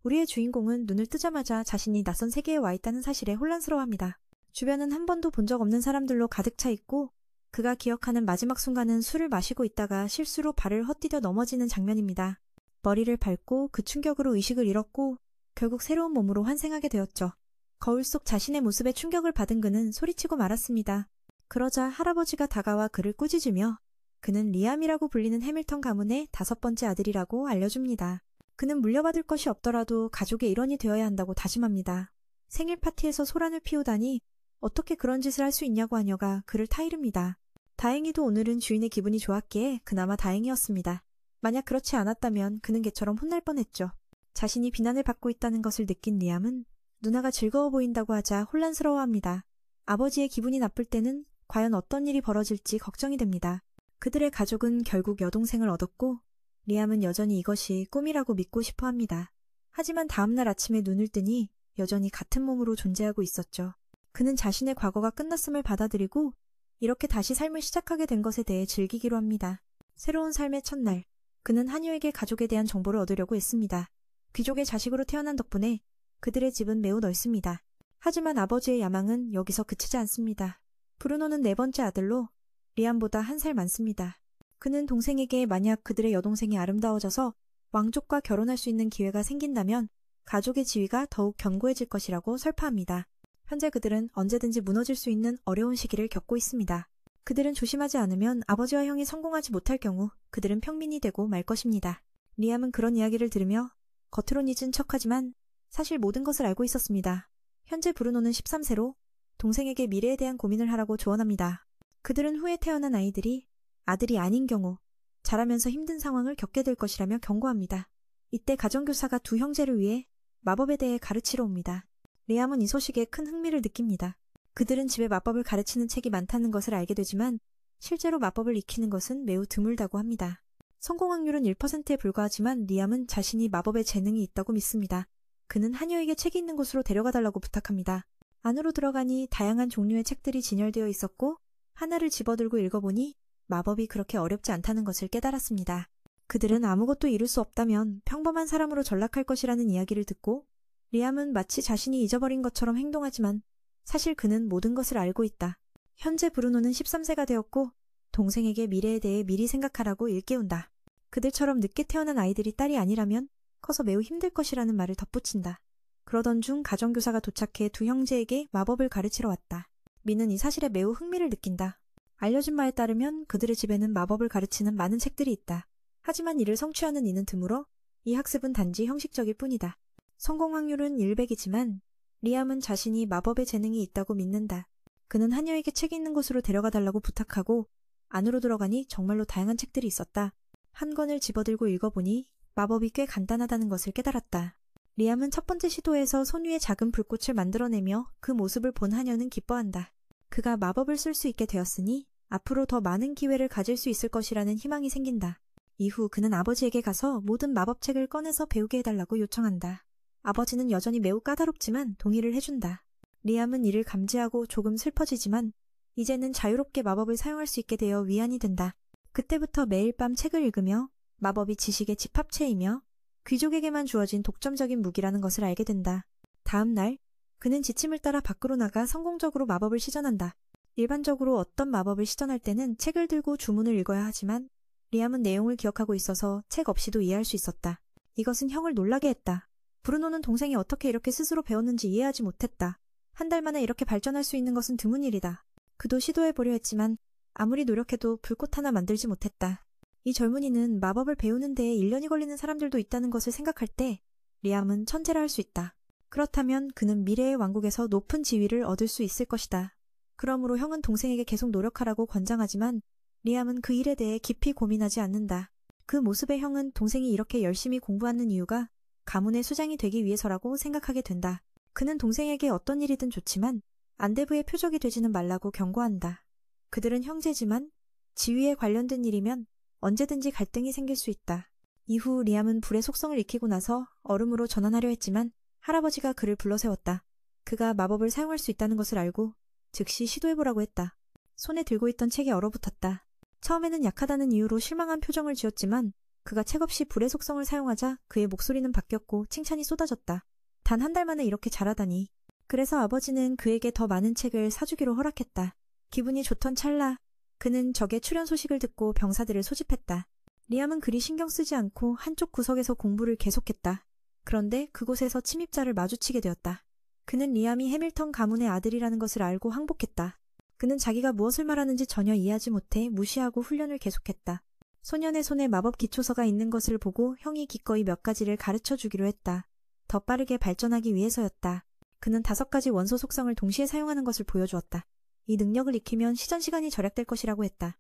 우리의 주인공은 눈을 뜨자마자 자신이 낯선 세계에 와 있다는 사실에 혼란스러워합니다. 주변은 한 번도 본 적 없는 사람들로 가득 차 있고 그가 기억하는 마지막 순간은 술을 마시고 있다가 실수로 발을 헛디뎌 넘어지는 장면입니다. 머리를 밟고 그 충격으로 의식을 잃었고 결국 새로운 몸으로 환생하게 되었죠. 거울 속 자신의 모습에 충격을 받은 그는 소리치고 말았습니다. 그러자 할아버지가 다가와 그를 꾸짖으며 그는 리암이라고 불리는 해밀턴 가문의 5번째 아들이라고 알려줍니다. 그는 물려받을 것이 없더라도 가족의 일원이 되어야 한다고 다짐합니다. 생일 파티에서 소란을 피우다니 어떻게 그런 짓을 할 수 있냐고 하녀가 그를 타이릅니다. 다행히도 오늘은 주인의 기분이 좋았기에 그나마 다행이었습니다. 만약 그렇지 않았다면 그는 개처럼 혼날 뻔했죠. 자신이 비난을 받고 있다는 것을 느낀 리암은 누나가 즐거워 보인다고 하자 혼란스러워합니다. 아버지의 기분이 나쁠 때는 과연 어떤 일이 벌어질지 걱정이 됩니다. 그들의 가족은 결국 여동생을 얻었고 리암은 여전히 이것이 꿈이라고 믿고 싶어 합니다. 하지만 다음날 아침에 눈을 뜨니 여전히 같은 몸으로 존재하고 있었죠. 그는 자신의 과거가 끝났음을 받아들이고 이렇게 다시 삶을 시작하게 된 것에 대해 즐기기로 합니다. 새로운 삶의 첫날, 그는 한여에게 가족에 대한 정보를 얻으려고 했습니다. 귀족의 자식으로 태어난 덕분에 그들의 집은 매우 넓습니다. 하지만 아버지의 야망은 여기서 그치지 않습니다. 브루노는 4번째 아들로 리암보다 1살 많습니다. 그는 동생에게 만약 그들의 여동생이 아름다워져서 왕족과 결혼할 수 있는 기회가 생긴다면 가족의 지위가 더욱 견고해질 것이라고 설파합니다. 현재 그들은 언제든지 무너질 수 있는 어려운 시기를 겪고 있습니다. 그들은 조심하지 않으면 아버지와 형이 성공하지 못할 경우 그들은 평민이 되고 말 것입니다. 리암은 그런 이야기를 들으며 겉으론 잊은 척하지만 사실 모든 것을 알고 있었습니다. 현재 브루노는 13세로 동생에게 미래에 대한 고민을 하라고 조언합니다. 그들은 후에 태어난 아이들이 아들이 아닌 경우 자라면서 힘든 상황을 겪게 될 것이라며 경고합니다. 이때 가정교사가 두 형제를 위해 마법에 대해 가르치러 옵니다. 리암은 이 소식에 큰 흥미를 느낍니다. 그들은 집에 마법을 가르치는 책이 많다는 것을 알게 되지만 실제로 마법을 익히는 것은 매우 드물다고 합니다. 성공 확률은 1%에 불과하지만 리암은 자신이 마법에 재능이 있다고 믿습니다. 그는 한여에게 책이 있는 곳으로 데려가달라고 부탁합니다. 안으로 들어가니 다양한 종류의 책들이 진열되어 있었고 하나를 집어들고 읽어보니 마법이 그렇게 어렵지 않다는 것을 깨달았습니다. 그들은 아무것도 이룰 수 없다면 평범한 사람으로 전락할 것이라는 이야기를 듣고 리암은 마치 자신이 잊어버린 것처럼 행동하지만 사실 그는 모든 것을 알고 있다. 현재 브루노는 13세가 되었고 동생에게 미래에 대해 미리 생각하라고 일깨운다. 그들처럼 늦게 태어난 아이들이 딸이 아니라면 커서 매우 힘들 것이라는 말을 덧붙인다. 그러던 중 가정교사가 도착해 두 형제에게 마법을 가르치러 왔다. 미는 이 사실에 매우 흥미를 느낀다. 알려진 바에 따르면 그들의 집에는 마법을 가르치는 많은 책들이 있다. 하지만 이를 성취하는 이는 드물어 이 학습은 단지 형식적일 뿐이다. 성공 확률은 100이지만 리암은 자신이 마법에 재능이 있다고 믿는다. 그는 한여에게 책이 있는 곳으로 데려가달라고 부탁하고 안으로 들어가니 정말로 다양한 책들이 있었다. 한 권을 집어들고 읽어보니 마법이 꽤 간단하다는 것을 깨달았다. 리암은 첫 번째 시도에서 손 위에 작은 불꽃을 만들어내며 그 모습을 본 한여는 기뻐한다. 그가 마법을 쓸 수 있게 되었으니 앞으로 더 많은 기회를 가질 수 있을 것이라는 희망이 생긴다. 이후 그는 아버지에게 가서 모든 마법책을 꺼내서 배우게 해달라고 요청한다. 아버지는 여전히 매우 까다롭지만 동의를 해준다. 리암은 이를 감지하고 조금 슬퍼지지만 이제는 자유롭게 마법을 사용할 수 있게 되어 위안이 된다. 그때부터 매일 밤 책을 읽으며 마법이 지식의 집합체이며 귀족에게만 주어진 독점적인 무기라는 것을 알게 된다. 다음 날 그는 지침을 따라 밖으로 나가 성공적으로 마법을 시전한다. 일반적으로 어떤 마법을 시전할 때는 책을 들고 주문을 읽어야 하지만 리암은 내용을 기억하고 있어서 책 없이도 이해할 수 있었다. 이것은 형을 놀라게 했다. 브루노는 동생이 어떻게 이렇게 스스로 배웠는지 이해하지 못했다. 한 달 만에 이렇게 발전할 수 있는 것은 드문 일이다. 그도 시도해보려 했지만 아무리 노력해도 불꽃 하나 만들지 못했다. 이 젊은이는 마법을 배우는 데에 1년이 걸리는 사람들도 있다는 것을 생각할 때 리암은 천재라 할 수 있다. 그렇다면 그는 미래의 왕국에서 높은 지위를 얻을 수 있을 것이다. 그러므로 형은 동생에게 계속 노력하라고 권장하지만 리암은 그 일에 대해 깊이 고민하지 않는다. 그 모습의 형은 동생이 이렇게 열심히 공부하는 이유가 가문의 수장이 되기 위해서라고 생각하게 된다. 그는 동생에게 어떤 일이든 좋지만 안대부의 표적이 되지는 말라고 경고한다. 그들은 형제지만 지위에 관련된 일이면 언제든지 갈등이 생길 수 있다. 이후 리암은 불의 속성을 익히고 나서 얼음으로 전환하려 했지만 할아버지가 그를 불러세웠다. 그가 마법을 사용할 수 있다는 것을 알고 즉시 시도해보라고 했다. 손에 들고 있던 책이 얼어붙었다. 처음에는 약하다는 이유로 실망한 표정을 지었지만 그가 책없이 불의 속성을 사용하자 그의 목소리는 바뀌었고 칭찬이 쏟아졌다. 단 한 달 만에 이렇게 잘하다니. 그래서 아버지는 그에게 더 많은 책을 사주기로 허락했다. 기분이 좋던 찰나 그는 적의 출현 소식을 듣고 병사들을 소집했다. 리암은 그리 신경 쓰지 않고 한쪽 구석에서 공부를 계속했다. 그런데 그곳에서 침입자를 마주치게 되었다. 그는 리암이 해밀턴 가문의 아들이라는 것을 알고 항복했다. 그는 자기가 무엇을 말하는지 전혀 이해하지 못해 무시하고 훈련을 계속했다. 소년의 손에 마법 기초서가 있는 것을 보고 형이 기꺼이 몇 가지를 가르쳐 주기로 했다. 더 빠르게 발전하기 위해서였다. 그는 5가지 원소 속성을 동시에 사용하는 것을 보여주었다. 이 능력을 익히면 시전 시간이 절약될 것이라고 했다.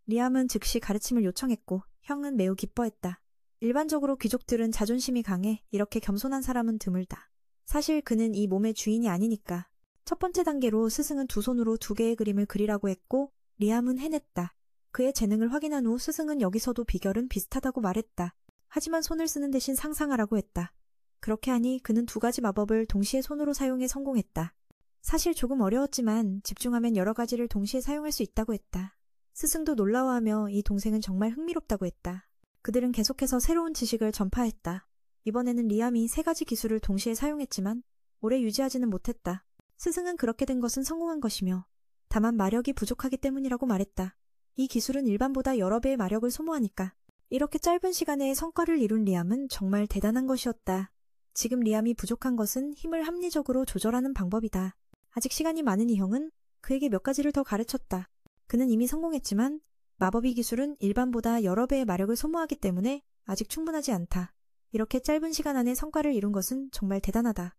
리암은 즉시 가르침을 요청했고 형은 매우 기뻐했다. 일반적으로 귀족들은 자존심이 강해 이렇게 겸손한 사람은 드물다. 사실 그는 이 몸의 주인이 아니니까. 첫 번째 단계로 스승은 2손으로 2개의 그림을 그리라고 했고 리암은 해냈다. 그의 재능을 확인한 후 스승은 여기서도 비결은 비슷하다고 말했다. 하지만 손을 쓰는 대신 상상하라고 했다. 그렇게 하니 그는 2가지 마법을 동시에 손으로 사용해 성공했다. 사실 조금 어려웠지만 집중하면 여러 가지를 동시에 사용할 수 있다고 했다. 스승도 놀라워하며 이 동생은 정말 흥미롭다고 했다. 그들은 계속해서 새로운 지식을 전파했다. 이번에는 리암이 3가지 기술을 동시에 사용했지만 오래 유지하지는 못했다. 스승은 그렇게 된 것은 성공한 것이며 다만 마력이 부족하기 때문이라고 말했다. 이 기술은 일반보다 여러 배의 마력을 소모하니까. 이렇게 짧은 시간에 성과를 이룬 리암은 정말 대단한 것이었다. 지금 리암이 부족한 것은 힘을 합리적으로 조절하는 방법이다. 아직 시간이 많은 이 형은 그에게 몇 가지를 더 가르쳤다. 그는 이미 성공했지만 마법의 기술은 일반보다 여러 배의 마력을 소모하기 때문에 아직 충분하지 않다. 이렇게 짧은 시간 안에 성과를 이룬 것은 정말 대단하다.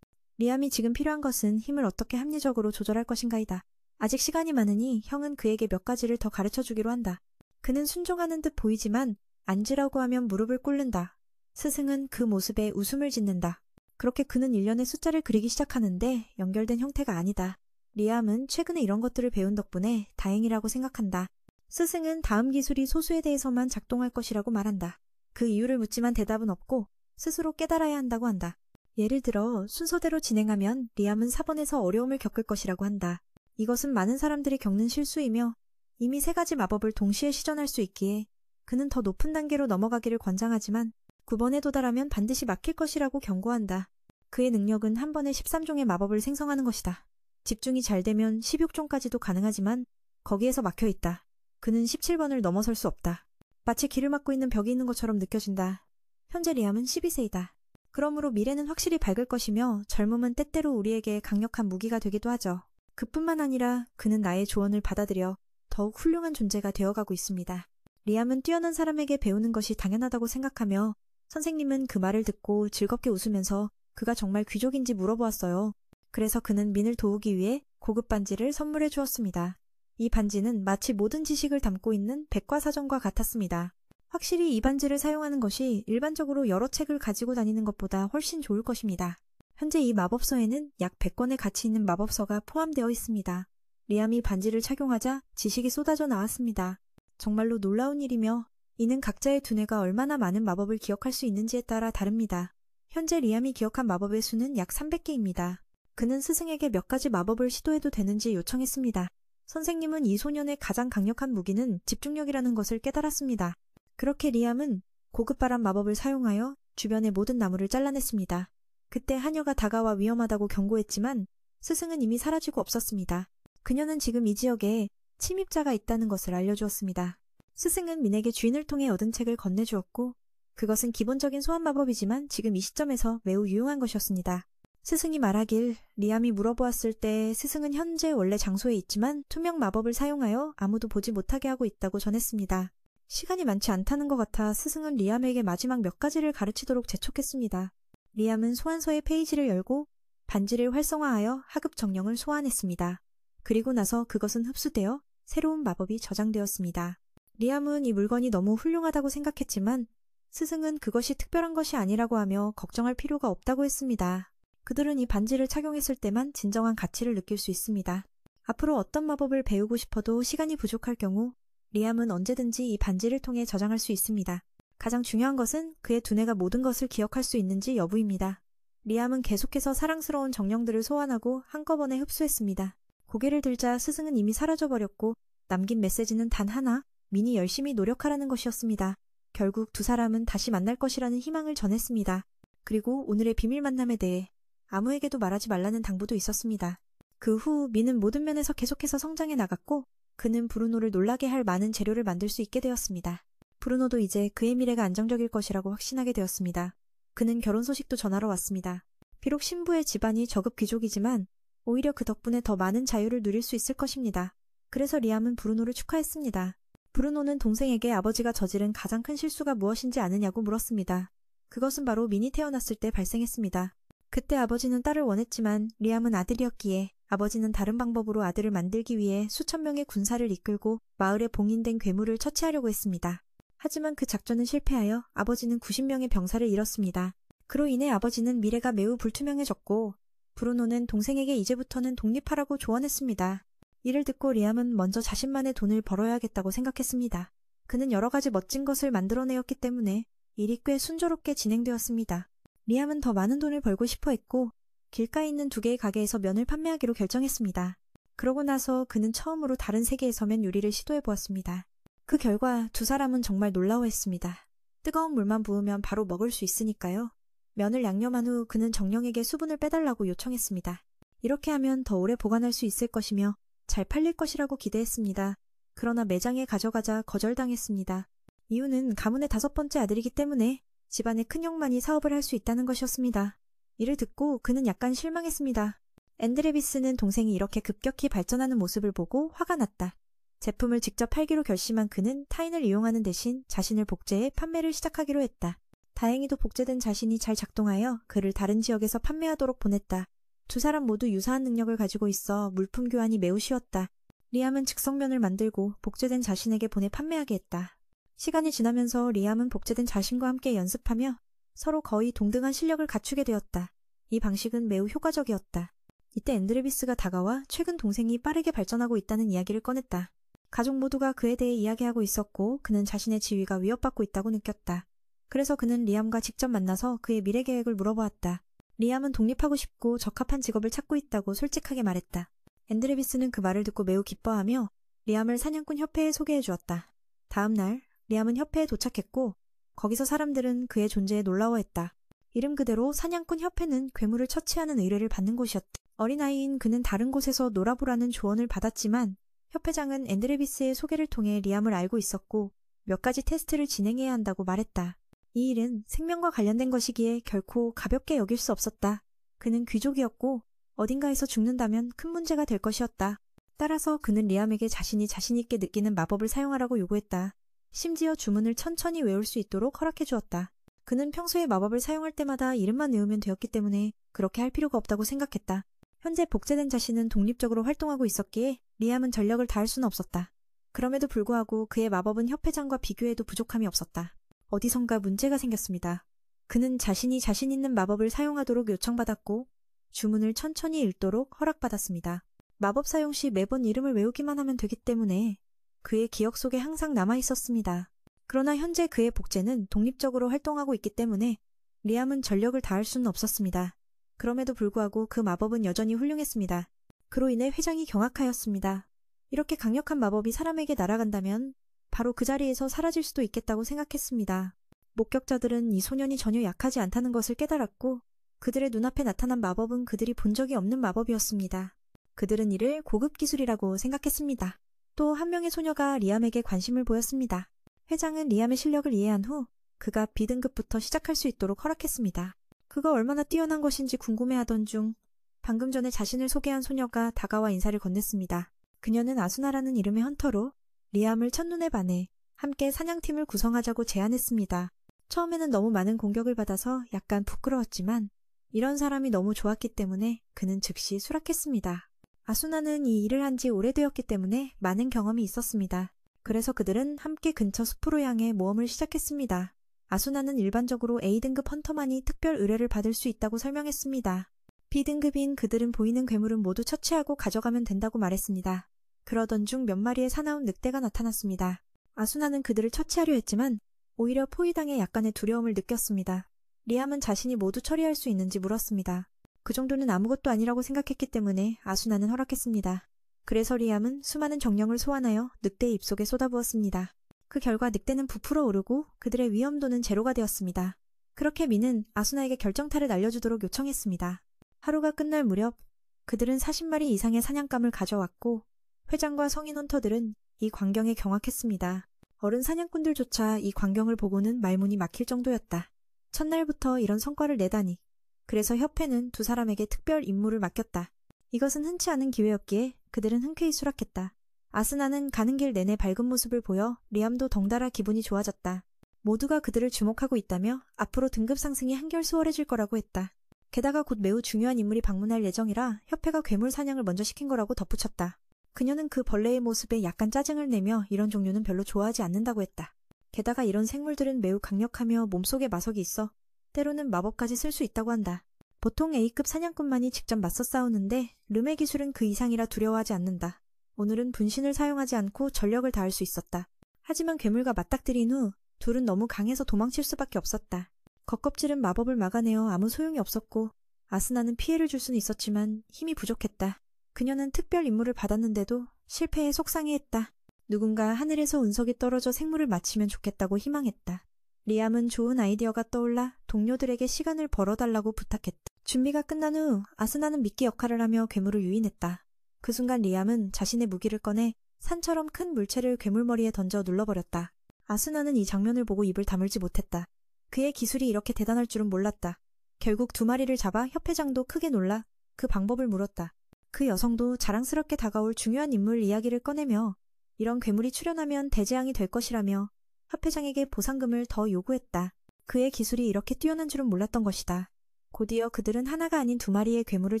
리암이 지금 필요한 것은 힘을 어떻게 합리적으로 조절할 것인가이다. 아직 시간이 많으니 형은 그에게 몇 가지를 더 가르쳐주기로 한다. 그는 순종하는 듯 보이지만 앉으라고 하면 무릎을 꿇는다. 스승은 그 모습에 웃음을 짓는다. 그렇게 그는 일련의 숫자를 그리기 시작하는데 연결된 형태가 아니다. 리암은 최근에 이런 것들을 배운 덕분에 다행이라고 생각한다. 스승은 다음 기술이 소수에 대해서만 작동할 것이라고 말한다. 그 이유를 묻지만 대답은 없고 스스로 깨달아야 한다고 한다. 예를 들어 순서대로 진행하면 리암은 4번에서 어려움을 겪을 것이라고 한다. 이것은 많은 사람들이 겪는 실수이며 이미 3가지 마법을 동시에 시전할 수 있기에 그는 더 높은 단계로 넘어가기를 권장하지만 9번에 도달하면 반드시 막힐 것이라고 경고한다. 그의 능력은 한 번에 13종의 마법을 생성하는 것이다. 집중이 잘 되면 16종까지도 가능하지만 거기에서 막혀 있다. 그는 17번을 넘어설 수 없다. 마치 길을 막고 있는 벽이 있는 것처럼 느껴진다. 현재 리암은 12세이다. 그러므로 미래는 확실히 밝을 것이며 젊음은 때때로 우리에게 강력한 무기가 되기도 하죠. 그뿐만 아니라 그는 나의 조언을 받아들여 더욱 훌륭한 존재가 되어가고 있습니다. 리암은 뛰어난 사람에게 배우는 것이 당연하다고 생각하며 선생님은 그 말을 듣고 즐겁게 웃으면서 그가 정말 귀족인지 물어보았어요. 그래서 그는 민을 도우기 위해 고급 반지를 선물해 주었습니다. 이 반지는 마치 모든 지식을 담고 있는 백과사전과 같았습니다. 확실히 이 반지를 사용하는 것이 일반적으로 여러 책을 가지고 다니는 것보다 훨씬 좋을 것입니다. 현재 이 마법서에는 약 100권의 가치 있는 마법서가 포함되어 있습니다. 리암이 반지를 착용하자 지식이 쏟아져 나왔습니다. 정말로 놀라운 일이며 이는 각자의 두뇌가 얼마나 많은 마법을 기억할 수 있는지에 따라 다릅니다. 현재 리암이 기억한 마법의 수는 약 300개입니다. 그는 스승에게 몇 가지 마법을 시도해도 되는지 요청했습니다. 선생님은 이 소년의 가장 강력한 무기는 집중력이라는 것을 깨달았습니다. 그렇게 리암은 고급바람 마법을 사용하여 주변의 모든 나무를 잘라냈습니다. 그때 하녀가 다가와 위험하다고 경고했지만 스승은 이미 사라지고 없었습니다. 그녀는 지금 이 지역에 침입자가 있다는 것을 알려주었습니다. 스승은 민에게 주인을 통해 얻은 책을 건네주었고 그것은 기본적인 소환 마법이지만 지금 이 시점에서 매우 유용한 것이었습니다. 스승이 말하길 리암이 물어보았을 때 스승은 현재 원래 장소에 있지만 투명 마법을 사용하여 아무도 보지 못하게 하고 있다고 전했습니다. 시간이 많지 않다는 것 같아 스승은 리암에게 마지막 몇 가지를 가르치도록 재촉했습니다. 리암은 소환서의 페이지를 열고 반지를 활성화하여 하급 정령을 소환했습니다. 그리고 나서 그것은 흡수되어 새로운 마법이 저장되었습니다. 리암은 이 물건이 너무 훌륭하다고 생각했지만 스승은 그것이 특별한 것이 아니라고 하며 걱정할 필요가 없다고 했습니다. 그들은 이 반지를 착용했을 때만 진정한 가치를 느낄 수 있습니다. 앞으로 어떤 마법을 배우고 싶어도 시간이 부족할 경우 리암은 언제든지 이 반지를 통해 저장할 수 있습니다. 가장 중요한 것은 그의 두뇌가 모든 것을 기억할 수 있는지 여부입니다. 리암은 계속해서 사랑스러운 정령들을 소환하고 한꺼번에 흡수했습니다. 고개를 들자 스승은 이미 사라져버렸고 남긴 메시지는 단 하나, 민이 열심히 노력하라는 것이었습니다. 결국 두 사람은 다시 만날 것이라는 희망을 전했습니다. 그리고 오늘의 비밀 만남에 대해 아무에게도 말하지 말라는 당부도 있었습니다. 그 후 미는 모든 면에서 계속해서 성장해 나갔고 그는 브루노를 놀라게 할 많은 재료를 만들 수 있게 되었습니다. 브루노도 이제 그의 미래가 안정적일 것이라고 확신하게 되었습니다. 그는 결혼 소식도 전하러 왔습니다. 비록 신부의 집안이 저급 귀족이지만 오히려 그 덕분에 더 많은 자유를 누릴 수 있을 것입니다. 그래서 리암은 브루노를 축하했습니다. 브루노는 동생에게 아버지가 저지른 가장 큰 실수가 무엇인지 아느냐고 물었습니다. 그것은 바로 민이 태어났을 때 발생했습니다. 그때 아버지는 딸을 원했지만 리암은 아들이었기에 아버지는 다른 방법으로 아들을 만들기 위해 수천 명의 군사를 이끌고 마을에 봉인된 괴물을 처치하려고 했습니다. 하지만 그 작전은 실패하여 아버지는 90명의 병사를 잃었습니다. 그로 인해 아버지는 미래가 매우 불투명해졌고 브루노는 동생에게 이제부터는 독립하라고 조언했습니다. 이를 듣고 리암은 먼저 자신만의 돈을 벌어야겠다고 생각했습니다. 그는 여러 가지 멋진 것을 만들어내었기 때문에 일이 꽤 순조롭게 진행되었습니다. 리암은 더 많은 돈을 벌고 싶어 했고 길가에 있는 2개의 가게에서 면을 판매하기로 결정했습니다. 그러고 나서 그는 처음으로 다른 세계에서 면 요리를 시도해보았습니다. 그 결과 두 사람은 정말 놀라워했습니다. 뜨거운 물만 부으면 바로 먹을 수 있으니까요. 면을 양념한 후 그는 정령에게 수분을 빼달라고 요청했습니다. 이렇게 하면 더 오래 보관할 수 있을 것이며 잘 팔릴 것이라고 기대했습니다. 그러나 매장에 가져가자 거절당했습니다. 이유는 가문의 5번째 아들이기 때문에 집안의 큰형만이 사업을 할 수 있다는 것이었습니다. 이를 듣고 그는 약간 실망했습니다. 앤드레비스는 동생이 이렇게 급격히 발전하는 모습을 보고 화가 났다. 제품을 직접 팔기로 결심한 그는 타인을 이용하는 대신 자신을 복제해 판매를 시작하기로 했다. 다행히도 복제된 자신이 잘 작동하여 그를 다른 지역에서 판매하도록 보냈다. 두 사람 모두 유사한 능력을 가지고 있어 물품 교환이 매우 쉬웠다. 리암은 즉석면을 만들고 복제된 자신에게 보내 판매하게 했다. 시간이 지나면서 리암은 복제된 자신과 함께 연습하며 서로 거의 동등한 실력을 갖추게 되었다. 이 방식은 매우 효과적이었다. 이때 앤드레비스가 다가와 최근 동생이 빠르게 발전하고 있다는 이야기를 꺼냈다. 가족 모두가 그에 대해 이야기하고 있었고 그는 자신의 지위가 위협받고 있다고 느꼈다. 그래서 그는 리암과 직접 만나서 그의 미래 계획을 물어보았다. 리암은 독립하고 싶고 적합한 직업을 찾고 있다고 솔직하게 말했다. 앤드레비스는 그 말을 듣고 매우 기뻐하며 리암을 사냥꾼 협회에 소개해 주었다. 다음 날 리암은 협회에 도착했고 거기서 사람들은 그의 존재에 놀라워했다. 이름 그대로 사냥꾼 협회는 괴물을 처치하는 의뢰를 받는 곳이었다. 어린아이인 그는 다른 곳에서 놀아보라는 조언을 받았지만 협회장은 앤드레비스의 소개를 통해 리암을 알고 있었고 몇 가지 테스트를 진행해야 한다고 말했다. 이 일은 생명과 관련된 것이기에 결코 가볍게 여길 수 없었다. 그는 귀족이었고 어딘가에서 죽는다면 큰 문제가 될 것이었다. 따라서 그는 리암에게 자신이 자신 있게 느끼는 마법을 사용하라고 요구했다. 심지어 주문을 천천히 외울 수 있도록 허락해 주었다. 그는 평소에 마법을 사용할 때마다 이름만 외우면 되었기 때문에 그렇게 할 필요가 없다고 생각했다. 현재 복제된 자신은 독립적으로 활동하고 있었기에 리암은 전력을 다할 수는 없었다. 그럼에도 불구하고 그의 마법은 협회장과 비교해도 부족함이 없었다. 어디선가 문제가 생겼습니다. 그는 자신이 자신 있는 마법을 사용하도록 요청받았고 주문을 천천히 읽도록 허락받았습니다. 마법 사용 시 매번 이름을 외우기만 하면 되기 때문에 그의 기억 속에 항상 남아있었습니다. 그러나 현재 그의 복제는 독립적으로 활동하고 있기 때문에 리암은 전력을 다할 수는 없었습니다. 그럼에도 불구하고 그 마법은 여전히 훌륭했습니다. 그로 인해 회장이 경악하였습니다. 이렇게 강력한 마법이 사람에게 날아간다면 바로 그 자리에서 사라질 수도 있겠다고 생각했습니다. 목격자들은 이 소년이 전혀 약하지 않다는 것을 깨달았고 그들의 눈앞에 나타난 마법은 그들이 본 적이 없는 마법이었습니다. 그들은 이를 고급 기술이라고 생각했습니다. 또 한 명의 소녀가 리암에게 관심을 보였습니다. 회장은 리암의 실력을 이해한 후 그가 B등급부터 시작할 수 있도록 허락했습니다. 그가 얼마나 뛰어난 것인지 궁금해하던 중 방금 전에 자신을 소개한 소녀가 다가와 인사를 건넸습니다. 그녀는 아수나라는 이름의 헌터로 리암을 첫눈에 반해 함께 사냥팀을 구성하자고 제안했습니다. 처음에는 너무 많은 공격을 받아서 약간 부끄러웠지만 이런 사람이 너무 좋았기 때문에 그는 즉시 수락했습니다. 아수나는 이 일을 한 지 오래되었기 때문에 많은 경험이 있었습니다. 그래서 그들은 함께 근처 숲으로 향해 모험을 시작했습니다. 아수나는 일반적으로 A등급 헌터만이 특별 의뢰를 받을 수 있다고 설명했습니다. B등급인 그들은 보이는 괴물은 모두 처치하고 가져가면 된다고 말했습니다. 그러던 중 몇 마리의 사나운 늑대가 나타났습니다. 아수나는 그들을 처치하려 했지만 오히려 포위당해 약간의 두려움을 느꼈습니다. 리암은 자신이 모두 처리할 수 있는지 물었습니다. 그 정도는 아무것도 아니라고 생각했기 때문에 아수나는 허락했습니다. 그래서 리암은 수많은 정령을 소환하여 늑대의 입속에 쏟아부었습니다. 그 결과 늑대는 부풀어 오르고 그들의 위험도는 제로가 되었습니다. 그렇게 미는 아수나에게 결정타를 날려주도록 요청했습니다. 하루가 끝날 무렵 그들은 40마리 이상의 사냥감을 가져왔고 회장과 성인 헌터들은 이 광경에 경악했습니다. 어른 사냥꾼들조차 이 광경을 보고는 말문이 막힐 정도였다. 첫날부터 이런 성과를 내다니. 그래서 협회는 두 사람에게 특별 임무를 맡겼다. 이것은 흔치 않은 기회였기에 그들은 흔쾌히 수락했다. 아스나는 가는 길 내내 밝은 모습을 보여 리암도 덩달아 기분이 좋아졌다. 모두가 그들을 주목하고 있다며 앞으로 등급 상승이 한결 수월해질 거라고 했다. 게다가 곧 매우 중요한 인물이 방문할 예정이라 협회가 괴물 사냥을 먼저 시킨 거라고 덧붙였다. 그녀는 그 벌레의 모습에 약간 짜증을 내며 이런 종류는 별로 좋아하지 않는다고 했다. 게다가 이런 생물들은 매우 강력하며 몸속에 마석이 있어 때로는 마법까지 쓸 수 있다고 한다. 보통 A급 사냥꾼만이 직접 맞서 싸우는데 름의 기술은 그 이상이라 두려워하지 않는다. 오늘은 분신을 사용하지 않고 전력을 다할 수 있었다. 하지만 괴물과 맞닥뜨린 후 둘은 너무 강해서 도망칠 수밖에 없었다. 겉껍질은 마법을 막아내어 아무 소용이 없었고 아스나는 피해를 줄 수는 있었지만 힘이 부족했다. 그녀는 특별 임무를 받았는데도 실패에 속상해했다. 누군가 하늘에서 운석이 떨어져 생물을 맞히면 좋겠다고 희망했다. 리암은 좋은 아이디어가 떠올라 동료들에게 시간을 벌어달라고 부탁했다. 준비가 끝난 후 아스나는 미끼 역할을 하며 괴물을 유인했다. 그 순간 리암은 자신의 무기를 꺼내 산처럼 큰 물체를 괴물머리에 던져 눌러버렸다. 아스나는 이 장면을 보고 입을 다물지 못했다. 그의 기술이 이렇게 대단할 줄은 몰랐다. 결국 두 마리를 잡아 협회장도 크게 놀라 그 방법을 물었다. 그 여성도 자랑스럽게 다가올 중요한 인물 이야기를 꺼내며 이런 괴물이 출현하면 대재앙이 될 것이라며 협회장에게 보상금을 더 요구했다. 그의 기술이 이렇게 뛰어난 줄은 몰랐던 것이다. 곧이어 그들은 하나가 아닌 두 마리의 괴물을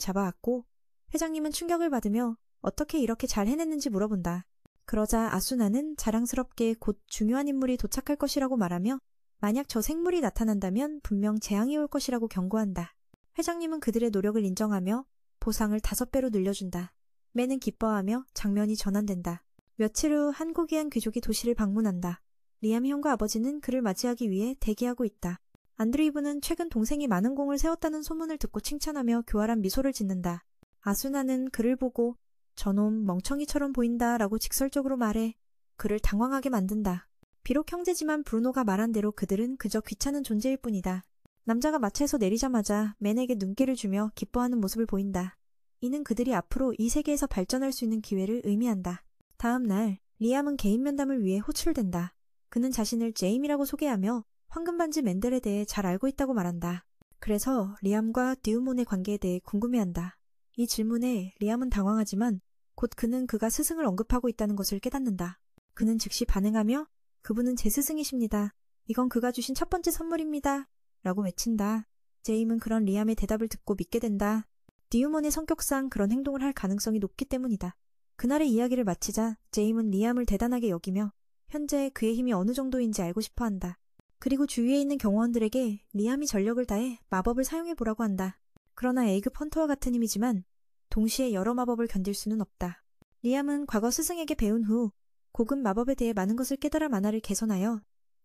잡아왔고 회장님은 충격을 받으며 어떻게 이렇게 잘 해냈는지 물어본다. 그러자 아수나는 자랑스럽게 곧 중요한 인물이 도착할 것이라고 말하며 만약 저 생물이 나타난다면 분명 재앙이 올 것이라고 경고한다. 회장님은 그들의 노력을 인정하며 보상을 5배로 늘려준다. 매는 기뻐하며 장면이 전환된다. 며칠 후 한 고귀한 귀족이 도시를 방문한다. 리암 형과 아버지는 그를 맞이하기 위해 대기하고 있다. 안드레이브는 최근 동생이 많은 공을 세웠다는 소문을 듣고 칭찬하며 교활한 미소를 짓는다. 아수나는 그를 보고 저놈 멍청이처럼 보인다 라고 직설적으로 말해 그를 당황하게 만든다. 비록 형제지만 브루노가 말한 대로 그들은 그저 귀찮은 존재일 뿐이다. 남자가 마차에서 내리자마자 맨에게 눈길을 주며 기뻐하는 모습을 보인다. 이는 그들이 앞으로 이 세계에서 발전할 수 있는 기회를 의미한다. 다음 날 리암은 개인 면담을 위해 호출된다. 그는 자신을 제임이라고 소개하며 황금반지 맨델에 대해 잘 알고 있다고 말한다. 그래서 리암과 디우몬의 관계에 대해 궁금해한다. 이 질문에 리암은 당황하지만 곧 그는 그가 스승을 언급하고 있다는 것을 깨닫는다. 그는 즉시 반응하며 그분은 제 스승이십니다. 이건 그가 주신 첫 번째 선물입니다. 라고 외친다. 제임은 그런 리암의 대답을 듣고 믿게 된다. 디우몬의 성격상 그런 행동을 할 가능성이 높기 때문이다. 그날의 이야기를 마치자 제임은 리암을 대단하게 여기며 현재 그의 힘이 어느 정도인지 알고 싶어 한다. 그리고 주위에 있는 경호원들에게 리암이 전력을 다해 마법을 사용해보라고 한다. 그러나 A급 헌터와 같은 힘이지만 동시에 여러 마법을 견딜 수는 없다. 리암은 과거 스승에게 배운 후 고급 마법에 대해 많은 것을 깨달아 만화를 개선하여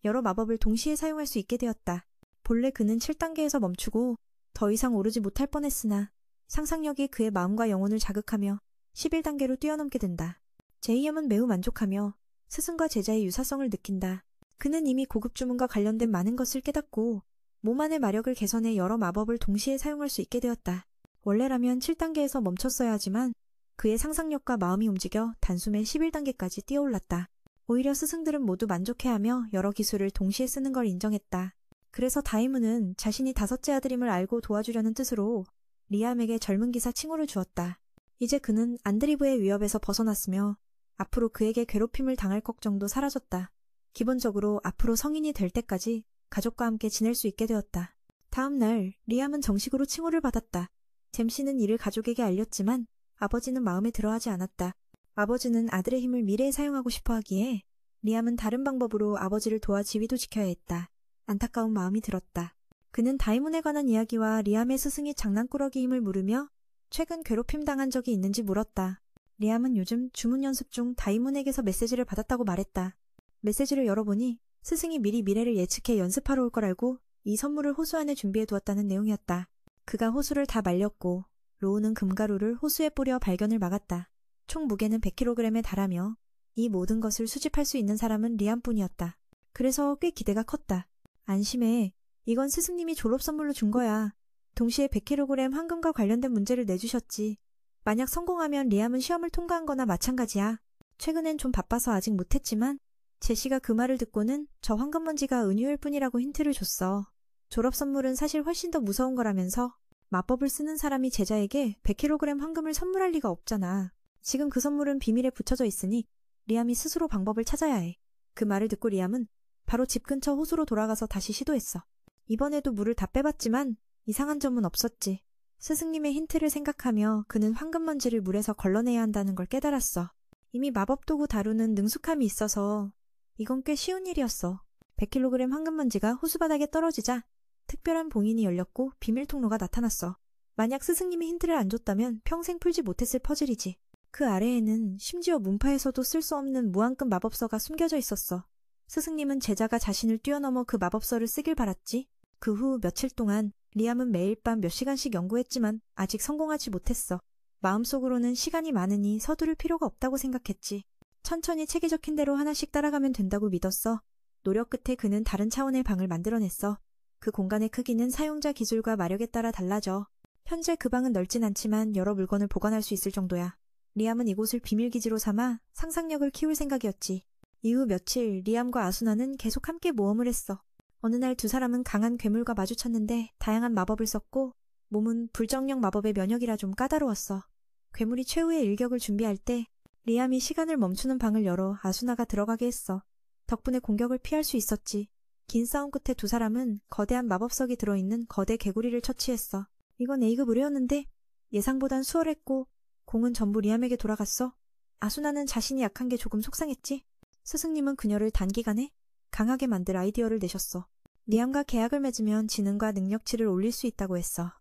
여러 마법을 동시에 사용할 수 있게 되었다. 본래 그는 7단계에서 멈추고 더 이상 오르지 못할 뻔했으나 상상력이 그의 마음과 영혼을 자극하며 11단계로 뛰어넘게 된다. 제이엄은 매우 만족하며 스승과 제자의 유사성을 느낀다. 그는 이미 고급 주문과 관련된 많은 것을 깨닫고 몸 안의 마력을 개선해 여러 마법을 동시에 사용할 수 있게 되었다. 원래라면 7단계에서 멈췄어야 하지만 그의 상상력과 마음이 움직여 단숨에 11단계까지 뛰어올랐다. 오히려 스승들은 모두 만족해하며 여러 기술을 동시에 쓰는 걸 인정했다. 그래서 다이무는 자신이 5째 아들임을 알고 도와주려는 뜻으로 리암에게 젊은 기사 칭호를 주었다. 이제 그는 안드리브의 위협에서 벗어났으며 앞으로 그에게 괴롭힘을 당할 걱정도 사라졌다. 기본적으로 앞으로 성인이 될 때까지 가족과 함께 지낼 수 있게 되었다. 다음 날 리암은 정식으로 칭호를 받았다. 잼씨는 이를 가족에게 알렸지만 아버지는 마음에 들어하지 않았다. 아버지는 아들의 힘을 미래에 사용하고 싶어 하기에 리암은 다른 방법으로 아버지를 도와 지위도 지켜야 했다. 안타까운 마음이 들었다. 그는 다이몬에 관한 이야기와 리암의 스승이 장난꾸러기임을 물으며 최근 괴롭힘 당한 적이 있는지 물었다. 리암은 요즘 주문 연습 중 다이몬에게서 메시지를 받았다고 말했다. 메시지를 열어보니 스승이 미리 미래를 예측해 연습하러 올 걸 알고 이 선물을 호수 안에 준비해 두었다는 내용이었다. 그가 호수를 다 말렸고 로우는 금가루를 호수에 뿌려 발견을 막았다. 총 무게는 100kg에 달하며 이 모든 것을 수집할 수 있는 사람은 리암뿐이었다. 그래서 꽤 기대가 컸다. 안심해. 이건 스승님이 졸업 선물로 준 거야. 동시에 100kg 황금과 관련된 문제를 내주셨지. 만약 성공하면 리암은 시험을 통과한 거나 마찬가지야. 최근엔 좀 바빠서 아직 못했지만 제시가 그 말을 듣고는 저 황금먼지가 은유일 뿐이라고 힌트를 줬어. 졸업 선물은 사실 훨씬 더 무서운 거라면서 마법을 쓰는 사람이 제자에게 100kg 황금을 선물할 리가 없잖아. 지금 그 선물은 비밀에 붙여져 있으니 리암이 스스로 방법을 찾아야 해. 그 말을 듣고 리암은 바로 집 근처 호수로 돌아가서 다시 시도했어. 이번에도 물을 다 빼봤지만 이상한 점은 없었지. 스승님의 힌트를 생각하며 그는 황금먼지를 물에서 걸러내야 한다는 걸 깨달았어. 이미 마법도구 다루는 능숙함이 있어서 이건 꽤 쉬운 일이었어. 100kg 황금먼지가 호수바닥에 떨어지자 특별한 봉인이 열렸고 비밀 통로가 나타났어. 만약 스승님이 힌트를 안 줬다면 평생 풀지 못했을 퍼즐이지. 그 아래에는 심지어 문파에서도 쓸 수 없는 무한급 마법서가 숨겨져 있었어. 스승님은 제자가 자신을 뛰어넘어 그 마법서를 쓰길 바랐지. 그 후 며칠 동안 리암은 매일 밤 몇 시간씩 연구했지만 아직 성공하지 못했어. 마음속으로는 시간이 많으니 서두를 필요가 없다고 생각했지. 천천히 책에 적힌 대로 하나씩 따라가면 된다고 믿었어. 노력 끝에 그는 다른 차원의 방을 만들어냈어. 그 공간의 크기는 사용자 기술과 마력에 따라 달라져. 현재 그 방은 넓진 않지만 여러 물건을 보관할 수 있을 정도야. 리암은 이곳을 비밀기지로 삼아 상상력을 키울 생각이었지. 이후 며칠 리암과 아수나는 계속 함께 모험을 했어. 어느 날 두 사람은 강한 괴물과 마주쳤는데 다양한 마법을 썼고 몸은 불정령 마법의 면역이라 좀 까다로웠어. 괴물이 최후의 일격을 준비할 때 리암이 시간을 멈추는 방을 열어 아수나가 들어가게 했어. 덕분에 공격을 피할 수 있었지. 긴 싸움 끝에 두 사람은 거대한 마법석이 들어있는 거대 개구리를 처치했어. 이건 A급 의뢰였는데 예상보단 수월했고 공은 전부 리암에게 돌아갔어. 아수나는 자신이 약한 게 조금 속상했지. 스승님은 그녀를 단기간에 강하게 만들 아이디어를 내셨어. 리암과 계약을 맺으면 지능과 능력치를 올릴 수 있다고 했어.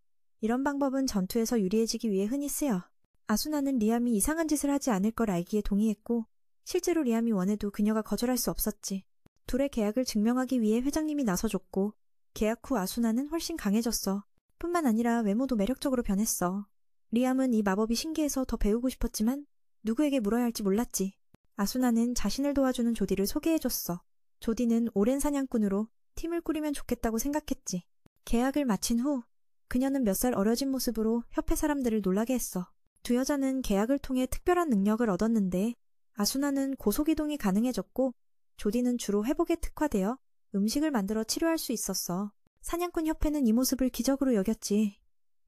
이런 방법은 전투에서 유리해지기 위해 흔히 쓰여. 아수나는 리암이 이상한 짓을 하지 않을 걸 알기에 동의했고 실제로 리암이 원해도 그녀가 거절할 수 없었지. 둘의 계약을 증명하기 위해 회장님이 나서줬고 계약 후 아수나는 훨씬 강해졌어. 뿐만 아니라 외모도 매력적으로 변했어. 리암은 이 마법이 신기해서 더 배우고 싶었지만 누구에게 물어야 할지 몰랐지. 아수나는 자신을 도와주는 조디를 소개해줬어. 조디는 오랜 사냥꾼으로 팀을 꾸리면 좋겠다고 생각했지. 계약을 마친 후 그녀는 몇 살 어려진 모습으로 협회 사람들을 놀라게 했어. 두 여자는 계약을 통해 특별한 능력을 얻었는데 아수나는 고속이동이 가능해졌고 조디는 주로 회복에 특화되어 음식을 만들어 치료할 수 있었어. 사냥꾼 협회는 이 모습을 기적으로 여겼지.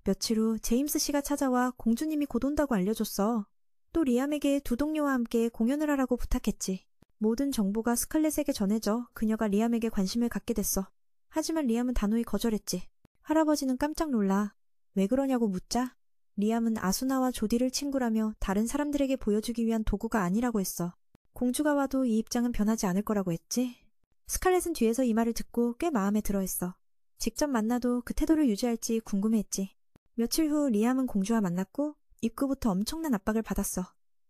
며칠 후 제임스 씨가 찾아와 공주님이 곧 온다고 알려줬어. 또 리암에게 두 동료와 함께 공연을 하라고 부탁했지. 모든 정보가 스칼렛에게 전해져 그녀가 리암에게 관심을 갖게 됐어. 하지만 리암은 단호히 거절했지. 할아버지는 깜짝 놀라 왜 그러냐고 묻자 리암은 아수나와 조디를 친구라며 다른 사람들에게 보여주기 위한 도구가 아니라고 했어. 공주가 와도 이 입장은 변하지 않을 거라고 했지. 스칼렛은 뒤에서 이 말을 듣고 꽤 마음에 들어했어. 직접 만나도 그 태도를 유지할지 궁금해했지. 며칠 후 리암은 공주와 만났고 입구부터 엄청난 압박을 받았어.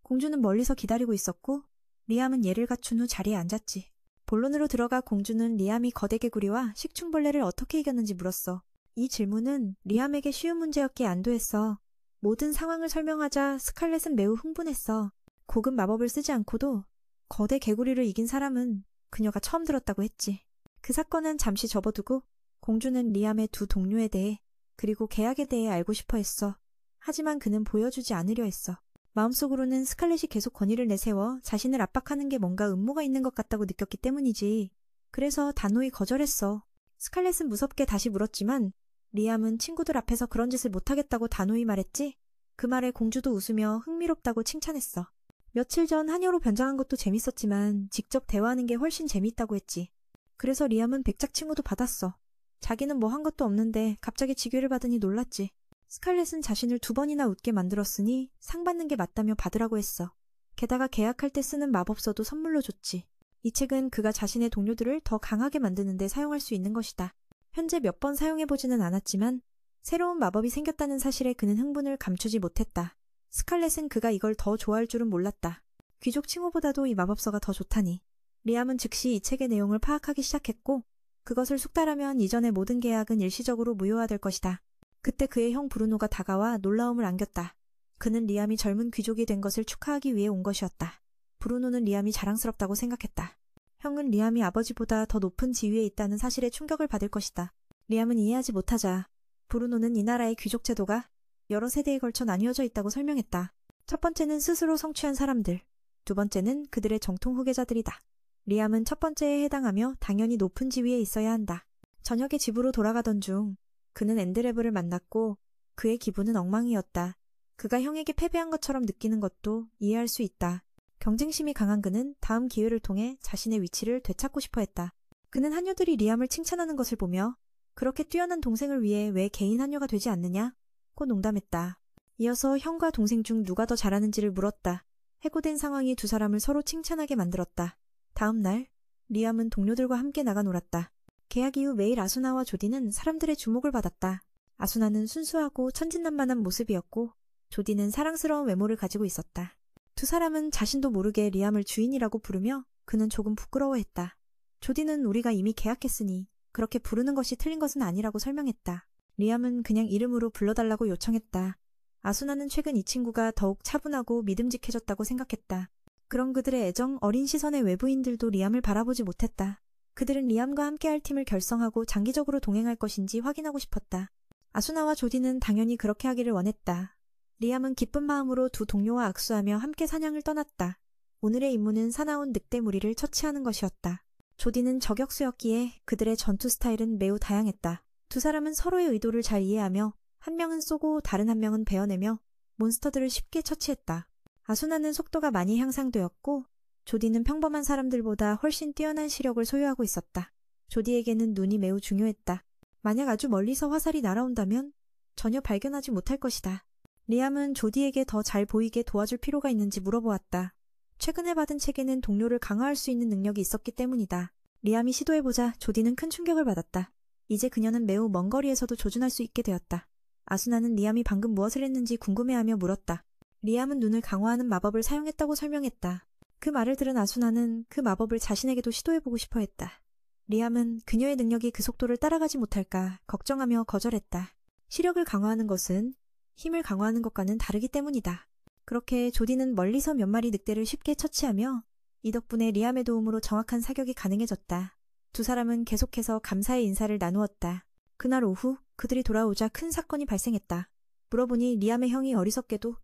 공주는 멀리서 기다리고 있었고 리암은 예를 갖춘 후 자리에 앉았지. 본론으로 들어가 공주는 리암이 거대 개구리와 식충벌레를 어떻게 이겼는지 물었어. 이 질문은 리암에게 쉬운 문제였기에 안도했어. 모든 상황을 설명하자 스칼렛은 매우 흥분했어. 고급 마법을 쓰지 않고도 거대 개구리를 이긴 사람은 그녀가 처음 들었다고 했지. 그 사건은 잠시 접어두고 공주는 리암의 두 동료에 대해 그리고 계약에 대해 알고 싶어 했어. 하지만 그는 보여주지 않으려 했어. 마음속으로는 스칼렛이 계속 권위를 내세워 자신을 압박하는 게 뭔가 음모가 있는 것 같다고 느꼈기 때문이지. 그래서 단호히 거절했어. 스칼렛은 무섭게 다시 물었지만 리암은 친구들 앞에서 그런 짓을 못하겠다고 단호히 말했지. 그 말에 공주도 웃으며 흥미롭다고 칭찬했어. 며칠 전 하녀로 변장한 것도 재밌었지만 직접 대화하는 게 훨씬 재밌다고 했지. 그래서 리암은 백작 칭호도 받았어. 자기는 뭐 한 것도 없는데 갑자기 지교를 받으니 놀랐지. 스칼렛은 자신을 2번이나 웃게 만들었으니 상 받는 게 맞다며 받으라고 했어. 게다가 계약할 때 쓰는 마법서도 선물로 줬지. 이 책은 그가 자신의 동료들을 더 강하게 만드는 데 사용할 수 있는 것이다. 현재 몇 번 사용해보지는 않았지만 새로운 마법이 생겼다는 사실에 그는 흥분을 감추지 못했다. 스칼렛은 그가 이걸 더 좋아할 줄은 몰랐다. 귀족 칭호보다도 이 마법서가 더 좋다니. 리암은 즉시 이 책의 내용을 파악하기 시작했고 그것을 숙달하면 이전의 모든 계약은 일시적으로 무효화될 것이다. 그때 그의 형 브루노가 다가와 놀라움을 안겼다. 그는 리암이 젊은 귀족이 된 것을 축하하기 위해 온 것이었다. 브루노는 리암이 자랑스럽다고 생각했다. 형은 리암이 아버지보다 더 높은 지위에 있다는 사실에 충격을 받을 것이다. 리암은 이해하지 못하자 브루노는 이 나라의 귀족 제도가 여러 세대에 걸쳐 나뉘어져 있다고 설명했다. 첫 번째는 스스로 성취한 사람들, 두 번째는 그들의 정통 후계자들이다. 리암은 첫 번째에 해당하며 당연히 높은 지위에 있어야 한다. 저녁에 집으로 돌아가던 중 그는 앤드레브를 만났고 그의 기분은 엉망이었다. 그가 형에게 패배한 것처럼 느끼는 것도 이해할 수 있다. 경쟁심이 강한 그는 다음 기회를 통해 자신의 위치를 되찾고 싶어 했다. 그는 하녀들이 리암을 칭찬하는 것을 보며 그렇게 뛰어난 동생을 위해 왜 개인 하녀가 되지 않느냐? 고 농담했다. 이어서 형과 동생 중 누가 더 잘하는지를 물었다. 해고된 상황이 두 사람을 서로 칭찬하게 만들었다. 다음 날 리암은 동료들과 함께 나가 놀았다. 계약 이후 매일 아수나와 조디는 사람들의 주목을 받았다. 아수나는 순수하고 천진난만한 모습이었고 조디는 사랑스러운 외모를 가지고 있었다. 두 사람은 자신도 모르게 리암을 주인이라고 부르며 그는 조금 부끄러워했다. 조디는 우리가 이미 계약했으니 그렇게 부르는 것이 틀린 것은 아니라고 설명했다. 리암은 그냥 이름으로 불러달라고 요청했다. 아수나는 최근 이 친구가 더욱 차분하고 믿음직해졌다고 생각했다. 그런 그들의 애정 어린 시선의 외부인들도 리암을 바라보지 못했다. 그들은 리암과 함께할 팀을 결성하고 장기적으로 동행할 것인지 확인하고 싶었다. 아수나와 조디는 당연히 그렇게 하기를 원했다. 리암은 기쁜 마음으로 두 동료와 악수하며 함께 사냥을 떠났다. 오늘의 임무는 사나운 늑대 무리를 처치하는 것이었다. 조디는 저격수였기에 그들의 전투 스타일은 매우 다양했다. 두 사람은 서로의 의도를 잘 이해하며 한 명은 쏘고 다른 한 명은 베어내며 몬스터들을 쉽게 처치했다. 아수나는 속도가 많이 향상되었고 조디는 평범한 사람들보다 훨씬 뛰어난 시력을 소유하고 있었다. 조디에게는 눈이 매우 중요했다. 만약 아주 멀리서 화살이 날아온다면 전혀 발견하지 못할 것이다. 리암은 조디에게 더 잘 보이게 도와줄 필요가 있는지 물어보았다. 최근에 받은 책에는 동료를 강화할 수 있는 능력이 있었기 때문이다. 리암이 시도해보자 조디는 큰 충격을 받았다. 이제 그녀는 매우 먼 거리에서도 조준할 수 있게 되었다. 아수나는 리암이 방금 무엇을 했는지 궁금해하며 물었다. 리암은 눈을 강화하는 마법을 사용했다고 설명했다. 그 말을 들은 아수나는 그 마법을 자신에게도 시도해보고 싶어 했다. 리암은 그녀의 능력이 그 속도를 따라가지 못할까 걱정하며 거절했다. 시력을 강화하는 것은 힘을 강화하는 것과는 다르기 때문이다. 그렇게 조디는 멀리서 몇 마리 늑대를 쉽게 처치하며 이 덕분에 리암의 도움으로 정확한 사격이 가능해졌다. 두 사람은 계속해서 감사의 인사를 나누었다. 그날 오후 그들이 돌아오자 큰 사건이 발생했다. 물어보니 리암의 형이 어리석게도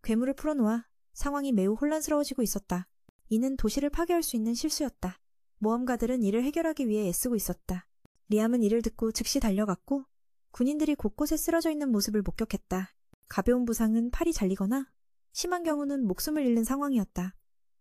괴물을 풀어놓아 상황이 매우 혼란스러워지고 있었다. 이는 도시를 파괴할 수 있는 실수였다. 모험가들은 이를 해결하기 위해 애쓰고 있었다. 리암은 이를 듣고 즉시 달려갔고 군인들이 곳곳에 쓰러져 있는 모습을 목격했다. 가벼운 부상은 팔이 잘리거나 심한 경우는 목숨을 잃는 상황이었다.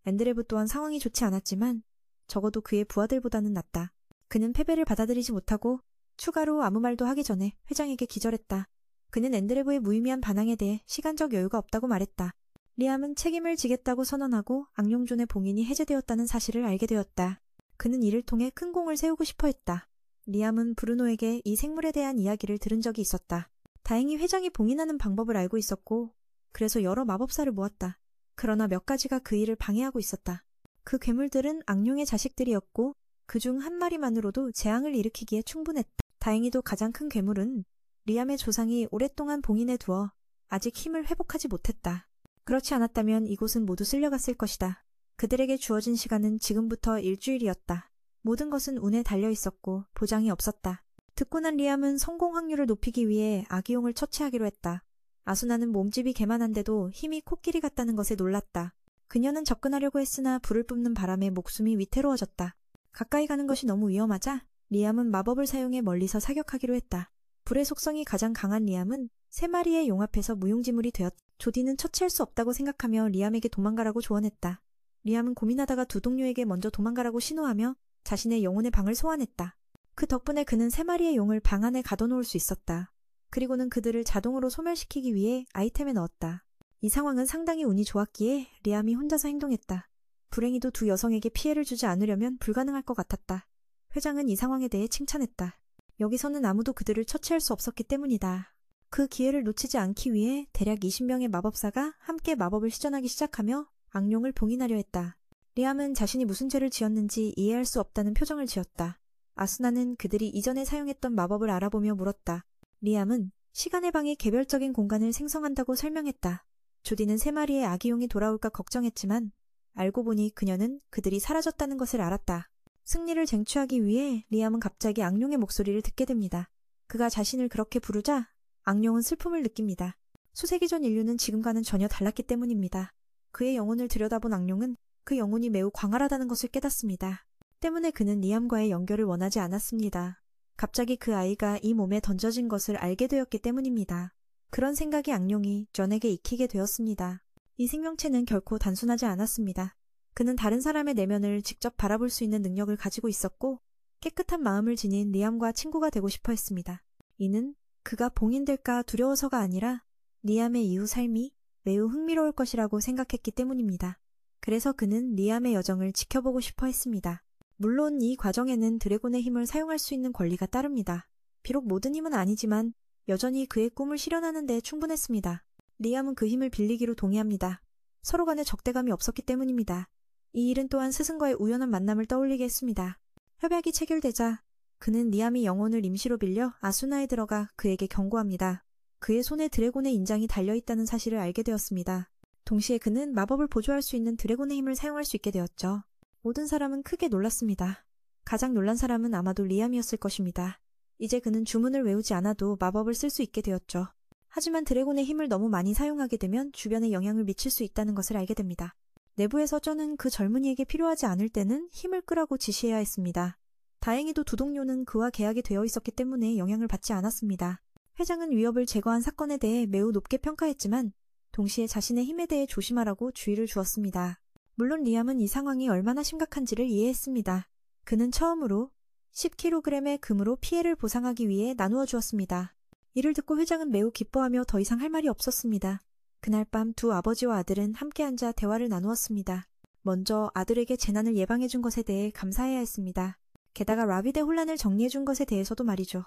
앤드레브 또한 상황이 좋지 않았지만 적어도 그의 부하들보다는 낫다. 그는 패배를 받아들이지 못하고 추가로 아무 말도 하기 전에 회장에게 기절했다. 그는 앤드레브의 무의미한 반항에 대해 시간적 여유가 없다고 말했다. 리암은 책임을 지겠다고 선언하고 악룡존의 봉인이 해제되었다는 사실을 알게 되었다. 그는 이를 통해 큰 공을 세우고 싶어 했다. 리암은 브루노에게 이 생물에 대한 이야기를 들은 적이 있었다. 다행히 회장이 봉인하는 방법을 알고 있었고 그래서 여러 마법사를 모았다. 그러나 몇 가지가 그 일을 방해하고 있었다. 그 괴물들은 악룡의 자식들이었고 그중 한 마리만으로도 재앙을 일으키기에 충분했다. 다행히도 가장 큰 괴물은 리암의 조상이 오랫동안 봉인해 두어 아직 힘을 회복하지 못했다. 그렇지 않았다면 이곳은 모두 쓸려갔을 것이다. 그들에게 주어진 시간은 지금부터 일주일이었다. 모든 것은 운에 달려 있었고 보장이 없었다. 듣고 난 리암은 성공 확률을 높이기 위해 아기용을 처치하기로 했다. 아수나는 몸집이 개만한데도 힘이 코끼리 같다는 것에 놀랐다. 그녀는 접근하려고 했으나 불을 뿜는 바람에 목숨이 위태로워졌다. 가까이 가는 것이 너무 위험하자 리암은 마법을 사용해 멀리서 사격하기로 했다. 불의 속성이 가장 강한 리암은 3마리의 용 앞에서 무용지물이 되었다. 조디는 처치할 수 없다고 생각하며 리암에게 도망가라고 조언했다. 리암은 고민하다가 두 동료에게 먼저 도망가라고 신호하며 자신의 영혼의 방을 소환했다. 그 덕분에 그는 3마리의 용을 방 안에 가둬놓을 수 있었다. 그리고는 그들을 자동으로 소멸시키기 위해 아이템에 넣었다. 이 상황은 상당히 운이 좋았기에 리암이 혼자서 행동했다. 불행히도 두 여성에게 피해를 주지 않으려면 불가능할 것 같았다. 회장은 이 상황에 대해 칭찬했다. 여기서는 아무도 그들을 처치할 수 없었기 때문이다. 그 기회를 놓치지 않기 위해 대략 20명의 마법사가 함께 마법을 시전하기 시작하며 악룡을 봉인하려 했다. 리암은 자신이 무슨 죄를 지었는지 이해할 수 없다는 표정을 지었다. 아수나는 그들이 이전에 사용했던 마법을 알아보며 물었다. 리암은 시간의 방에 개별적인 공간을 생성한다고 설명했다. 조디는 3마리의 아기용이 돌아올까 걱정했지만 알고 보니 그녀는 그들이 사라졌다는 것을 알았다. 승리를 쟁취하기 위해 리암은 갑자기 악룡의 목소리를 듣게 됩니다. 그가 자신을 그렇게 부르자 악룡은 슬픔을 느낍니다. 수세기 전 인류는 지금과는 전혀 달랐기 때문입니다. 그의 영혼을 들여다본 악룡은 그 영혼이 매우 광활하다는 것을 깨닫습니다. 때문에 그는 리암과의 연결을 원하지 않았습니다. 갑자기 그 아이가 이 몸에 던져진 것을 알게 되었기 때문입니다. 그런 생각이 악룡이 존에게 익히게 되었습니다. 이 생명체는 결코 단순하지 않았습니다. 그는 다른 사람의 내면을 직접 바라볼 수 있는 능력을 가지고 있었고 깨끗한 마음을 지닌 리암과 친구가 되고 싶어 했습니다. 이는 그가 봉인될까 두려워서가 아니라 리암의 이후 삶이 매우 흥미로울 것이라고 생각했기 때문입니다. 그래서 그는 리암의 여정을 지켜보고 싶어 했습니다. 물론 이 과정에는 드래곤의 힘을 사용할 수 있는 권리가 따릅니다. 비록 모든 힘은 아니지만 여전히 그의 꿈을 실현하는 데 충분했습니다. 리암은 그 힘을 빌리기로 동의합니다. 서로 간에 적대감이 없었기 때문입니다. 이 일은 또한 스승과의 우연한 만남을 떠올리게 했습니다. 협약이 체결되자 그는 리암이 영혼을 임시로 빌려 아수나에 들어가 그에게 경고합니다. 그의 손에 드래곤의 인장이 달려있다는 사실을 알게 되었습니다. 동시에 그는 마법을 보조할 수 있는 드래곤의 힘을 사용할 수 있게 되었죠. 모든 사람은 크게 놀랐습니다. 가장 놀란 사람은 아마도 리암이었을 것입니다. 이제 그는 주문을 외우지 않아도 마법을 쓸 수 있게 되었죠. 하지만 드래곤의 힘을 너무 많이 사용하게 되면 주변에 영향을 미칠 수 있다는 것을 알게 됩니다. 내부에서 저는 그 젊은이에게 필요하지 않을 때는 힘을 끄라고 지시해야 했습니다. 다행히도 두 동료는 그와 계약이 되어 있었기 때문에 영향을 받지 않았습니다. 회장은 위협을 제거한 사건에 대해 매우 높게 평가했지만 동시에 자신의 힘에 대해 조심하라고 주의를 주었습니다. 물론 리암은 이 상황이 얼마나 심각한지를 이해했습니다. 그는 처음으로 10kg의 금으로 피해를 보상하기 위해 나누어 주었습니다. 이를 듣고 회장은 매우 기뻐하며 더 이상 할 말이 없었습니다. 그날 밤 두 아버지와 아들은 함께 앉아 대화를 나누었습니다. 먼저 아들에게 재난을 예방해준 것에 대해 감사해야 했습니다. 게다가 라비데 혼란을 정리해준 것에 대해서도 말이죠.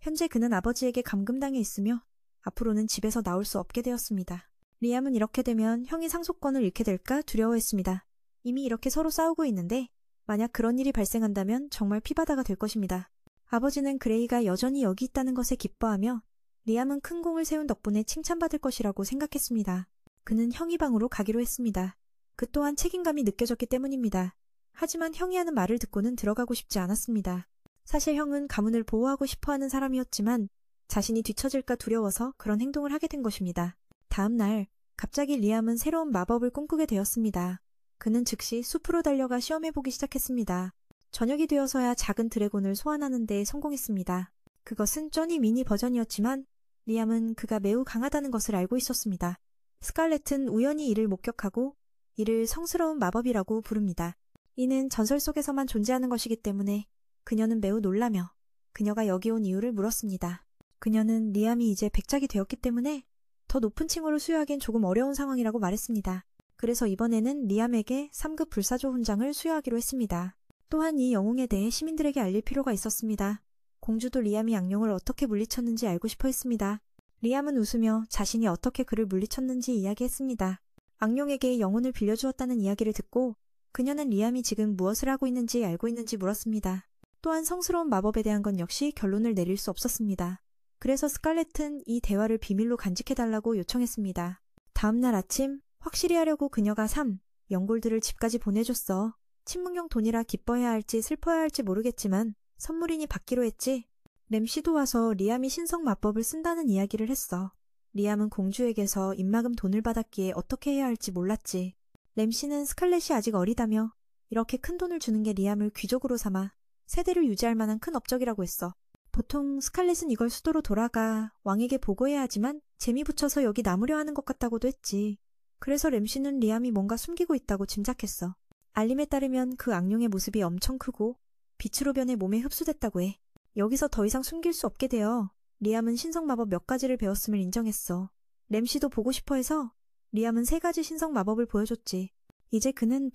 현재 그는 아버지에게 감금당해 있으며 앞으로는 집에서 나올 수 없게 되었습니다. 리암은 이렇게 되면 형이 상속권을 잃게 될까 두려워했습니다. 이미 이렇게 서로 싸우고 있는데 만약 그런 일이 발생한다면 정말 피바다가 될 것입니다. 아버지는 그레이가 여전히 여기 있다는 것에 기뻐하며 리암은 큰 공을 세운 덕분에 칭찬받을 것이라고 생각했습니다. 그는 형이 방으로 가기로 했습니다. 그 또한 책임감이 느껴졌기 때문입니다. 하지만 형이 하는 말을 듣고는 들어가고 싶지 않았습니다. 사실 형은 가문을 보호하고 싶어하는 사람이었지만 자신이 뒤처질까 두려워서 그런 행동을 하게 된 것입니다. 다음 날 갑자기 리암은 새로운 마법을 꿈꾸게 되었습니다. 그는 즉시 숲으로 달려가 시험해보기 시작했습니다. 저녁이 되어서야 작은 드래곤을 소환하는 데 성공했습니다. 그것은 쪼니 미니 버전이었지만 리암은 그가 매우 강하다는 것을 알고 있었습니다. 스칼렛은 우연히 이를 목격하고 이를 성스러운 마법이라고 부릅니다. 이는 전설 속에서만 존재하는 것이기 때문에 그녀는 매우 놀라며 그녀가 여기 온 이유를 물었습니다. 그녀는 리암이 이제 백작이 되었기 때문에 더 높은 칭호를 수여하기엔 조금 어려운 상황이라고 말했습니다. 그래서 이번에는 리암에게 3급 불사조 훈장을 수여하기로 했습니다. 또한 이 영웅에 대해 시민들에게 알릴 필요가 있었습니다. 공주도 리암이 악룡을 어떻게 물리쳤는지 알고 싶어 했습니다. 리암은 웃으며 자신이 어떻게 그를 물리쳤는지 이야기했습니다. 악룡에게 영혼을 빌려주었다는 이야기를 듣고 그녀는 리암이 지금 무엇을 하고 있는지 알고 있는지 물었습니다. 또한 성스러운 마법에 대한 건 역시 결론을 내릴 수 없었습니다. 그래서 스칼렛은 이 대화를 비밀로 간직해달라고 요청했습니다. 다음날 아침 확실히 하려고 그녀가 3연골들을 집까지 보내줬어. 침묵용 돈이라 기뻐해야 할지 슬퍼해야 할지 모르겠지만 선물이니 받기로 했지. 램시도 와서 리암이 신성 마법을 쓴다는 이야기를 했어. 리암은 공주에게서 입막음 돈을 받았기에 어떻게 해야 할지 몰랐지. 램시는 스칼렛이 아직 어리다며 이렇게 큰 돈을 주는 게 리암을 귀족으로 삼아 세대를 유지할 만한 큰 업적이라고 했어. 보통 스칼렛은 이걸 수도로 돌아가 왕에게 보고해야 하지만 재미 붙여서 여기 남으려 하는 것 같다고도 했지. 그래서 램시는 리암이 뭔가 숨기고 있다고 짐작했어. 알림에 따르면 그 악룡의 모습이 엄청 크고 빛으로 변해 몸에 흡수됐다고 해. 여기서 더 이상 숨길 수 없게 되어 리암은 신성 마법 몇 가지를 배웠음을 인정했어. 램시도 보고 싶어 해서 리암은 3가지 신성 마법을 보여줬지. 이제 그는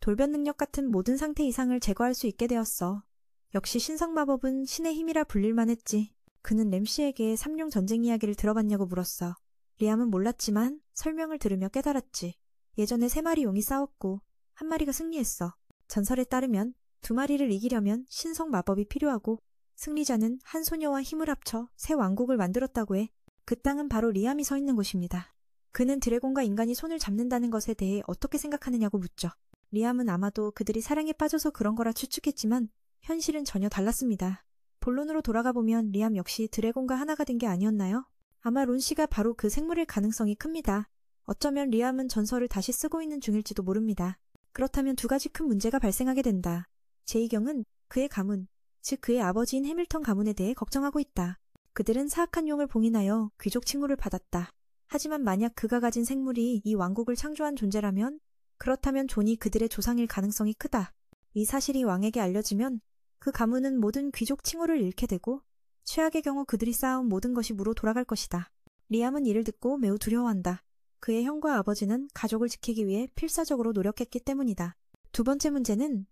돌변 능력 같은 모든 상태 이상을 제거할 수 있게 되었어. 역시 신성 마법은 신의 힘이라 불릴만 했지. 그는 램시에게 삼룡 전쟁 이야기를 들어봤냐고 물었어. 리암은 몰랐지만 설명을 들으며 깨달았지. 예전에 3마리 용이 싸웠고 1마리가 승리했어. 전설에 따르면 2마리를 이기려면 신성 마법이 필요하고 승리자는 한 소녀와 힘을 합쳐 새 왕국을 만들었다고 해. 그 땅은 바로 리암이 서 있는 곳입니다. 그는 드래곤과 인간이 손을 잡는다는 것에 대해 어떻게 생각하느냐고 묻죠. 리암은 아마도 그들이 사랑에 빠져서 그런 거라 추측했지만 현실은 전혀 달랐습니다. 본론으로 돌아가 보면 리암 역시 드래곤과 하나가 된 게 아니었나요? 아마 론 씨가 바로 그 생물일 가능성이 큽니다. 어쩌면 리암은 전설을 다시 쓰고 있는 중일지도 모릅니다. 그렇다면 두 가지 큰 문제가 발생하게 된다. 제2경은 그의 가문, 즉 그의 아버지인 해밀턴 가문에 대해 걱정하고 있다. 그들은 사악한 용을 봉인하여 귀족 칭호를 받았다. 하지만 만약 그가 가진 생물이 이 왕국을 창조한 존재라면 그렇다면 존이 그들의 조상일 가능성이 크다. 이 사실이 왕에게 알려지면 그 가문은 모든 귀족 칭호를 잃게 되고 최악의 경우 그들이 쌓아온 모든 것이 무로 돌아갈 것이다. 리암은 이를 듣고 매우 두려워한다. 그의 형과 아버지는 가족을 지키기 위해 필사적으로 노력했기 때문이다. 두 번째 문제는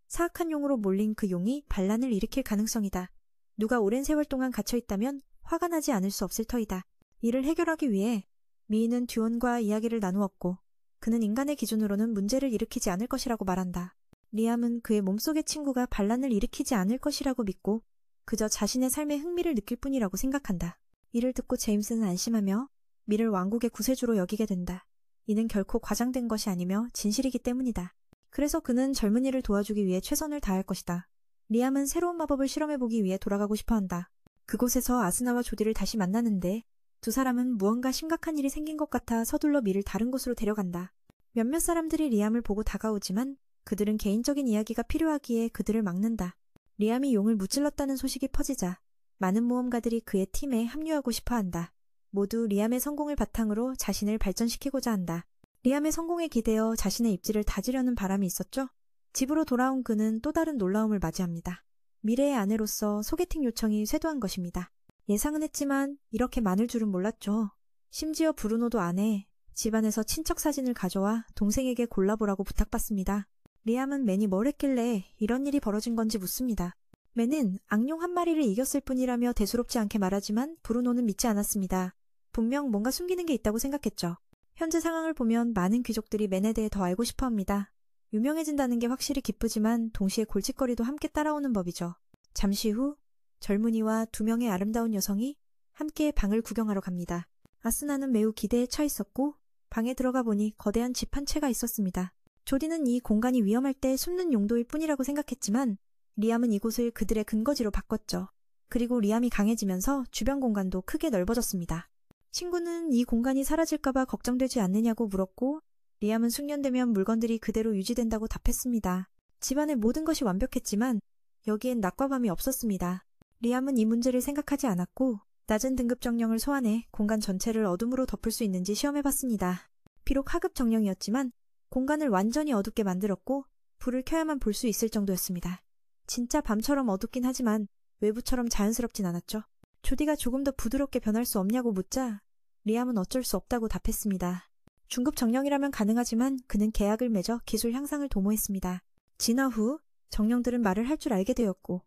사악한 용으로 몰린 그 용이 반란을 일으킬 가능성이다. 누가 오랜 세월 동안 갇혀있다면 화가 나지 않을 수 없을 터이다. 이를 해결하기 위해 미인은 듀온과 이야기를 나누었고 그는 인간의 기준으로는 문제를 일으키지 않을 것이라고 말한다. 리암은 그의 몸속의 친구가 반란을 일으키지 않을 것이라고 믿고 그저 자신의 삶에 흥미를 느낄 뿐이라고 생각한다. 이를 듣고 제임스는 안심하며 미를 왕국의 구세주로 여기게 된다. 이는 결코 과장된 것이 아니며 진실이기 때문이다. 그래서 그는 젊은이를 도와주기 위해 최선을 다할 것이다. 리암은 새로운 마법을 실험해보기 위해 돌아가고 싶어한다. 그곳에서 아스나와 조디를 다시 만나는데 두 사람은 무언가 심각한 일이 생긴 것 같아 서둘러 미를 다른 곳으로 데려간다. 몇몇 사람들이 리암을 보고 다가오지만 그들은 개인적인 이야기가 필요하기에 그들을 막는다. 리암이 용을 무찔렀다는 소식이 퍼지자 많은 모험가들이 그의 팀에 합류하고 싶어한다. 모두 리암의 성공을 바탕으로 자신을 발전시키고자 한다. 리암의 성공에 기대어 자신의 입지를 다지려는 바람이 있었죠. 집으로 돌아온 그는 또 다른 놀라움을 맞이합니다. 미래의 아내로서 소개팅 요청이 쇄도한 것입니다. 예상은 했지만 이렇게 많을 줄은 몰랐죠. 심지어 브루노도 아내, 집안에서 친척 사진을 가져와 동생에게 골라보라고 부탁받습니다. 리암은 맨이 뭘 했길래 이런 일이 벌어진 건지 묻습니다. 맨은 악룡 한 마리를 이겼을 뿐이라며 대수롭지 않게 말하지만 브루노는 믿지 않았습니다. 분명 뭔가 숨기는 게 있다고 생각했죠. 현재 상황을 보면 많은 귀족들이 맨에 대해 더 알고 싶어합니다. 유명해진다는 게 확실히 기쁘지만 동시에 골칫거리도 함께 따라오는 법이죠. 잠시 후 젊은이와 두 명의 아름다운 여성이 함께 방을 구경하러 갑니다. 아스나는 매우 기대에 차 있었고 방에 들어가 보니 거대한 집 한 채가 있었습니다. 조디는 이 공간이 위험할 때 숨는 용도일 뿐이라고 생각했지만 리암은 이곳을 그들의 근거지로 바꿨죠. 그리고 리암이 강해지면서 주변 공간도 크게 넓어졌습니다. 친구는 이 공간이 사라질까봐 걱정되지 않느냐고 물었고 리암은 숙련되면 물건들이 그대로 유지된다고 답했습니다. 집안의 모든 것이 완벽했지만 여기엔 낮과 밤이 없었습니다. 리암은 이 문제를 생각하지 않았고 낮은 등급 정령을 소환해 공간 전체를 어둠으로 덮을 수 있는지 시험해봤습니다. 비록 하급 정령이었지만 공간을 완전히 어둡게 만들었고 불을 켜야만 볼 수 있을 정도였습니다. 진짜 밤처럼 어둡긴 하지만 외부처럼 자연스럽진 않았죠. 조디가 조금 더 부드럽게 변할 수 없냐고 묻자 리암은 어쩔 수 없다고 답했습니다. 중급 정령이라면 가능하지만 그는 계약을 맺어 기술 향상을 도모했습니다. 진화 후 정령들은 말을 할 줄 알게 되었고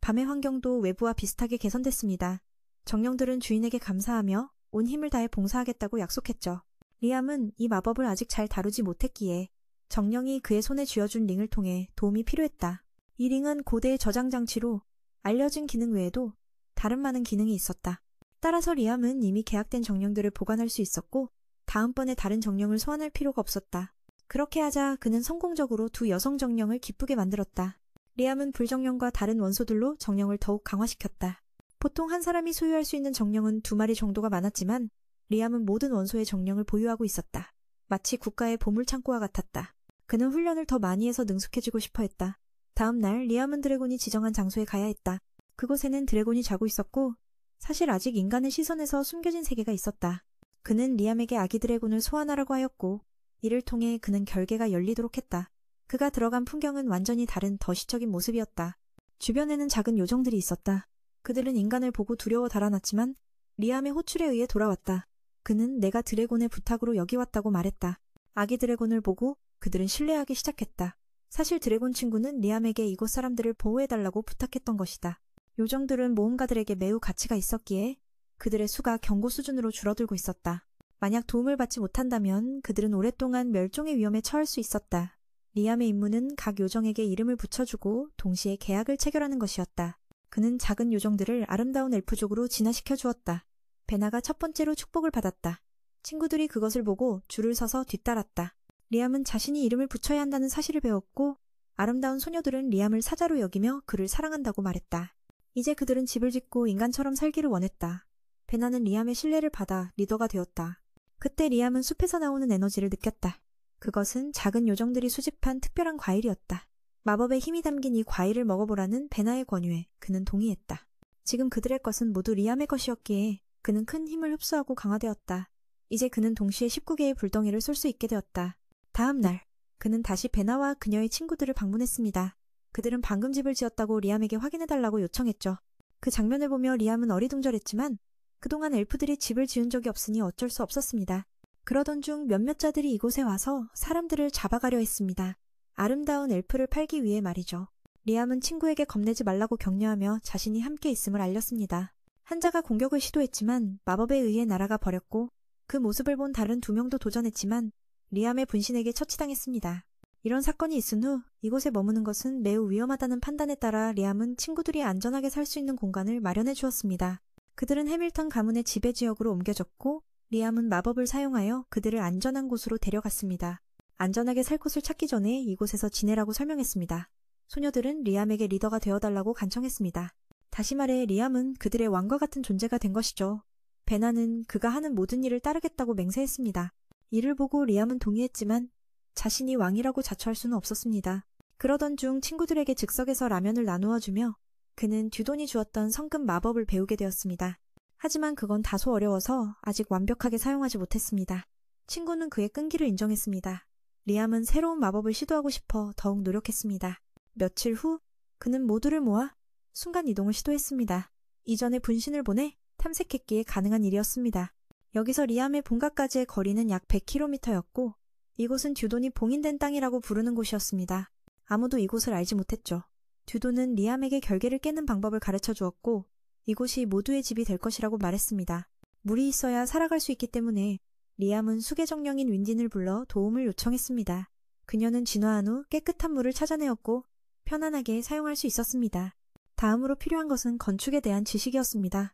밤의 환경도 외부와 비슷하게 개선됐습니다. 정령들은 주인에게 감사하며 온 힘을 다해 봉사하겠다고 약속했죠. 리암은 이 마법을 아직 잘 다루지 못했기에 정령이 그의 손에 쥐어준 링을 통해 도움이 필요했다. 이 링은 고대의 저장 장치로 알려진 기능 외에도 다른 많은 기능이 있었다. 따라서 리암은 이미 계약된 정령들을 보관할 수 있었고 다음번에 다른 정령을 소환할 필요가 없었다. 그렇게 하자 그는 성공적으로 두 여성 정령을 기쁘게 만들었다. 리암은 불정령과 다른 원소들로 정령을 더욱 강화시켰다. 보통 한 사람이 소유할 수 있는 정령은 2마리 정도가 많았지만 리암은 모든 원소의 정령을 보유하고 있었다. 마치 국가의 보물창고와 같았다. 그는 훈련을 더 많이 해서 능숙해지고 싶어 했다. 다음 날 리암은 드래곤이 지정한 장소에 가야 했다. 그곳에는 드래곤이 자고 있었고 사실 아직 인간의 시선에서 숨겨진 세계가 있었다. 그는 리암에게 아기 드래곤을 소환하라고 하였고 이를 통해 그는 결계가 열리도록 했다. 그가 들어간 풍경은 완전히 다른 더 시적인 모습이었다. 주변에는 작은 요정들이 있었다. 그들은 인간을 보고 두려워 달아났지만 리암의 호출에 의해 돌아왔다. 그는 내가 드래곤의 부탁으로 여기 왔다고 말했다. 아기 드래곤을 보고 그들은 신뢰하기 시작했다. 사실 드래곤 친구는 리암에게 이곳 사람들을 보호해달라고 부탁했던 것이다. 요정들은 모험가들에게 매우 가치가 있었기에 그들의 수가 경고 수준으로 줄어들고 있었다. 만약 도움을 받지 못한다면 그들은 오랫동안 멸종의 위험에 처할 수 있었다. 리암의 임무는 각 요정에게 이름을 붙여주고 동시에 계약을 체결하는 것이었다. 그는 작은 요정들을 아름다운 엘프족으로 진화시켜 주었다. 베나가 첫 번째로 축복을 받았다. 친구들이 그것을 보고 줄을 서서 뒤따랐다. 리암은 자신이 이름을 붙여야 한다는 사실을 배웠고 아름다운 소녀들은 리암을 사자로 여기며 그를 사랑한다고 말했다. 이제 그들은 집을 짓고 인간처럼 살기를 원했다. 베나는 리암의 신뢰를 받아 리더가 되었다. 그때 리암은 숲에서 나오는 에너지를 느꼈다. 그것은 작은 요정들이 수집한 특별한 과일이었다. 마법의 힘이 담긴 이 과일을 먹어보라는 베나의 권유에 그는 동의했다. 지금 그들의 것은 모두 리암의 것이었기에 그는 큰 힘을 흡수하고 강화되었다. 이제 그는 동시에 19개의 불덩이를 쏠 수 있게 되었다. 다음 날, 그는 다시 베나와 그녀의 친구들을 방문했습니다. 그들은 방금 집을 지었다고 리암에게 확인해달라고 요청했죠. 그 장면을 보며 리암은 어리둥절했지만 그동안 엘프들이 집을 지은 적이 없으니 어쩔 수 없었습니다. 그러던 중 몇몇 자들이 이곳에 와서 사람들을 잡아가려 했습니다. 아름다운 엘프를 팔기 위해 말이죠. 리암은 친구에게 겁내지 말라고 격려하며 자신이 함께 있음을 알렸습니다. 한 자가 공격을 시도했지만 마법에 의해 날아가 버렸고 그 모습을 본 다른 2명도 도전했지만 리암의 분신에게 처치당했습니다. 이런 사건이 있은 후 이곳에 머무는 것은 매우 위험하다는 판단에 따라 리암은 친구들이 안전하게 살 수 있는 공간을 마련해 주었습니다. 그들은 해밀턴 가문의 지배 지역으로 옮겨졌고 리암은 마법을 사용하여 그들을 안전한 곳으로 데려갔습니다. 안전하게 살 곳을 찾기 전에 이곳에서 지내라고 설명했습니다. 소녀들은 리암에게 리더가 되어달라고 간청했습니다. 다시 말해 리암은 그들의 왕과 같은 존재가 된 것이죠. 베나는 그가 하는 모든 일을 따르겠다고 맹세했습니다. 이를 보고 리암은 동의했지만 자신이 왕이라고 자처할 수는 없었습니다. 그러던 중 친구들에게 즉석에서 라면을 나누어 주며 그는 듀돈이 주었던 성급 마법을 배우게 되었습니다. 하지만 그건 다소 어려워서 아직 완벽하게 사용하지 못했습니다. 친구는 그의 끈기를 인정했습니다. 리암은 새로운 마법을 시도하고 싶어 더욱 노력했습니다. 며칠 후 그는 모두를 모아 순간이동을 시도했습니다. 이전에 분신을 보내 탐색했기에 가능한 일이었습니다. 여기서 리암의 본가까지의 거리는 약 100km였고 이곳은 듀돈이 봉인된 땅이라고 부르는 곳이었습니다. 아무도 이곳을 알지 못했죠. 듀돈은 리암에게 결계를 깨는 방법을 가르쳐 주었고 이곳이 모두의 집이 될 것이라고 말했습니다. 물이 있어야 살아갈 수 있기 때문에 리암은 수계정령인 윈딘을 불러 도움을 요청했습니다. 그녀는 진화한 후 깨끗한 물을 찾아내었고 편안하게 사용할 수 있었습니다. 다음으로 필요한 것은 건축에 대한 지식이었습니다.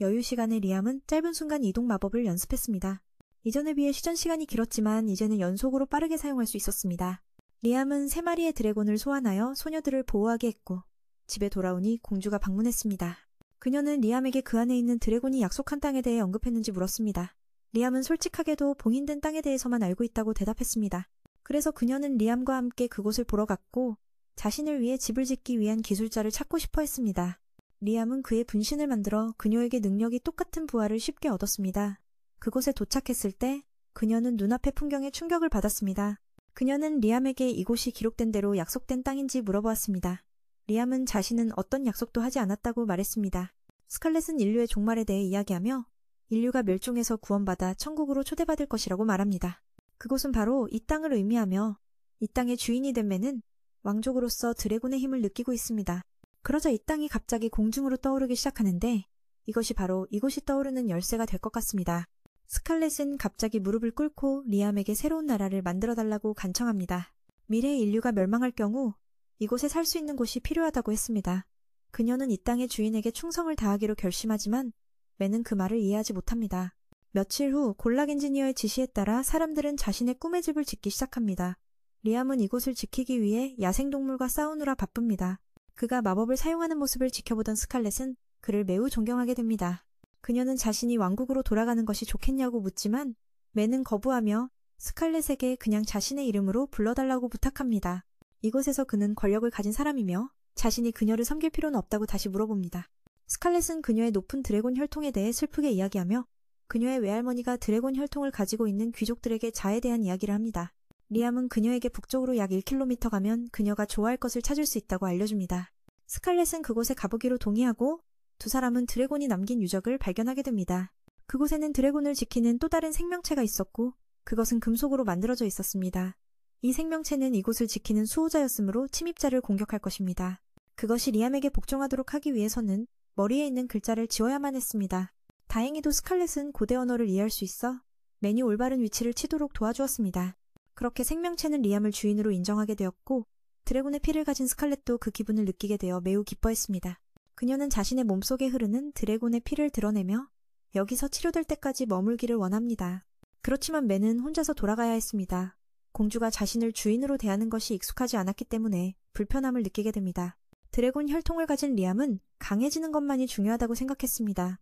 여유 시간에 리암은 짧은 순간 이동 마법을 연습했습니다. 이전에 비해 시전 시간이 길었지만 이제는 연속으로 빠르게 사용할 수 있었습니다. 리암은 3마리의 드래곤을 소환하여 소녀들을 보호하게 했고 집에 돌아오니 공주가 방문했습니다. 그녀는 리암에게 그 안에 있는 드래곤이 약속한 땅에 대해 언급했는지 물었습니다. 리암은 솔직하게도 봉인된 땅에 대해서만 알고 있다고 대답했습니다. 그래서 그녀는 리암과 함께 그곳을 보러 갔고 자신을 위해 집을 짓기 위한 기술자를 찾고 싶어 했습니다. 리암은 그의 분신을 만들어 그녀에게 능력이 똑같은 부하를 쉽게 얻었습니다. 그곳에 도착했을 때 그녀는 눈앞의 풍경에 충격을 받았습니다. 그녀는 리암에게 이곳이 기록된 대로 약속된 땅인지 물어보았습니다. 리암은 자신은 어떤 약속도 하지 않았다고 말했습니다. 스칼렛은 인류의 종말에 대해 이야기하며 인류가 멸종해서 구원받아 천국으로 초대받을 것이라고 말합니다. 그곳은 바로 이 땅을 의미하며 이 땅의 주인이 된 맨은 왕족으로서 드래곤의 힘을 느끼고 있습니다. 그러자 이 땅이 갑자기 공중으로 떠오르기 시작하는데 이것이 바로 이곳이 떠오르는 열쇠가 될 것 같습니다. 스칼렛은 갑자기 무릎을 꿇고 리암에게 새로운 나라를 만들어달라고 간청합니다. 미래의 인류가 멸망할 경우 이곳에 살 수 있는 곳이 필요하다고 했습니다. 그녀는 이 땅의 주인에게 충성을 다하기로 결심하지만 맨은 그 말을 이해하지 못합니다. 며칠 후 골락 엔지니어의 지시에 따라 사람들은 자신의 꿈의 집을 짓기 시작합니다. 리암은 이곳을 지키기 위해 야생동물과 싸우느라 바쁩니다. 그가 마법을 사용하는 모습을 지켜보던 스칼렛은 그를 매우 존경하게 됩니다. 그녀는 자신이 왕국으로 돌아가는 것이 좋겠냐고 묻지만 맨은 거부하며 스칼렛에게 그냥 자신의 이름으로 불러달라고 부탁합니다. 이곳에서 그는 권력을 가진 사람이며 자신이 그녀를 섬길 필요는 없다고 다시 물어봅니다. 스칼렛은 그녀의 높은 드래곤 혈통에 대해 슬프게 이야기하며 그녀의 외할머니가 드래곤 혈통을 가지고 있는 귀족들에게 자에 대한 이야기를 합니다. 리암은 그녀에게 북쪽으로 약 1km 가면 그녀가 좋아할 것을 찾을 수 있다고 알려줍니다. 스칼렛은 그곳에 가보기로 동의하고 두 사람은 드래곤이 남긴 유적을 발견하게 됩니다. 그곳에는 드래곤을 지키는 또 다른 생명체가 있었고 그것은 금속으로 만들어져 있었습니다. 이 생명체는 이곳을 지키는 수호자였으므로 침입자를 공격할 것입니다. 그것이 리암에게 복종하도록 하기 위해서는 머리에 있는 글자를 지워야만 했습니다. 다행히도 스칼렛은 고대 언어를 이해할 수 있어 맨이 올바른 위치를 치도록 도와주었습니다. 그렇게 생명체는 리암을 주인으로 인정하게 되었고 드래곤의 피를 가진 스칼렛도 그 기분을 느끼게 되어 매우 기뻐했습니다. 그녀는 자신의 몸속에 흐르는 드래곤의 피를 드러내며 여기서 치료될 때까지 머물기를 원합니다. 그렇지만 매는 혼자서 돌아가야 했습니다. 공주가 자신을 주인으로 대하는 것이 익숙하지 않았기 때문에 불편함을 느끼게 됩니다. 드래곤 혈통을 가진 리암은 강해지는 것만이 중요하다고 생각했습니다.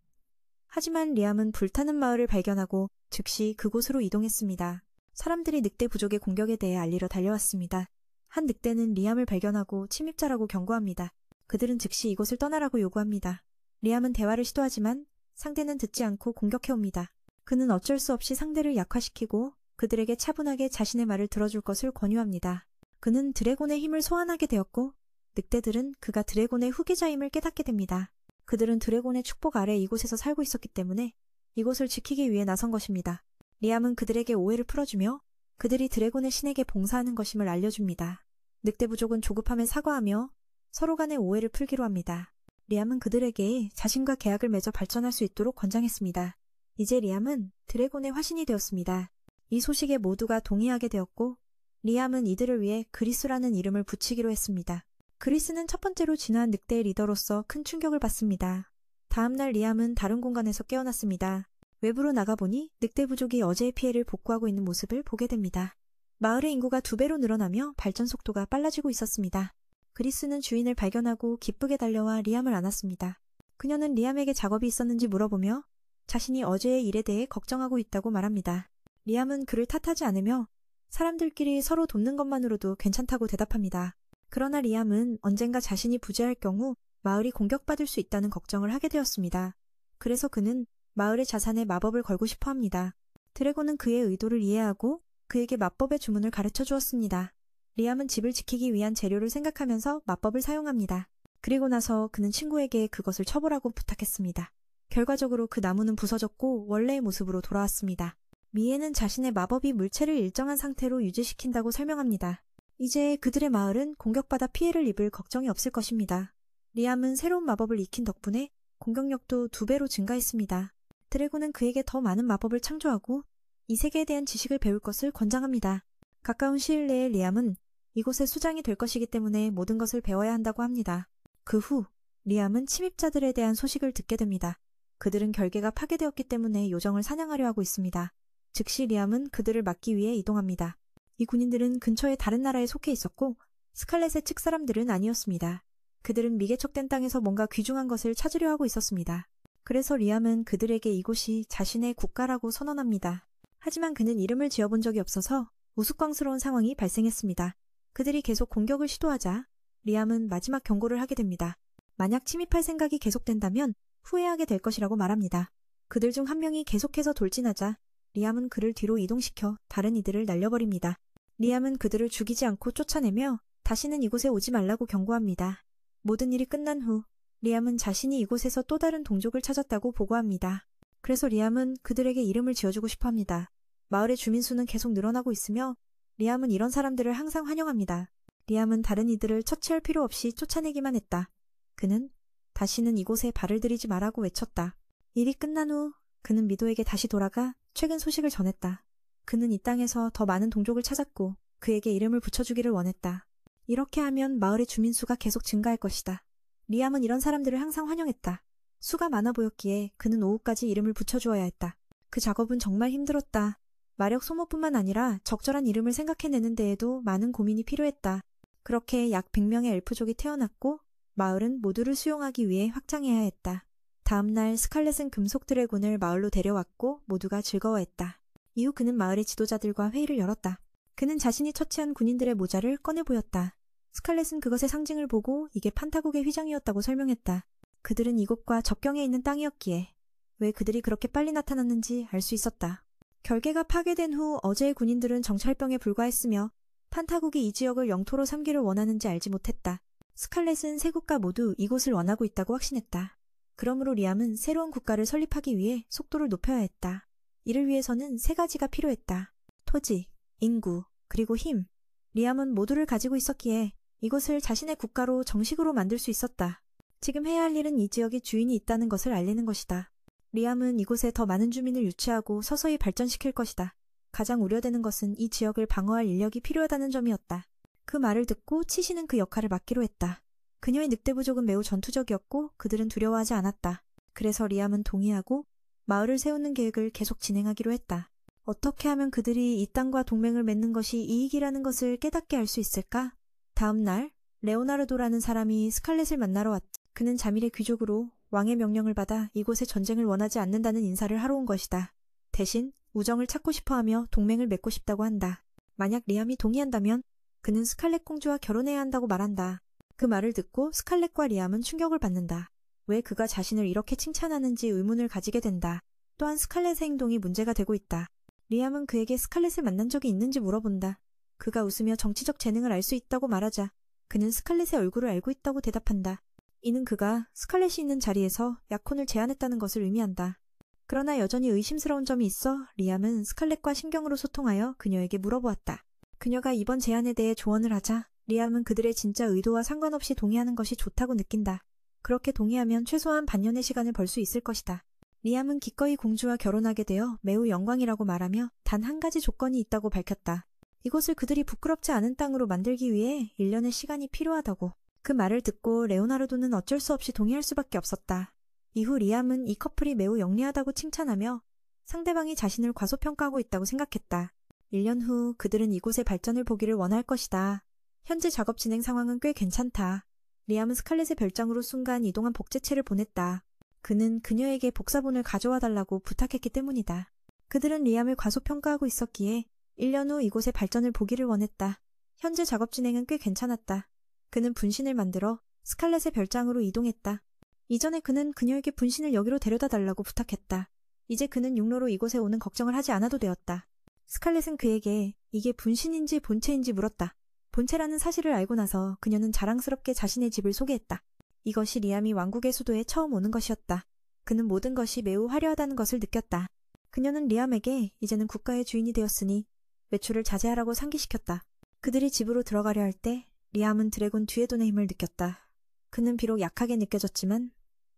하지만 리암은 불타는 마을을 발견하고 즉시 그곳으로 이동했습니다. 사람들이 늑대 부족의 공격에 대해 알리러 달려왔습니다. 한 늑대는 리암을 발견하고 침입자라고 경고합니다. 그들은 즉시 이곳을 떠나라고 요구합니다. 리암은 대화를 시도하지만 상대는 듣지 않고 공격해옵니다. 그는 어쩔 수 없이 상대를 약화시키고 그들에게 차분하게 자신의 말을 들어줄 것을 권유합니다. 그는 드래곤의 힘을 소환하게 되었고 늑대들은 그가 드래곤의 후계자임을 깨닫게 됩니다. 그들은 드래곤의 축복 아래 이곳에서 살고 있었기 때문에 이곳을 지키기 위해 나선 것입니다. 리암은 그들에게 오해를 풀어주며 그들이 드래곤의 신에게 봉사하는 것임을 알려줍니다. 늑대 부족은 조급함에 사과하며 서로 간의 오해를 풀기로 합니다. 리암은 그들에게 자신과 계약을 맺어 발전할 수 있도록 권장했습니다. 이제 리암은 드래곤의 화신이 되었습니다. 이 소식에 모두가 동의하게 되었고 리암은 이들을 위해 그리스라는 이름을 붙이기로 했습니다. 그리스는 첫 번째로 진화한 늑대의 리더로서 큰 충격을 받습니다. 다음날 리암은 다른 공간에서 깨어났습니다. 외부로 나가보니 늑대 부족이 어제의 피해를 복구하고 있는 모습을 보게 됩니다. 마을의 인구가 2배로 늘어나며 발전 속도가 빨라지고 있었습니다. 그리스는 주인을 발견하고 기쁘게 달려와 리암을 안았습니다. 그녀는 리암에게 작업이 있었는지 물어보며 자신이 어제의 일에 대해 걱정하고 있다고 말합니다. 리암은 그를 탓하지 않으며 사람들끼리 서로 돕는 것만으로도 괜찮다고 대답합니다. 그러나 리암은 언젠가 자신이 부재할 경우 마을이 공격받을 수 있다는 걱정을 하게 되었습니다. 그래서 그는 마을의 자산에 마법을 걸고 싶어 합니다. 드래곤은 그의 의도를 이해하고 그에게 마법의 주문을 가르쳐 주었습니다. 리암은 집을 지키기 위한 재료를 생각하면서 마법을 사용합니다. 그리고 나서 그는 친구에게 그것을 쳐보라고 부탁했습니다. 결과적으로 그 나무는 부서졌고 원래의 모습으로 돌아왔습니다. 미에는 자신의 마법이 물체를 일정한 상태로 유지시킨다고 설명합니다. 이제 그들의 마을은 공격받아 피해를 입을 걱정이 없을 것입니다. 리암은 새로운 마법을 익힌 덕분에 공격력도 2배로 증가했습니다. 드래곤은 그에게 더 많은 마법을 창조하고 이 세계에 대한 지식을 배울 것을 권장합니다. 가까운 시일 내에 리암은 이곳의 수장이 될 것이기 때문에 모든 것을 배워야 한다고 합니다. 그 후 리암은 침입자들에 대한 소식을 듣게 됩니다. 그들은 결계가 파괴되었기 때문에 요정을 사냥하려 하고 있습니다. 즉시 리암은 그들을 막기 위해 이동합니다. 이 군인들은 근처의 다른 나라에 속해 있었고 스칼렛의 측 사람들은 아니었습니다. 그들은 미개척된 땅에서 뭔가 귀중한 것을 찾으려 하고 있었습니다. 그래서 리암은 그들에게 이곳이 자신의 국가라고 선언합니다. 하지만 그는 이름을 지어본 적이 없어서 우스꽝스러운 상황이 발생했습니다. 그들이 계속 공격을 시도하자 리암은 마지막 경고를 하게 됩니다. 만약 침입할 생각이 계속된다면 후회하게 될 것이라고 말합니다. 그들 중 한 명이 계속해서 돌진하자 리암은 그를 뒤로 이동시켜 다른 이들을 날려버립니다. 리암은 그들을 죽이지 않고 쫓아내며 다시는 이곳에 오지 말라고 경고합니다. 모든 일이 끝난 후 리암은 자신이 이곳에서 또 다른 동족을 찾았다고 보고합니다. 그래서 리암은 그들에게 이름을 지어주고 싶어 합니다. 마을의 주민 수는 계속 늘어나고 있으며 리암은 이런 사람들을 항상 환영합니다. 리암은 다른 이들을 처치할 필요 없이 쫓아내기만 했다. 그는 다시는 이곳에 발을 들이지 말라고 외쳤다. 일이 끝난 후 그는 미도에게 다시 돌아가 최근 소식을 전했다. 그는 이 땅에서 더 많은 동족을 찾았고 그에게 이름을 붙여주기를 원했다. 이렇게 하면 마을의 주민 수가 계속 증가할 것이다. 리암은 이런 사람들을 항상 환영했다. 수가 많아 보였기에 그는 오후까지 이름을 붙여주어야 했다. 그 작업은 정말 힘들었다. 마력 소모뿐만 아니라 적절한 이름을 생각해내는 데에도 많은 고민이 필요했다. 그렇게 약 100명의 엘프족이 태어났고 마을은 모두를 수용하기 위해 확장해야 했다. 다음날 스칼렛은 금속 드래곤을 마을로 데려왔고 모두가 즐거워했다. 이후 그는 마을의 지도자들과 회의를 열었다. 그는 자신이 처치한 군인들의 모자를 꺼내 보였다. 스칼렛은 그것의 상징을 보고 이게 판타국의 휘장이었다고 설명했다. 그들은 이곳과 접경에 있는 땅이었기에 왜 그들이 그렇게 빨리 나타났는지 알 수 있었다. 결계가 파괴된 후 어제의 군인들은 정찰병에 불과했으며 판타국이 이 지역을 영토로 삼기를 원하는지 알지 못했다. 스칼렛은 세 국가 모두 이곳을 원하고 있다고 확신했다. 그러므로 리암은 새로운 국가를 설립하기 위해 속도를 높여야 했다. 이를 위해서는 3가지가 필요했다. 토지, 인구, 그리고 힘. 리암은 모두를 가지고 있었기에 이곳을 자신의 국가로 정식으로 만들 수 있었다. 지금 해야 할 일은 이 지역에 주인이 있다는 것을 알리는 것이다. 리암은 이곳에 더 많은 주민을 유치하고 서서히 발전시킬 것이다. 가장 우려되는 것은 이 지역을 방어할 인력이 필요하다는 점이었다. 그 말을 듣고 치시는 그 역할을 맡기로 했다. 그녀의 늑대 부족은 매우 전투적이었고 그들은 두려워하지 않았다. 그래서 리암은 동의하고 마을을 세우는 계획을 계속 진행하기로 했다. 어떻게 하면 그들이 이 땅과 동맹을 맺는 것이 이익이라는 것을 깨닫게 할 수 있을까? 다음 날 레오나르도라는 사람이 스칼렛을 만나러 왔다. 그는 자밀의 귀족으로 왕의 명령을 받아 이곳에 전쟁을 원하지 않는다는 인사를 하러 온 것이다. 대신 우정을 찾고 싶어하며 동맹을 맺고 싶다고 한다. 만약 리암이 동의한다면 그는 스칼렛 공주와 결혼해야 한다고 말한다. 그 말을 듣고 스칼렛과 리암은 충격을 받는다. 왜 그가 자신을 이렇게 칭찬하는지 의문을 가지게 된다. 또한 스칼렛의 행동이 문제가 되고 있다. 리암은 그에게 스칼렛을 만난 적이 있는지 물어본다. 그가 웃으며 정치적 재능을 알 수 있다고 말하자 그는 스칼렛의 얼굴을 알고 있다고 대답한다. 이는 그가 스칼렛이 있는 자리에서 약혼을 제안했다는 것을 의미한다. 그러나 여전히 의심스러운 점이 있어 리암은 스칼렛과 신경으로 소통하여 그녀에게 물어보았다. 그녀가 이번 제안에 대해 조언을 하자 리암은 그들의 진짜 의도와 상관없이 동의하는 것이 좋다고 느낀다. 그렇게 동의하면 최소한 반년의 시간을 벌 수 있을 것이다. 리암은 기꺼이 공주와 결혼하게 되어 매우 영광이라고 말하며 단 한 가지 조건이 있다고 밝혔다. 이곳을 그들이 부끄럽지 않은 땅으로 만들기 위해 1년의 시간이 필요하다고. 그 말을 듣고 레오나르도는 어쩔 수 없이 동의할 수밖에 없었다. 이후 리암은 이 커플이 매우 영리하다고 칭찬하며 상대방이 자신을 과소평가하고 있다고 생각했다. 1년 후 그들은 이곳의 발전을 보기를 원할 것이다. 현재 작업 진행 상황은 꽤 괜찮다. 리암은 스칼렛의 별장으로 순간 이동한 복제체를 보냈다. 그는 그녀에게 복사본을 가져와 달라고 부탁했기 때문이다. 그들은 리암을 과소평가하고 있었기에 1년 후 이곳의 발전을 보기를 원했다. 현재 작업 진행은 꽤 괜찮았다. 그는 분신을 만들어 스칼렛의 별장으로 이동했다. 이전에 그는 그녀에게 분신을 여기로 데려다 달라고 부탁했다. 이제 그는 육로로 이곳에 오는 걱정을 하지 않아도 되었다. 스칼렛은 그에게 이게 분신인지 본체인지 물었다. 본체라는 사실을 알고 나서 그녀는 자랑스럽게 자신의 집을 소개했다. 이것이 리암이 왕국의 수도에 처음 오는 것이었다. 그는 모든 것이 매우 화려하다는 것을 느꼈다. 그녀는 리암에게 이제는 국가의 주인이 되었으니 외출을 자제하라고 상기시켰다. 그들이 집으로 들어가려 할 때 리암은 드래곤 뒤에돈의 힘을 느꼈다. 그는 비록 약하게 느껴졌지만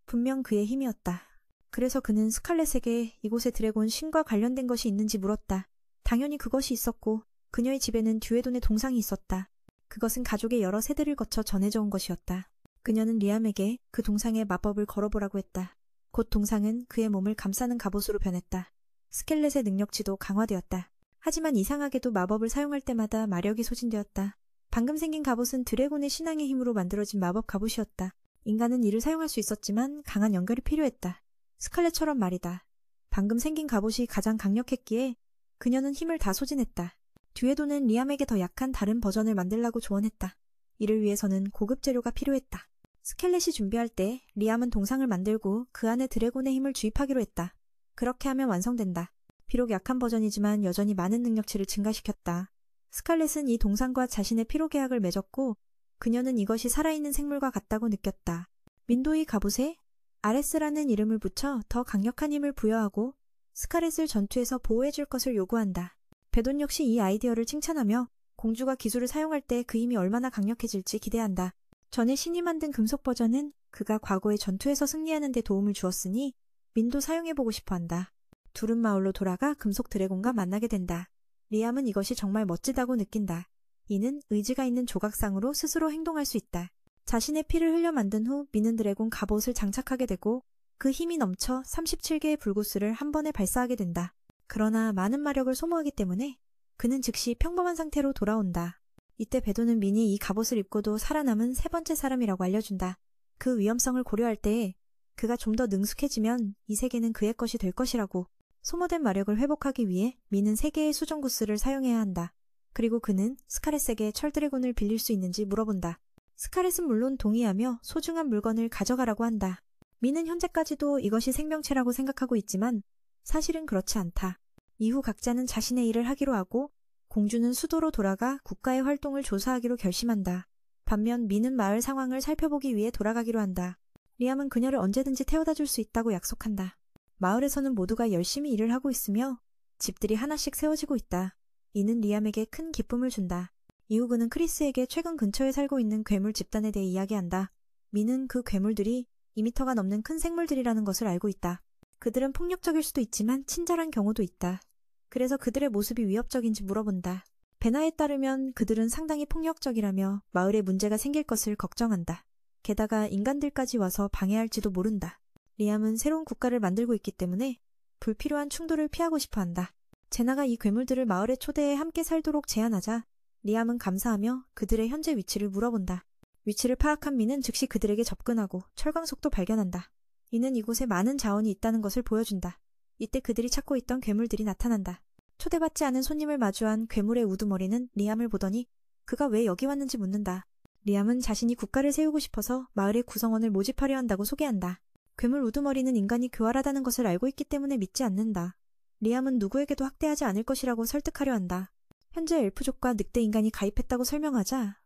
분명 그의 힘이었다. 그래서 그는 스칼렛에게 이곳에 드래곤 신과 관련된 것이 있는지 물었다. 당연히 그것이 있었고 그녀의 집에는 듀에돈의 동상이 있었다. 그것은 가족의 여러 세대를 거쳐 전해져 온 것이었다. 그녀는 리암에게 그 동상에 마법을 걸어보라고 했다. 곧 동상은 그의 몸을 감싸는 갑옷으로 변했다. 스켈렛의 능력치도 강화되었다. 하지만 이상하게도 마법을 사용할 때마다 마력이 소진되었다. 방금 생긴 갑옷은 드래곤의 신앙의 힘으로 만들어진 마법 갑옷이었다. 인간은 이를 사용할 수 있었지만 강한 연결이 필요했다. 스칼렛처럼 말이다. 방금 생긴 갑옷이 가장 강력했기에 그녀는 힘을 다 소진했다. 듀에돈은 리암에게 더 약한 다른 버전을 만들라고 조언했다. 이를 위해서는 고급 재료가 필요했다. 스켈렛이 준비할 때 리암은 동상을 만들고 그 안에 드래곤의 힘을 주입하기로 했다. 그렇게 하면 완성된다. 비록 약한 버전이지만 여전히 많은 능력치를 증가시켰다. 스칼렛은 이 동상과 자신의 피로 계약을 맺었고 그녀는 이것이 살아있는 생물과 같다고 느꼈다. 민도의 갑옷에 아레스라는 이름을 붙여 더 강력한 힘을 부여하고 스칼렛을 전투에서 보호해줄 것을 요구한다. 베돈 역시 이 아이디어를 칭찬하며 공주가 기술을 사용할 때 그 힘이 얼마나 강력해질지 기대한다. 전에 신이 만든 금속 버전은 그가 과거의 전투에서 승리하는 데 도움을 주었으니 민도 사용해보고 싶어한다. 두른 마을로 돌아가 금속 드래곤과 만나게 된다. 리암은 이것이 정말 멋지다고 느낀다. 이는 의지가 있는 조각상으로 스스로 행동할 수 있다. 자신의 피를 흘려 만든 후 미는 드래곤 갑옷을 장착하게 되고 그 힘이 넘쳐 37개의 불구슬을 한 번에 발사하게 된다. 그러나 많은 마력을 소모하기 때문에 그는 즉시 평범한 상태로 돌아온다. 이때 베도는 민이 이 갑옷을 입고도 살아남은 세 번째 사람이라고 알려준다. 그 위험성을 고려할 때 그가 좀 더 능숙해지면 이 세계는 그의 것이 될 것이라고. 소모된 마력을 회복하기 위해 민은 3개의 수정구스를 사용해야 한다. 그리고 그는 스칼렛에게 철드래곤을 빌릴 수 있는지 물어본다. 스칼렛은 물론 동의하며 소중한 물건을 가져가라고 한다. 민은 현재까지도 이것이 생명체라고 생각하고 있지만 사실은 그렇지 않다. 이후 각자는 자신의 일을 하기로 하고 공주는 수도로 돌아가 국가의 활동을 조사하기로 결심한다. 반면 민은 마을 상황을 살펴보기 위해 돌아가기로 한다. 리암은 그녀를 언제든지 태워다 줄 수 있다고 약속한다. 마을에서는 모두가 열심히 일을 하고 있으며 집들이 하나씩 세워지고 있다. 이는 리암에게 큰 기쁨을 준다. 이후 그는 크리스에게 최근 근처에 살고 있는 괴물 집단에 대해 이야기한다. 민은 그 괴물들이 2미터가 넘는 큰 생물들이라는 것을 알고 있다. 그들은 폭력적일 수도 있지만 친절한 경우도 있다. 그래서 그들의 모습이 위협적인지 물어본다. 베나에 따르면 그들은 상당히 폭력적이라며 마을에 문제가 생길 것을 걱정한다. 게다가 인간들까지 와서 방해할지도 모른다. 리암은 새로운 국가를 만들고 있기 때문에 불필요한 충돌을 피하고 싶어 한다. 제나가 이 괴물들을 마을에 초대해 함께 살도록 제안하자 리암은 감사하며 그들의 현재 위치를 물어본다. 위치를 파악한 미는 즉시 그들에게 접근하고 철광석도 발견한다. 이는 이곳에 많은 자원이 있다는 것을 보여준다. 이때 그들이 찾고 있던 괴물들이 나타난다. 초대받지 않은 손님을 마주한 괴물의 우두머리는 리암을 보더니 그가 왜 여기 왔는지 묻는다. 리암은 자신이 국가를 세우고 싶어서 마을의 구성원을 모집하려 한다고 소개한다. 괴물 우두머리는 인간이 교활하다는 것을 알고 있기 때문에 믿지 않는다. 리암은 누구에게도 학대하지 않을 것이라고 설득하려 한다. 현재 엘프족과 늑대 인간이 가입했다고 설명하자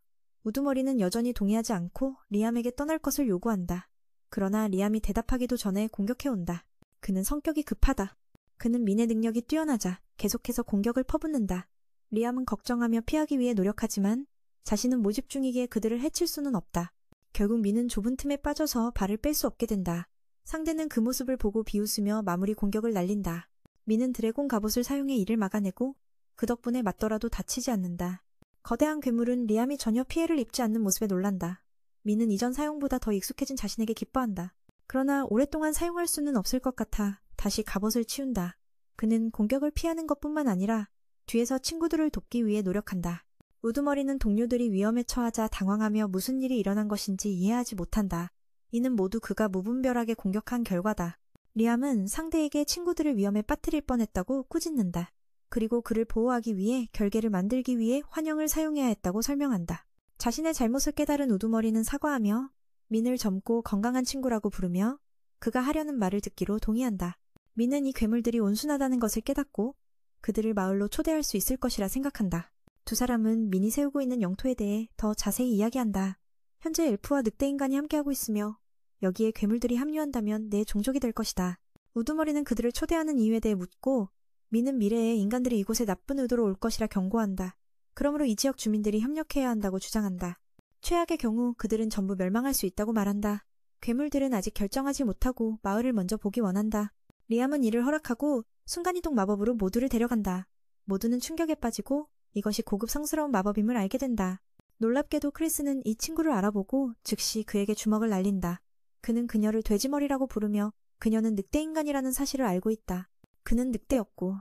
우두머리는 여전히 동의하지 않고 리암에게 떠날 것을 요구한다. 그러나 리암이 대답하기도 전에 공격해온다. 그는 성격이 급하다. 그는 민의 능력이 뛰어나자 계속해서 공격을 퍼붓는다. 리암은 걱정하며 피하기 위해 노력하지만 자신은 모집 중이기에 그들을 해칠 수는 없다. 결국 민은 좁은 틈에 빠져서 발을 뺄 수 없게 된다. 상대는 그 모습을 보고 비웃으며 마무리 공격을 날린다. 민은 드래곤 갑옷을 사용해 이를 막아내고 그 덕분에 맞더라도 다치지 않는다. 거대한 괴물은 리암이 전혀 피해를 입지 않는 모습에 놀란다. 민은 이전 사용보다 더 익숙해진 자신에게 기뻐한다. 그러나 오랫동안 사용할 수는 없을 것 같아 다시 갑옷을 치운다. 그는 공격을 피하는 것뿐만 아니라 뒤에서 친구들을 돕기 위해 노력한다. 우두머리는 동료들이 위험에 처하자 당황하며 무슨 일이 일어난 것인지 이해하지 못한다. 이는 모두 그가 무분별하게 공격한 결과다. 리암은 상대에게 친구들을 위험에 빠뜨릴 뻔했다고 꾸짖는다. 그리고 그를 보호하기 위해 결계를 만들기 위해 환영을 사용해야 했다고 설명한다. 자신의 잘못을 깨달은 우두머리는 사과하며 민을 젊고 건강한 친구라고 부르며 그가 하려는 말을 듣기로 동의한다. 민은 이 괴물들이 온순하다는 것을 깨닫고 그들을 마을로 초대할 수 있을 것이라 생각한다. 두 사람은 민이 세우고 있는 영토에 대해 더 자세히 이야기한다. 현재 엘프와 늑대인간이 함께하고 있으며 여기에 괴물들이 합류한다면 내 종족이 될 것이다. 우두머리는 그들을 초대하는 이유에 대해 묻고 민은 미래에 인간들이 이곳에 나쁜 의도로 올 것이라 경고한다. 그러므로 이 지역 주민들이 협력해야 한다고 주장한다. 최악의 경우 그들은 전부 멸망할 수 있다고 말한다. 괴물들은 아직 결정하지 못하고 마을을 먼저 보기 원한다. 리암은 이를 허락하고 순간이동 마법으로 모두를 데려간다. 모두는 충격에 빠지고 이것이 고급성스러운 마법임을 알게 된다. 놀랍게도 크리스는 이 친구를 알아보고 즉시 그에게 주먹을 날린다. 그는 그녀를 돼지머리라고 부르며 그녀는 늑대인간이라는 사실을 알고 있다. 그는 늑대였고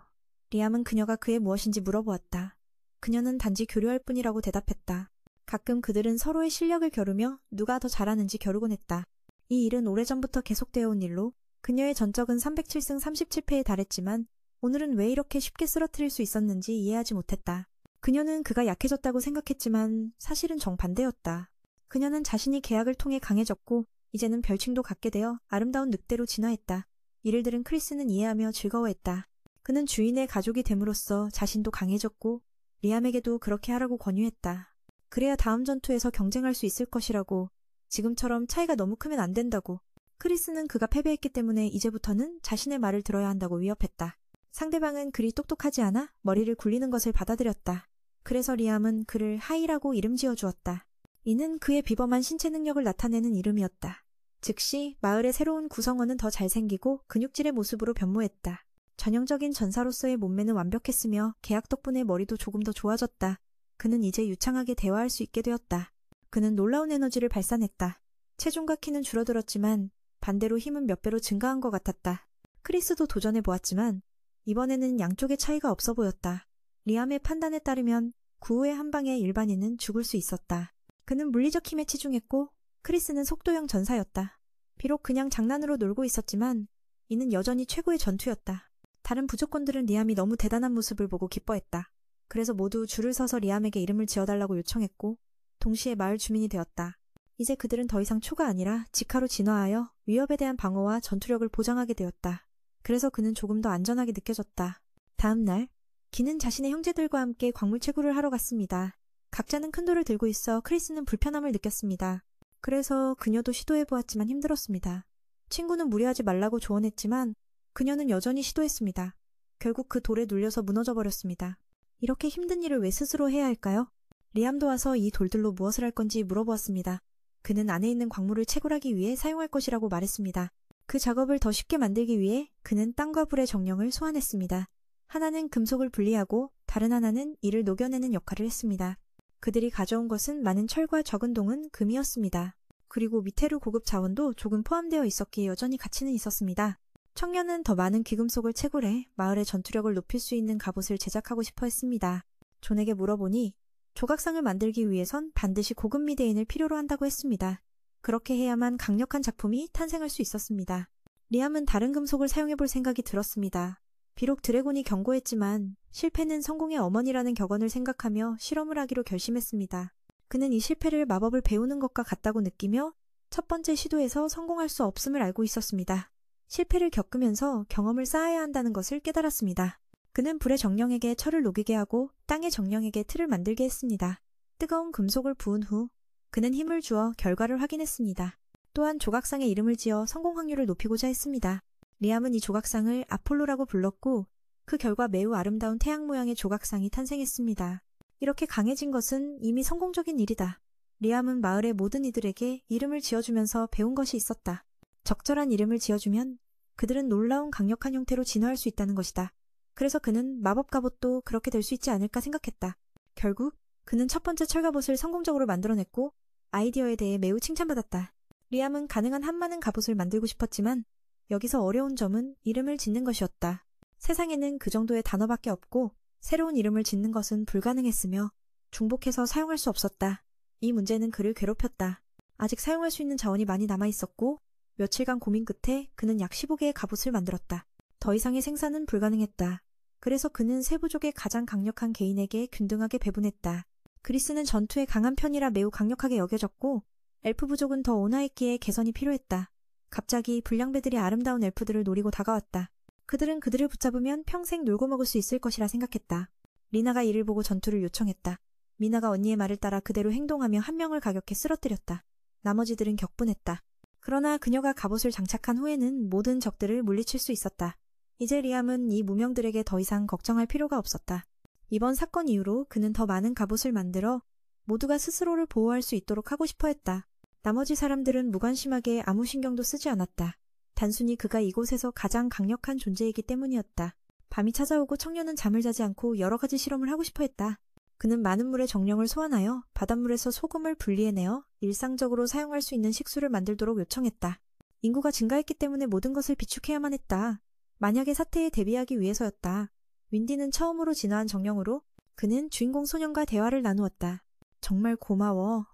리암은 그녀가 그의 무엇인지 물어보았다. 그녀는 단지 교류할 뿐이라고 대답했다. 가끔 그들은 서로의 실력을 겨루며 누가 더 잘하는지 겨루곤 했다. 이 일은 오래전부터 계속되어 온 일로 그녀의 전적은 307승 37패에 달했지만 오늘은 왜 이렇게 쉽게 쓰러뜨릴 수 있었는지 이해하지 못했다. 그녀는 그가 약해졌다고 생각했지만 사실은 정반대였다. 그녀는 자신이 계약을 통해 강해졌고 이제는 별칭도 갖게 되어 아름다운 늑대로 진화했다. 이를 들은 크리스는 이해하며 즐거워했다. 그는 주인의 가족이 됨으로써 자신도 강해졌고 리암에게도 그렇게 하라고 권유했다. 그래야 다음 전투에서 경쟁할 수 있을 것이라고. 지금처럼 차이가 너무 크면 안 된다고. 크리스는 그가 패배했기 때문에 이제부터는 자신의 말을 들어야 한다고 위협했다. 상대방은 그리 똑똑하지 않아 머리를 굴리는 것을 받아들였다. 그래서 리암은 그를 하이라고 이름 지어주었다. 이는 그의 비범한 신체 능력을 나타내는 이름이었다. 즉시 마을의 새로운 구성원은 더 잘생기고 근육질의 모습으로 변모했다. 전형적인 전사로서의 몸매는 완벽했으며 계약 덕분에 머리도 조금 더 좋아졌다. 그는 이제 유창하게 대화할 수 있게 되었다. 그는 놀라운 에너지를 발산했다. 체중과 키는 줄어들었지만 반대로 힘은 몇 배로 증가한 것 같았다. 크리스도 도전해보았지만 이번에는 양쪽의 차이가 없어 보였다. 리암의 판단에 따르면 구호의 한 방에 일반인은 죽을 수 있었다. 그는 물리적 힘에 치중했고 크리스는 속도형 전사였다. 비록 그냥 장난으로 놀고 있었지만 이는 여전히 최고의 전투였다. 다른 부족권들은 리암이 너무 대단한 모습을 보고 기뻐했다. 그래서 모두 줄을 서서 리암에게 이름을 지어달라고 요청했고 동시에 마을 주민이 되었다. 이제 그들은 더 이상 초가 아니라 직하로 진화하여 위협에 대한 방어와 전투력을 보장하게 되었다. 그래서 그는 조금 더 안전하게 느껴졌다. 다음 날 기는 자신의 형제들과 함께 광물 채굴을 하러 갔습니다. 각자는 큰 돌을 들고 있어 크리스는 불편함을 느꼈습니다. 그래서 그녀도 시도해보았지만 힘들었습니다. 친구는 무리하지 말라고 조언했지만 그녀는 여전히 시도했습니다. 결국 그 돌에 눌려서 무너져버렸습니다. 이렇게 힘든 일을 왜 스스로 해야 할까요? 리암도 와서 이 돌들로 무엇을 할 건지 물어보았습니다. 그는 안에 있는 광물을 채굴하기 위해 사용할 것이라고 말했습니다. 그 작업을 더 쉽게 만들기 위해 그는 땅과 불의 정령을 소환했습니다. 하나는 금속을 분리하고 다른 하나는 이를 녹여내는 역할을 했습니다. 그들이 가져온 것은 많은 철과 적은 동은 금이었습니다. 그리고 미테르 고급 자원도 조금 포함되어 있었기에 여전히 가치는 있었습니다. 청년은 더 많은 귀금속을 채굴해 마을의 전투력을 높일 수 있는 갑옷을 제작하고 싶어 했습니다. 존에게 물어보니 조각상을 만들기 위해선 반드시 고급 미대인을 필요로 한다고 했습니다. 그렇게 해야만 강력한 작품이 탄생할 수 있었습니다. 리암은 다른 금속을 사용해볼 생각이 들었습니다. 비록 드래곤이 경고했지만 실패는 성공의 어머니라는 격언을 생각하며 실험을 하기로 결심했습니다. 그는 이 실패를 마법을 배우는 것과 같다고 느끼며 첫 번째 시도에서 성공할 수 없음을 알고 있었습니다. 실패를 겪으면서 경험을 쌓아야 한다는 것을 깨달았습니다. 그는 불의 정령에게 철을 녹이게 하고 땅의 정령에게 틀을 만들게 했습니다. 뜨거운 금속을 부은 후 그는 힘을 주어 결과를 확인했습니다. 또한 조각상의 이름을 지어 성공 확률을 높이고자 했습니다. 리암은 이 조각상을 아폴로라고 불렀고 그 결과 매우 아름다운 태양 모양의 조각상이 탄생했습니다. 이렇게 강해진 것은 이미 성공적인 일이다. 리암은 마을의 모든 이들에게 이름을 지어주면서 배운 것이 있었다. 적절한 이름을 지어주면 그들은 놀라운 강력한 형태로 진화할 수 있다는 것이다. 그래서 그는 마법 갑옷도 그렇게 될 수 있지 않을까 생각했다. 결국 그는 첫 번째 철갑옷을 성공적으로 만들어냈고 아이디어에 대해 매우 칭찬받았다. 리암은 가능한 한 많은 갑옷을 만들고 싶었지만 여기서 어려운 점은 이름을 짓는 것이었다. 세상에는 그 정도의 단어밖에 없고 새로운 이름을 짓는 것은 불가능했으며 중복해서 사용할 수 없었다. 이 문제는 그를 괴롭혔다. 아직 사용할 수 있는 자원이 많이 남아있었고 며칠간 고민 끝에 그는 약 15개의 갑옷을 만들었다. 더 이상의 생산은 불가능했다. 그래서 그는 세 부족의 가장 강력한 개인에게 균등하게 배분했다. 그리스는 전투에 강한 편이라 매우 강력하게 여겨졌고 엘프 부족은 더 온화했기에 개선이 필요했다. 갑자기 불량배들이 아름다운 엘프들을 노리고 다가왔다. 그들은 그들을 붙잡으면 평생 놀고 먹을 수 있을 것이라 생각했다. 리나가 이를 보고 전투를 요청했다. 미나가 언니의 말을 따라 그대로 행동하며 한 명을 가격해 쓰러뜨렸다. 나머지들은 격분했다. 그러나 그녀가 갑옷을 장착한 후에는 모든 적들을 물리칠 수 있었다. 이제 리암은 이 무명들에게 더 이상 걱정할 필요가 없었다. 이번 사건 이후로 그는 더 많은 갑옷을 만들어 모두가 스스로를 보호할 수 있도록 하고 싶어 했다. 나머지 사람들은 무관심하게 아무 신경도 쓰지 않았다. 단순히 그가 이곳에서 가장 강력한 존재이기 때문이었다. 밤이 찾아오고 청년은 잠을 자지 않고 여러 가지 실험을 하고 싶어 했다. 그는 많은 물의 정령을 소환하여 바닷물에서 소금을 분리해내어 일상적으로 사용할 수 있는 식수를 만들도록 요청했다. 인구가 증가했기 때문에 모든 것을 비축해야만 했다. 만약의 사태에 대비하기 위해서였다. 윈디는 처음으로 진화한 정령으로 그는 주인공 소년과 대화를 나누었다. 정말 고마워.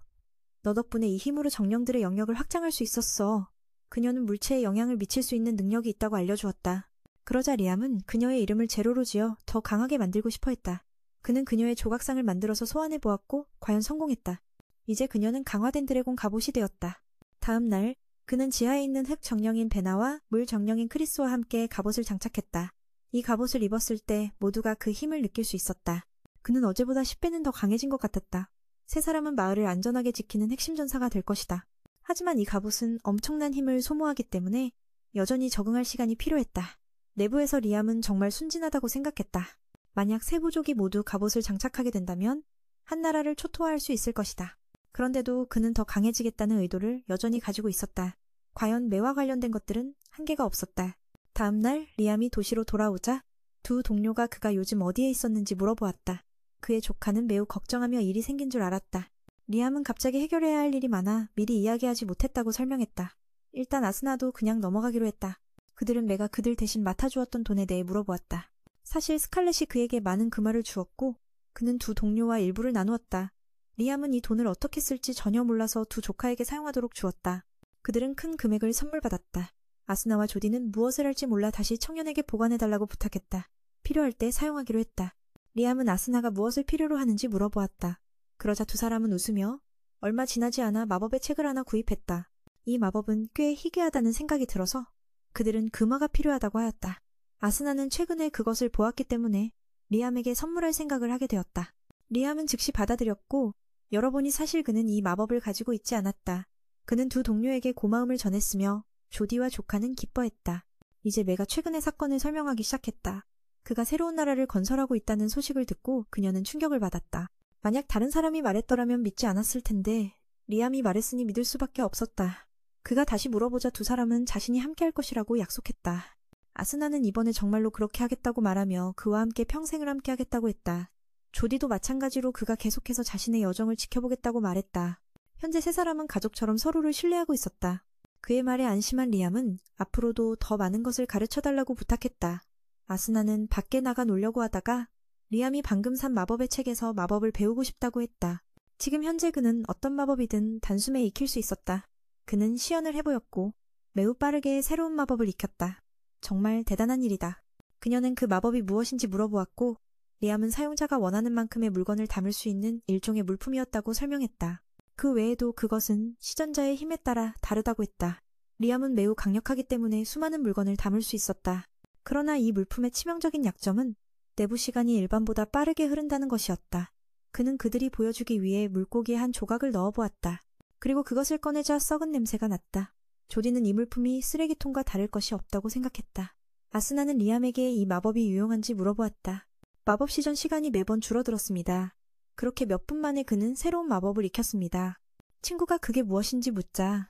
너 덕분에 이 힘으로 정령들의 영역을 확장할 수 있었어. 그녀는 물체에 영향을 미칠 수 있는 능력이 있다고 알려주었다. 그러자 리암은 그녀의 이름을 제로로 지어 더 강하게 만들고 싶어 했다. 그는 그녀의 조각상을 만들어서 소환해 보았고 과연 성공했다. 이제 그녀는 강화된 드래곤 갑옷이 되었다. 다음 날 그는 지하에 있는 흙 정령인 베나와 물 정령인 크리스와 함께 갑옷을 장착했다. 이 갑옷을 입었을 때 모두가 그 힘을 느낄 수 있었다. 그는 어제보다 10배는 더 강해진 것 같았다. 세 사람은 마을을 안전하게 지키는 핵심 전사가 될 것이다. 하지만 이 갑옷은 엄청난 힘을 소모하기 때문에 여전히 적응할 시간이 필요했다. 내부에서 리암은 정말 순진하다고 생각했다. 만약 세 부족이 모두 갑옷을 장착하게 된다면 한 나라를 초토화할 수 있을 것이다. 그런데도 그는 더 강해지겠다는 의도를 여전히 가지고 있었다. 과연 매와 관련된 것들은 한계가 없었다. 다음 날 리암이 도시로 돌아오자 두 동료가 그가 요즘 어디에 있었는지 물어보았다. 그의 조카는 매우 걱정하며 일이 생긴 줄 알았다. 리암은 갑자기 해결해야 할 일이 많아 미리 이야기하지 못했다고 설명했다. 일단 아스나도 그냥 넘어가기로 했다. 그들은 매가 그들 대신 맡아주었던 돈에 대해 물어보았다. 사실 스칼렛이 그에게 많은 금화를 주었고 그는 두 동료와 일부를 나누었다. 리암은 이 돈을 어떻게 쓸지 전혀 몰라서 두 조카에게 사용하도록 주었다. 그들은 큰 금액을 선물받았다. 아스나와 조디는 무엇을 할지 몰라 다시 청년에게 보관해달라고 부탁했다. 필요할 때 사용하기로 했다. 리암은 아스나가 무엇을 필요로 하는지 물어보았다. 그러자 두 사람은 웃으며 얼마 지나지 않아 마법의 책을 하나 구입했다. 이 마법은 꽤 희귀하다는 생각이 들어서 그들은 금화가 필요하다고 하였다. 아스나는 최근에 그것을 보았기 때문에 리암에게 선물할 생각을 하게 되었다. 리암은 즉시 받아들였고 열어보니 사실 그는 이 마법을 가지고 있지 않았다. 그는 두 동료에게 고마움을 전했으며 조디와 조카는 기뻐했다. 이제 매가 최근의 사건을 설명하기 시작했다. 그가 새로운 나라를 건설하고 있다는 소식을 듣고 그녀는 충격을 받았다. 만약 다른 사람이 말했더라면 믿지 않았을 텐데 리암이 말했으니 믿을 수밖에 없었다. 그가 다시 물어보자 두 사람은 자신이 함께할 것이라고 약속했다. 아스나는 이번에 정말로 그렇게 하겠다고 말하며 그와 함께 평생을 함께하겠다고 했다. 조디도 마찬가지로 그가 계속해서 자신의 여정을 지켜보겠다고 말했다. 현재 세 사람은 가족처럼 서로를 신뢰하고 있었다. 그의 말에 안심한 리암은 앞으로도 더 많은 것을 가르쳐달라고 부탁했다. 아스나는 밖에 나가 놀려고 하다가 리암이 방금 산 마법의 책에서 마법을 배우고 싶다고 했다. 지금 현재 그는 어떤 마법이든 단숨에 익힐 수 있었다. 그는 시연을 해보였고 매우 빠르게 새로운 마법을 익혔다. 정말 대단한 일이다. 그녀는 그 마법이 무엇인지 물어보았고 리암은 사용자가 원하는 만큼의 물건을 담을 수 있는 일종의 물품이었다고 설명했다. 그 외에도 그것은 시전자의 힘에 따라 다르다고 했다. 리암은 매우 강력하기 때문에 수많은 물건을 담을 수 있었다. 그러나 이 물품의 치명적인 약점은 내부 시간이 일반보다 빠르게 흐른다는 것이었다. 그는 그들이 보여주기 위해 물고기에 한 조각을 넣어보았다. 그리고 그것을 꺼내자 썩은 냄새가 났다. 조디는 이 물품이 쓰레기통과 다를 것이 없다고 생각했다. 아스나는 리암에게 이 마법이 유용한지 물어보았다. 마법 시전 시간이 매번 줄어들었습니다. 그렇게 몇 분 만에 그는 새로운 마법을 익혔습니다. 친구가 그게 무엇인지 묻자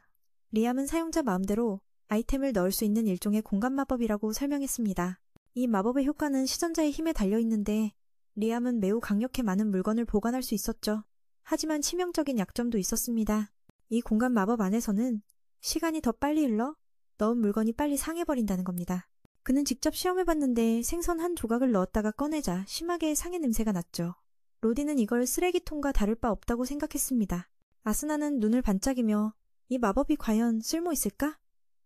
리암은 사용자 마음대로 아이템을 넣을 수 있는 일종의 공간 마법이라고 설명했습니다. 이 마법의 효과는 시전자의 힘에 달려있는데 리암은 매우 강력해 많은 물건을 보관할 수 있었죠. 하지만 치명적인 약점도 있었습니다. 이 공간 마법 안에서는 시간이 더 빨리 흘러 넣은 물건이 빨리 상해버린다는 겁니다. 그는 직접 시험해봤는데 생선 한 조각을 넣었다가 꺼내자 심하게 상해 냄새가 났죠. 로디는 이걸 쓰레기통과 다를 바 없다고 생각했습니다. 아스나는 눈을 반짝이며 이 마법이 과연 쓸모 있을까?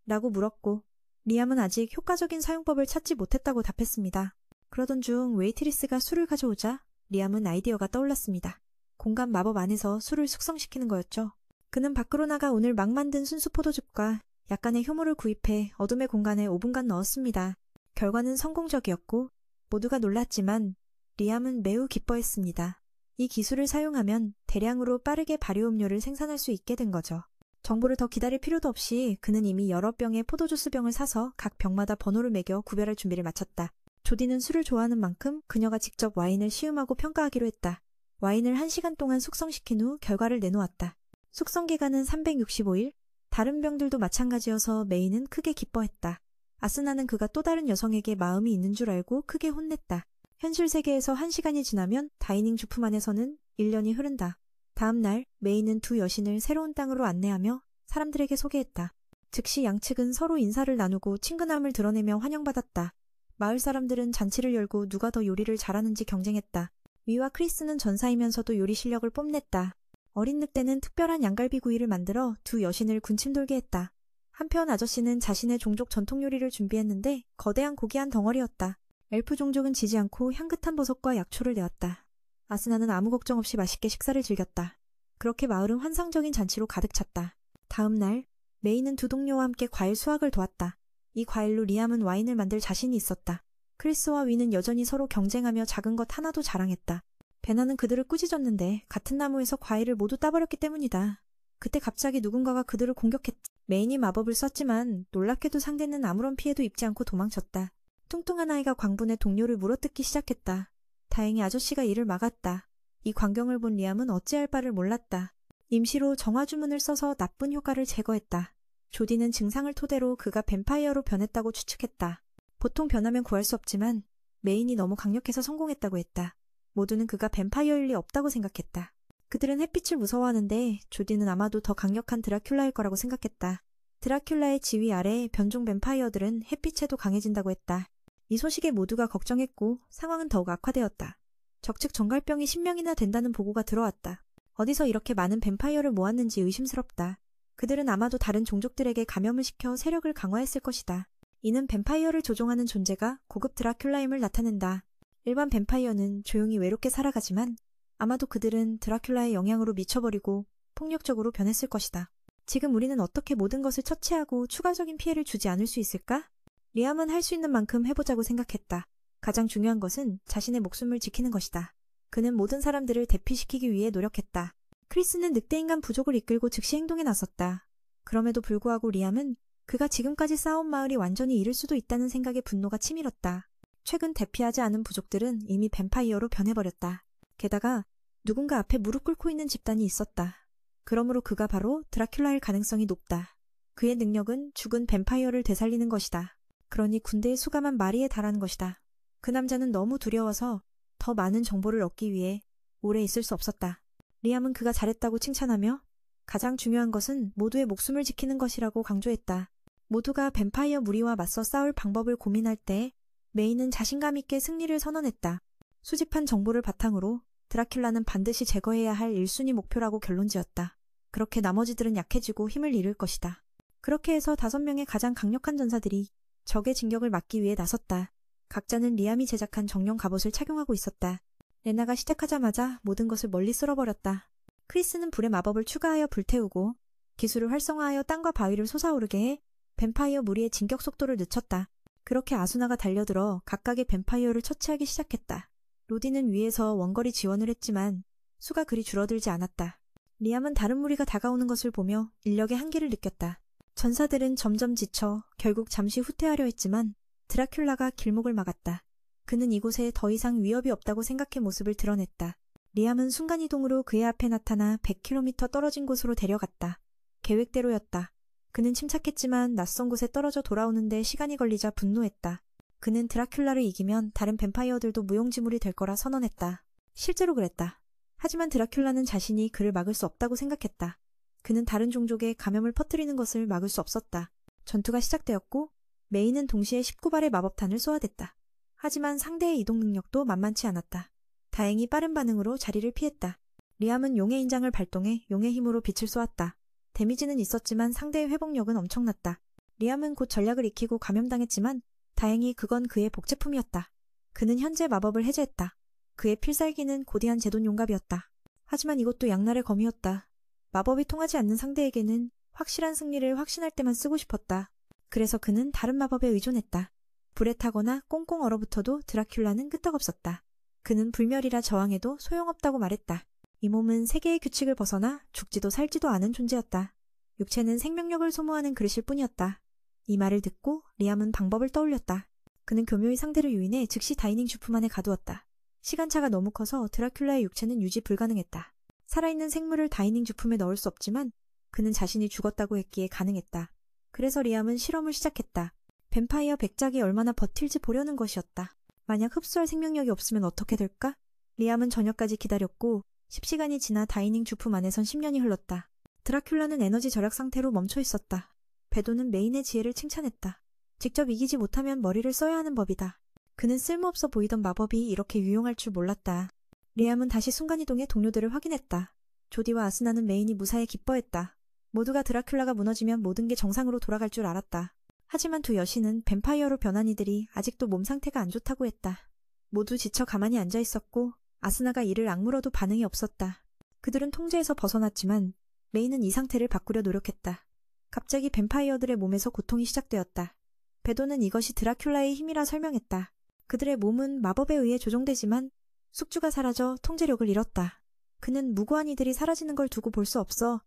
라고 물었고 리암은 아직 효과적인 사용법을 찾지 못했다고 답했습니다. 그러던 중 웨이트리스가 술을 가져오자 리암은 아이디어가 떠올랐습니다. 공간 마법 안에서 술을 숙성시키는 거였죠. 그는 밖으로 나가 오늘 막 만든 순수 포도즙과 약간의 효모를 구입해 어둠의 공간에 5분간 넣었습니다. 결과는 성공적이었고 모두가 놀랐지만 리암은 매우 기뻐했습니다. 이 기술을 사용하면 대량으로 빠르게 발효음료를 생산할 수 있게 된 거죠. 정보를 더 기다릴 필요도 없이 그는 이미 여러 병의 포도주스 병을 사서 각 병마다 번호를 매겨 구별할 준비를 마쳤다. 조디는 술을 좋아하는 만큼 그녀가 직접 와인을 시음하고 평가하기로 했다. 와인을 1시간 동안 숙성시킨 후 결과를 내놓았다. 숙성 기간은 365일, 다른 병들도 마찬가지여서 메이는 크게 기뻐했다. 아스나는 그가 또 다른 여성에게 마음이 있는 줄 알고 크게 혼냈다. 현실 세계에서 1시간이 지나면 다이닝 주품 안에서는 1년이 흐른다. 다음 날 메이는 두 여신을 새로운 땅으로 안내하며 사람들에게 소개했다. 즉시 양측은 서로 인사를 나누고 친근함을 드러내며 환영받았다. 마을 사람들은 잔치를 열고 누가 더 요리를 잘하는지 경쟁했다. 위와 크리스는 전사이면서도 요리 실력을 뽐냈다. 어린 늑대는 특별한 양갈비 구이를 만들어 두 여신을 군침 돌게 했다. 한편 아저씨는 자신의 종족 전통 요리를 준비했는데 거대한 고기 한 덩어리였다. 엘프 종족은 지지 않고 향긋한 버섯과 약초를 내었다. 아스나는 아무 걱정 없이 맛있게 식사를 즐겼다. 그렇게 마을은 환상적인 잔치로 가득 찼다. 다음 날 메이는 두 동료와 함께 과일 수확을 도왔다. 이 과일로 리암은 와인을 만들 자신이 있었다. 크리스와 위는 여전히 서로 경쟁하며 작은 것 하나도 자랑했다. 베나는 그들을 꾸짖었는데 같은 나무에서 과일을 모두 따버렸기 때문이다. 그때 갑자기 누군가가 그들을 공격했다. 메인이 마법을 썼지만 놀랍게도 상대는 아무런 피해도 입지 않고 도망쳤다. 뚱뚱한 아이가 광분의 동료를 물어뜯기 시작했다. 다행히 아저씨가 이를 막았다. 이 광경을 본 리암은 어찌할 바를 몰랐다. 임시로 정화 주문을 써서 나쁜 효과를 제거했다. 조디는 증상을 토대로 그가 뱀파이어로 변했다고 추측했다. 보통 변하면 구할 수 없지만 메인이 너무 강력해서 성공했다고 했다. 모두는 그가 뱀파이어일 리 없다고 생각했다. 그들은 햇빛을 무서워하는데 조디는 아마도 더 강력한 드라큘라일 거라고 생각했다. 드라큘라의 지휘 아래 변종 뱀파이어들은 햇빛에도 강해진다고 했다. 이 소식에 모두가 걱정했고 상황은 더욱 악화되었다. 적측 정갈병이 10명이나 된다는 보고가 들어왔다. 어디서 이렇게 많은 뱀파이어를 모았는지 의심스럽다. 그들은 아마도 다른 종족들에게 감염을 시켜 세력을 강화했을 것이다. 이는 뱀파이어를 조종하는 존재가 고급 드라큘라임을 나타낸다. 일반 뱀파이어는 조용히 외롭게 살아가지만 아마도 그들은 드라큘라의 영향으로 미쳐버리고 폭력적으로 변했을 것이다. 지금 우리는 어떻게 모든 것을 처치하고 추가적인 피해를 주지 않을 수 있을까? 리암은 할 수 있는 만큼 해보자고 생각했다. 가장 중요한 것은 자신의 목숨을 지키는 것이다. 그는 모든 사람들을 대피시키기 위해 노력했다. 크리스는 늑대인간 부족을 이끌고 즉시 행동에 나섰다. 그럼에도 불구하고 리암은 그가 지금까지 쌓아온 마을이 완전히 잃을 수도 있다는 생각에 분노가 치밀었다. 최근 대피하지 않은 부족들은 이미 뱀파이어로 변해버렸다. 게다가 누군가 앞에 무릎 꿇고 있는 집단이 있었다. 그러므로 그가 바로 드라큘라일 가능성이 높다. 그의 능력은 죽은 뱀파이어를 되살리는 것이다. 그러니 군대의 수감한 마리에 달하는 것이다. 그 남자는 너무 두려워서 더 많은 정보를 얻기 위해 오래 있을 수 없었다. 리암은 그가 잘했다고 칭찬하며 가장 중요한 것은 모두의 목숨을 지키는 것이라고 강조했다. 모두가 뱀파이어 무리와 맞서 싸울 방법을 고민할 때 메이는 자신감 있게 승리를 선언했다. 수집한 정보를 바탕으로 드라큘라는 반드시 제거해야 할 1순위 목표라고 결론지었다. 그렇게 나머지들은 약해지고 힘을 잃을 것이다. 그렇게 해서 5명의 가장 강력한 전사들이 적의 진격을 막기 위해 나섰다. 각자는 리암이 제작한 정령 갑옷을 착용하고 있었다. 레나가 시작하자마자 모든 것을 멀리 쓸어버렸다. 크리스는 불의 마법을 추가하여 불태우고 기술을 활성화하여 땅과 바위를 솟아오르게 해 뱀파이어 무리의 진격 속도를 늦췄다. 그렇게 아수나가 달려들어 각각의 뱀파이어를 처치하기 시작했다. 로디는 위에서 원거리 지원을 했지만 수가 그리 줄어들지 않았다. 리암은 다른 무리가 다가오는 것을 보며 인력의 한계를 느꼈다. 전사들은 점점 지쳐 결국 잠시 후퇴하려 했지만 드라큘라가 길목을 막았다. 그는 이곳에 더 이상 위협이 없다고 생각해 모습을 드러냈다. 리암은 순간이동으로 그의 앞에 나타나 100km 떨어진 곳으로 데려갔다. 계획대로였다. 그는 침착했지만 낯선 곳에 떨어져 돌아오는데 시간이 걸리자 분노했다. 그는 드라큘라를 이기면 다른 뱀파이어들도 무용지물이 될 거라 선언했다. 실제로 그랬다. 하지만 드라큘라는 자신이 그를 막을 수 없다고 생각했다. 그는 다른 종족에 감염을 퍼뜨리는 것을 막을 수 없었다. 전투가 시작되었고 메이는 동시에 19발의 마법탄을 쏘아댔다. 하지만 상대의 이동 능력도 만만치 않았다. 다행히 빠른 반응으로 자리를 피했다. 리암은 용의 인장을 발동해 용의 힘으로 빛을 쏘았다. 데미지는 있었지만 상대의 회복력은 엄청났다. 리암은 곧 전략을 익히고 감염당했지만 다행히 그건 그의 복제품이었다. 그는 현재 마법을 해제했다. 그의 필살기는 고대한 제돈 용갑이었다. 하지만 이것도 양날의 검이었다. 마법이 통하지 않는 상대에게는 확실한 승리를 확신할 때만 쓰고 싶었다. 그래서 그는 다른 마법에 의존했다. 불에 타거나 꽁꽁 얼어붙어도 드라큘라는 끄떡없었다. 그는 불멸이라 저항해도 소용없다고 말했다. 이 몸은 세계의 규칙을 벗어나 죽지도 살지도 않은 존재였다. 육체는 생명력을 소모하는 그릇일 뿐이었다. 이 말을 듣고 리암은 방법을 떠올렸다. 그는 교묘히 상대를 유인해 즉시 다이닝 주품 안에 가두었다. 시간차가 너무 커서 드라큘라의 육체는 유지 불가능했다. 살아있는 생물을 다이닝 주품에 넣을 수 없지만 그는 자신이 죽었다고 했기에 가능했다. 그래서 리암은 실험을 시작했다. 뱀파이어 100짝이 얼마나 버틸지 보려는 것이었다. 만약 흡수할 생명력이 없으면 어떻게 될까? 리암은 저녁까지 기다렸고 10시간이 지나 다이닝 주품 안에선 10년이 흘렀다. 드라큘라는 에너지 절약 상태로 멈춰 있었다. 베도는 메인의 지혜를 칭찬했다. 직접 이기지 못하면 머리를 써야 하는 법이다. 그는 쓸모없어 보이던 마법이 이렇게 유용할 줄 몰랐다. 리암은 다시 순간이동해 동료들을 확인했다. 조디와 아스나는 메인이 무사히 기뻐했다. 모두가 드라큘라가 무너지면 모든 게 정상으로 돌아갈 줄 알았다. 하지만 두 여신은 뱀파이어로 변한 이들이 아직도 몸 상태가 안 좋다고 했다. 모두 지쳐 가만히 앉아 있었고 아스나가 이를 악물어도 반응이 없었다. 그들은 통제에서 벗어났지만 메이는 이 상태를 바꾸려 노력했다. 갑자기 뱀파이어들의 몸에서 고통이 시작되었다. 베도는 이것이 드라큘라의 힘이라 설명했다. 그들의 몸은 마법에 의해 조종되지만 숙주가 사라져 통제력을 잃었다. 그는 무고한 이들이 사라지는 걸 두고 볼 수 없어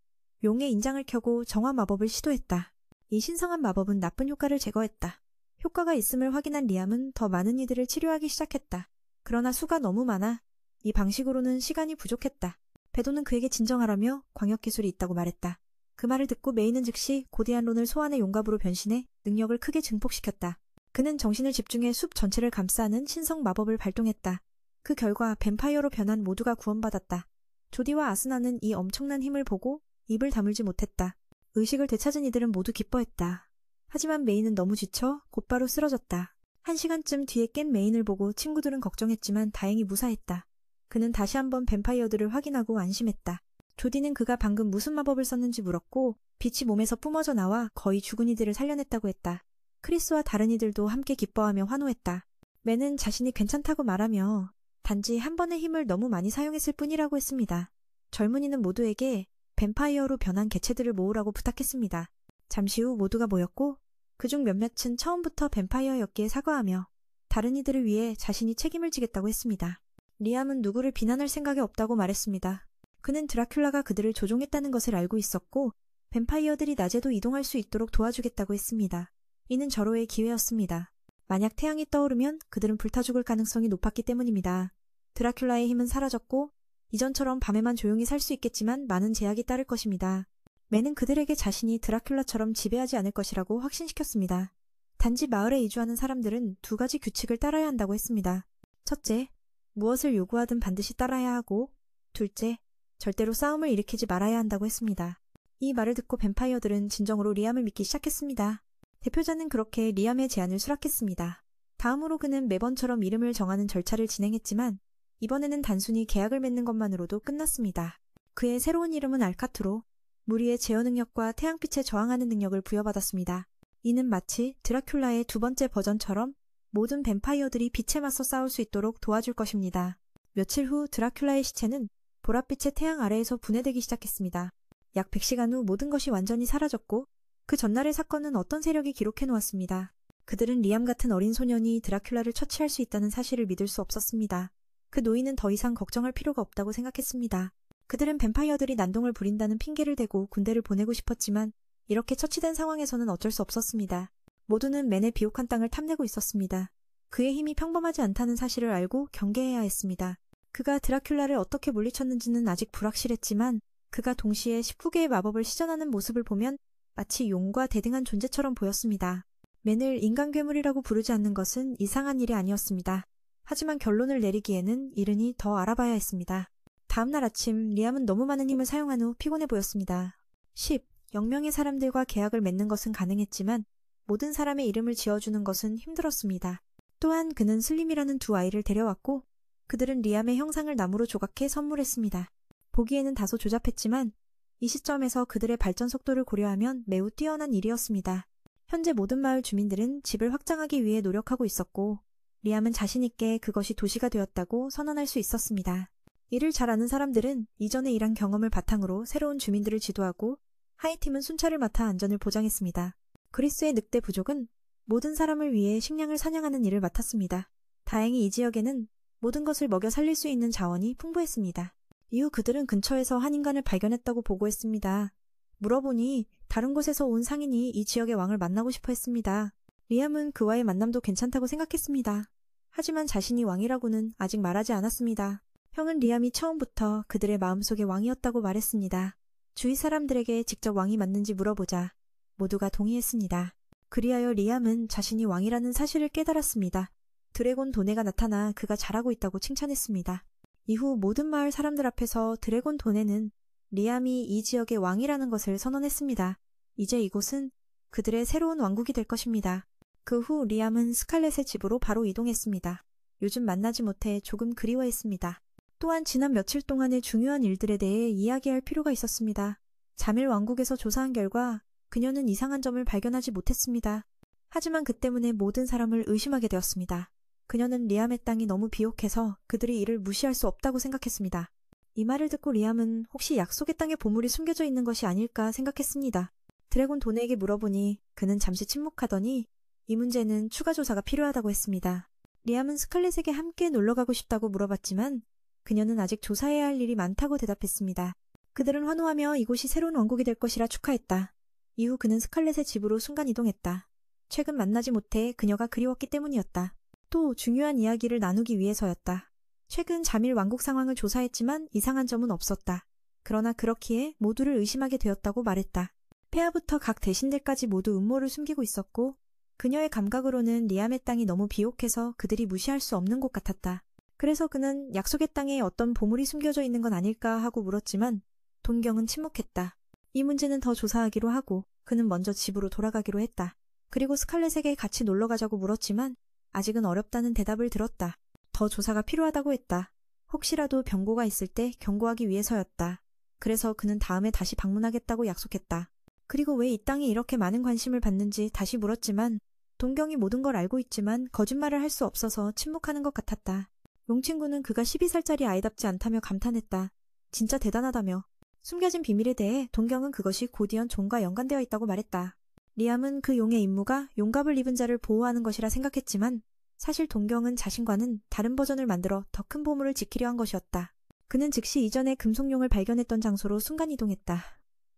용의 인장을 켜고 정화 마법을 시도했다. 이 신성한 마법은 나쁜 효과를 제거했다. 효과가 있음을 확인한 리암은 더 많은 이들을 치료하기 시작했다. 그러나 수가 너무 많아 이 방식으로는 시간이 부족했다. 베도는 그에게 진정하라며 광역기술이 있다고 말했다. 그 말을 듣고 메이는 즉시 고대한 론을 소환의 용갑으로 변신해 능력을 크게 증폭시켰다. 그는 정신을 집중해 숲 전체를 감싸는 신성 마법을 발동했다. 그 결과 뱀파이어로 변한 모두가 구원받았다. 조디와 아스나는 이 엄청난 힘을 보고 입을 다물지 못했다. 의식을 되찾은 이들은 모두 기뻐했다. 하지만 메인은 너무 지쳐 곧바로 쓰러졌다. 1시간쯤 뒤에 깬 메인을 보고 친구들은 걱정했지만 다행히 무사했다. 그는 다시 한번 뱀파이어들을 확인하고 안심했다. 조디는 그가 방금 무슨 마법을 썼는지 물었고 빛이 몸에서 뿜어져 나와 거의 죽은 이들을 살려냈다고 했다. 크리스와 다른 이들도 함께 기뻐하며 환호했다. 맨은 자신이 괜찮다고 말하며 단지 한 번의 힘을 너무 많이 사용했을 뿐이라고 했습니다. 젊은이는 모두에게 뱀파이어로 변한 개체들을 모으라고 부탁했습니다. 잠시 후 모두가 모였고 그중 몇몇은 처음부터 뱀파이어였기에 사과하며 다른 이들을 위해 자신이 책임을 지겠다고 했습니다. 리암은 누구를 비난할 생각이 없다고 말했습니다. 그는 드라큘라가 그들을 조종했다는 것을 알고 있었고 뱀파이어들이 낮에도 이동할 수 있도록 도와주겠다고 했습니다. 이는 절호의 기회였습니다. 만약 태양이 떠오르면 그들은 불타 죽을 가능성이 높았기 때문입니다. 드라큘라의 힘은 사라졌고 이전처럼 밤에만 조용히 살 수 있겠지만 많은 제약이 따를 것입니다. 맨은 그들에게 자신이 드라큘라처럼 지배하지 않을 것이라고 확신시켰습니다. 단지 마을에 이주하는 사람들은 2가지 규칙을 따라야 한다고 했습니다. 첫째, 무엇을 요구하든 반드시 따라야 하고 둘째, 절대로 싸움을 일으키지 말아야 한다고 했습니다. 이 말을 듣고 뱀파이어들은 진정으로 리암을 믿기 시작했습니다. 대표자는 그렇게 리암의 제안을 수락했습니다. 다음으로 그는 매번처럼 이름을 정하는 절차를 진행했지만 이번에는 단순히 계약을 맺는 것만으로도 끝났습니다. 그의 새로운 이름은 알카투로, 무리의 제어 능력과 태양빛에 저항하는 능력을 부여받았습니다. 이는 마치 드라큘라의 두 번째 버전처럼 모든 뱀파이어들이 빛에 맞서 싸울 수 있도록 도와줄 것입니다. 며칠 후 드라큘라의 시체는 보랏빛의 태양 아래에서 분해되기 시작했습니다. 약 100시간 후 모든 것이 완전히 사라졌고 그 전날의 사건은 어떤 세력이 기록해 놓았습니다. 그들은 리암 같은 어린 소년이 드라큘라를 처치할 수 있다는 사실을 믿을 수 없었습니다. 그 노인은 더 이상 걱정할 필요가 없다고 생각했습니다. 그들은 뱀파이어들이 난동을 부린다는 핑계를 대고 군대를 보내고 싶었지만 이렇게 처치된 상황에서는 어쩔 수 없었습니다. 모두는 맨의 비옥한 땅을 탐내고 있었습니다. 그의 힘이 평범하지 않다는 사실을 알고 경계해야 했습니다. 그가 드라큘라를 어떻게 물리쳤는지는 아직 불확실했지만 그가 동시에 19개의 마법을 시전하는 모습을 보면 마치 용과 대등한 존재처럼 보였습니다. 맨을 인간 괴물이라고 부르지 않는 것은 이상한 일이 아니었습니다. 하지만 결론을 내리기에는 이르니 더 알아봐야 했습니다. 다음날 아침 리암은 너무 많은 힘을 사용한 후 피곤해 보였습니다. 0명의 사람들과 계약을 맺는 것은 가능했지만 모든 사람의 이름을 지어주는 것은 힘들었습니다. 또한 그는 슬림이라는 두 아이를 데려왔고 그들은 리암의 형상을 나무로 조각해 선물했습니다. 보기에는 다소 조잡했지만 이 시점에서 그들의 발전 속도를 고려하면 매우 뛰어난 일이었습니다. 현재 모든 마을 주민들은 집을 확장하기 위해 노력하고 있었고 리암은 자신 있게 그것이 도시가 되었다고 선언할 수 있었습니다. 이를 잘 아는 사람들은 이전에 일한 경험을 바탕으로 새로운 주민들을 지도하고 하이팀은 순찰을 맡아 안전을 보장했습니다. 그리스의 늑대 부족은 모든 사람을 위해 식량을 사냥하는 일을 맡았습니다. 다행히 이 지역에는 모든 것을 먹여 살릴 수 있는 자원이 풍부했습니다. 이후 그들은 근처에서 한 인간을 발견했다고 보고했습니다. 물어보니 다른 곳에서 온 상인이 이 지역의 왕을 만나고 싶어 했습니다. 리암은 그와의 만남도 괜찮다고 생각했습니다. 하지만 자신이 왕이라고는 아직 말하지 않았습니다. 형은 리암이 처음부터 그들의 마음속의 왕이었다고 말했습니다. 주위 사람들에게 직접 왕이 맞는지 물어보자 모두가 동의했습니다. 그리하여 리암은 자신이 왕이라는 사실을 깨달았습니다. 드래곤 도네가 나타나 그가 잘하고 있다고 칭찬했습니다. 이후 모든 마을 사람들 앞에서 드래곤 도네는 리암이 이 지역의 왕이라는 것을 선언했습니다. 이제 이곳은 그들의 새로운 왕국이 될 것입니다. 그 후 리암은 스칼렛의 집으로 바로 이동했습니다. 요즘 만나지 못해 조금 그리워했습니다. 또한 지난 며칠 동안의 중요한 일들에 대해 이야기할 필요가 있었습니다. 자밀 왕국에서 조사한 결과 그녀는 이상한 점을 발견하지 못했습니다. 하지만 그 때문에 모든 사람을 의심하게 되었습니다. 그녀는 리암의 땅이 너무 비옥해서 그들이 이를 무시할 수 없다고 생각했습니다. 이 말을 듣고 리암은 혹시 약속의 땅에 보물이 숨겨져 있는 것이 아닐까 생각했습니다. 드래곤 도네에게 물어보니 그는 잠시 침묵하더니 이 문제는 추가 조사가 필요하다고 했습니다. 리암은 스칼렛에게 함께 놀러가고 싶다고 물어봤지만 그녀는 아직 조사해야 할 일이 많다고 대답했습니다. 그들은 환호하며 이곳이 새로운 왕국이 될 것이라 축하했다. 이후 그는 스칼렛의 집으로 순간이동했다. 최근 만나지 못해 그녀가 그리웠기 때문이었다. 또 중요한 이야기를 나누기 위해서였다. 최근 자밀 왕국 상황을 조사했지만 이상한 점은 없었다. 그러나 그렇기에 모두를 의심하게 되었다고 말했다. 폐하부터 각 대신들까지 모두 음모를 숨기고 있었고 그녀의 감각으로는 리암의 땅이 너무 비옥해서 그들이 무시할 수 없는 곳 같았다. 그래서 그는 약속의 땅에 어떤 보물이 숨겨져 있는 건 아닐까 하고 물었지만 동경은 침묵했다. 이 문제는 더 조사하기로 하고 그는 먼저 집으로 돌아가기로 했다. 그리고 스칼렛에게 같이 놀러 가자고 물었지만 아직은 어렵다는 대답을 들었다. 더 조사가 필요하다고 했다. 혹시라도 병고가 있을 때 경고하기 위해서였다. 그래서 그는 다음에 다시 방문하겠다고 약속했다. 그리고 왜 이 땅이 이렇게 많은 관심을 받는지 다시 물었지만 동경이 모든 걸 알고 있지만 거짓말을 할 수 없어서 침묵하는 것 같았다. 용친구는 그가 12살짜리 아이답지 않다며 감탄했다. 진짜 대단하다며. 숨겨진 비밀에 대해 동경은 그것이 고디언 존과 연관되어 있다고 말했다. 리암은 그 용의 임무가 용갑을 입은 자를 보호하는 것이라 생각했지만 사실 동경은 자신과는 다른 버전을 만들어 더 큰 보물을 지키려 한 것이었다. 그는 즉시 이전에 금속용을 발견했던 장소로 순간이동했다.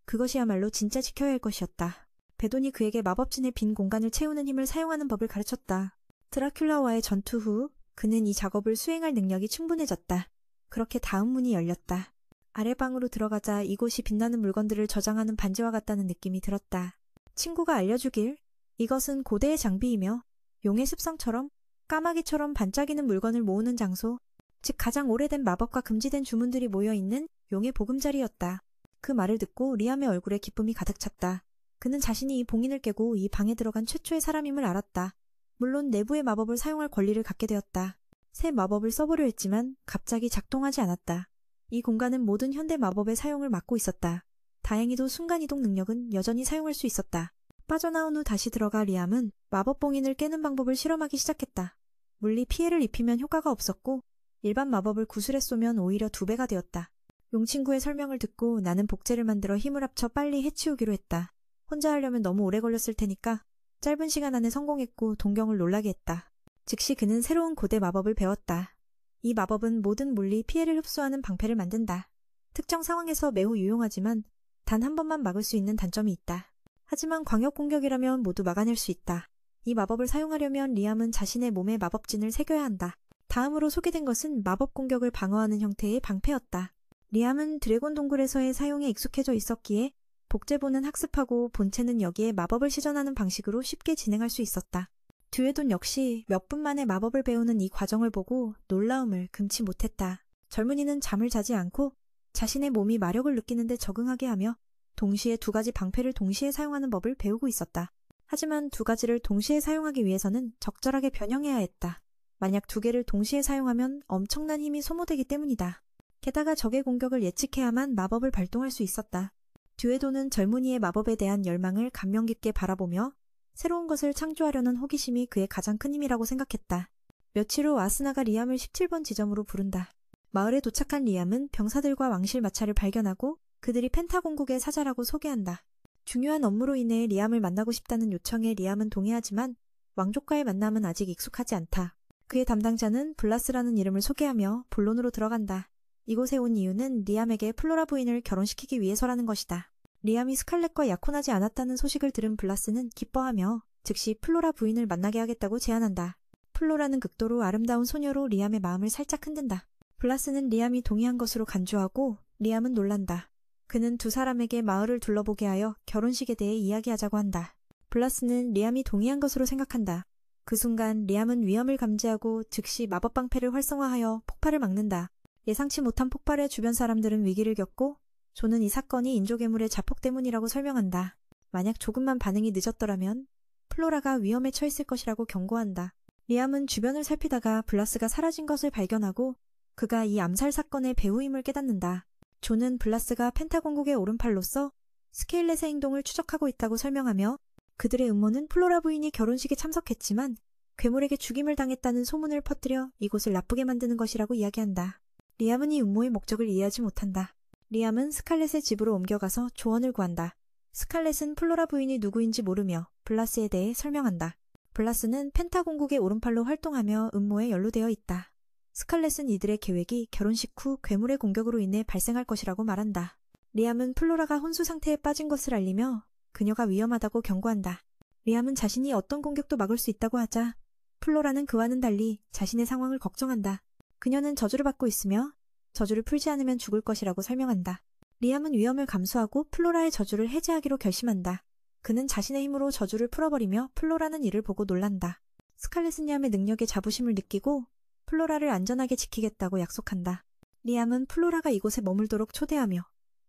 그것이야말로 진짜 지켜야 할 것이었다. 베돈이 그에게 마법진의 빈 공간을 채우는 힘을 사용하는 법을 가르쳤다. 드라큘라와의 전투 후 그는 이 작업을 수행할 능력이 충분해졌다. 그렇게 다음 문이 열렸다. 아래방으로 들어가자 이곳이 빛나는 물건들을 저장하는 반지와 같다는 느낌이 들었다. 친구가 알려주길 이것은 고대의 장비이며 용의 습성처럼 까마귀처럼 반짝이는 물건을 모으는 장소, 즉 가장 오래된 마법과 금지된 주문들이 모여있는 용의 보금자리였다. 그 말을 듣고 리암의 얼굴에 기쁨이 가득 찼다. 그는 자신이 이 봉인을 깨고 이 방에 들어간 최초의 사람임을 알았다. 물론 내부의 마법을 사용할 권리를 갖게 되었다. 새 마법을 써보려 했지만 갑자기 작동하지 않았다. 이 공간은 모든 현대 마법의 사용을 막고 있었다. 다행히도 순간이동 능력은 여전히 사용할 수 있었다. 빠져나온 후 다시 들어가 리암은 마법 봉인을 깨는 방법을 실험하기 시작했다. 물리 피해를 입히면 효과가 없었고 일반 마법을 구슬에 쏘면 오히려 2배가 되었다. 용친구의 설명을 듣고 나는 복제를 만들어 힘을 합쳐 빨리 해치우기로 했다. 혼자 하려면 너무 오래 걸렸을 테니까 짧은 시간 안에 성공했고 동경을 놀라게 했다. 즉시 그는 새로운 고대 마법을 배웠다. 이 마법은 모든 물리 피해를 흡수하는 방패를 만든다. 특정 상황에서 매우 유용하지만 단 한 번만 막을 수 있는 단점이 있다. 하지만 광역 공격이라면 모두 막아낼 수 있다. 이 마법을 사용하려면 리암은 자신의 몸에 마법진을 새겨야 한다. 다음으로 소개된 것은 마법 공격을 방어하는 형태의 방패였다. 리암은 드래곤 동굴에서의 사용에 익숙해져 있었기에 복제본은 학습하고 본체는 여기에 마법을 시전하는 방식으로 쉽게 진행할 수 있었다. 듀에돈 역시 몇 분 만에 마법을 배우는 이 과정을 보고 놀라움을 금치 못했다. 젊은이는 잠을 자지 않고 자신의 몸이 마력을 느끼는 데 적응하게 하며 동시에 2가지 방패를 동시에 사용하는 법을 배우고 있었다. 하지만 2가지를 동시에 사용하기 위해서는 적절하게 변형해야 했다. 만약 2개를 동시에 사용하면 엄청난 힘이 소모되기 때문이다. 게다가 적의 공격을 예측해야만 마법을 발동할 수 있었다. 듀에도는 젊은이의 마법에 대한 열망을 감명 깊게 바라보며 새로운 것을 창조하려는 호기심이 그의 가장 큰 힘이라고 생각했다. 며칠 후 아스나가 리암을 17번 지점으로 부른다. 마을에 도착한 리암은 병사들과 왕실 마차를 발견하고 그들이 펜타공국의 사자라고 소개한다. 중요한 업무로 인해 리암을 만나고 싶다는 요청에 리암은 동의하지만 왕족과의 만남은 아직 익숙하지 않다. 그의 담당자는 블라스라는 이름을 소개하며 본론으로 들어간다. 이곳에 온 이유는 리암에게 플로라 부인을 결혼시키기 위해서라는 것이다. 리암이 스칼렛과 약혼하지 않았다는 소식을 들은 블라스는 기뻐하며 즉시 플로라 부인을 만나게 하겠다고 제안한다. 플로라는 극도로 아름다운 소녀로 리암의 마음을 살짝 흔든다. 블라스는 리암이 동의한 것으로 간주하고 리암은 놀란다. 그는 2 사람에게 마을을 둘러보게 하여 결혼식에 대해 이야기하자고 한다. 블라스는 리암이 동의한 것으로 생각한다. 그 순간 리암은 위험을 감지하고 즉시 마법 방패를 활성화하여 폭발을 막는다. 예상치 못한 폭발에 주변 사람들은 위기를 겪고 조는 이 사건이 인조괴물의 자폭 때문이라고 설명한다. 만약 조금만 반응이 늦었더라면 플로라가 위험에 처했을 것이라고 경고한다. 리암은 주변을 살피다가 블라스가 사라진 것을 발견하고 그가 이 암살 사건의 배후임을 깨닫는다. 조는 블라스가 펜타공국의 오른팔로서 스케일렛의 행동을 추적하고 있다고 설명하며 그들의 음모는 플로라 부인이 결혼식에 참석했지만 괴물에게 죽임을 당했다는 소문을 퍼뜨려 이곳을 나쁘게 만드는 것이라고 이야기한다. 리암은 이 음모의 목적을 이해하지 못한다. 리암은 스칼렛의 집으로 옮겨가서 조언을 구한다. 스칼렛은 플로라 부인이 누구인지 모르며 블라스에 대해 설명한다. 블라스는 펜타공국의 오른팔로 활동하며 음모에 연루되어 있다. 스칼렛은 이들의 계획이 결혼식 후 괴물의 공격으로 인해 발생할 것이라고 말한다. 리암은 플로라가 혼수 상태에 빠진 것을 알리며 그녀가 위험하다고 경고한다. 리암은 자신이 어떤 공격도 막을 수 있다고 하자 플로라는 그와는 달리 자신의 상황을 걱정한다. 그녀는 저주를 받고 있으며 저주를 풀지 않으면 죽을 것이라고 설명한다. 리암은 위험을 감수하고 플로라의 저주를 해제하기로 결심한다. 그는 자신의 힘으로 저주를 풀어버리며 플로라는 이를 보고 놀란다. 스칼렛은 리암의 능력에 자부심을 느끼고 플로라를 안전하게 지키겠다고 약속한다. 리암은 플로라가 이곳에 머물도록 초대하며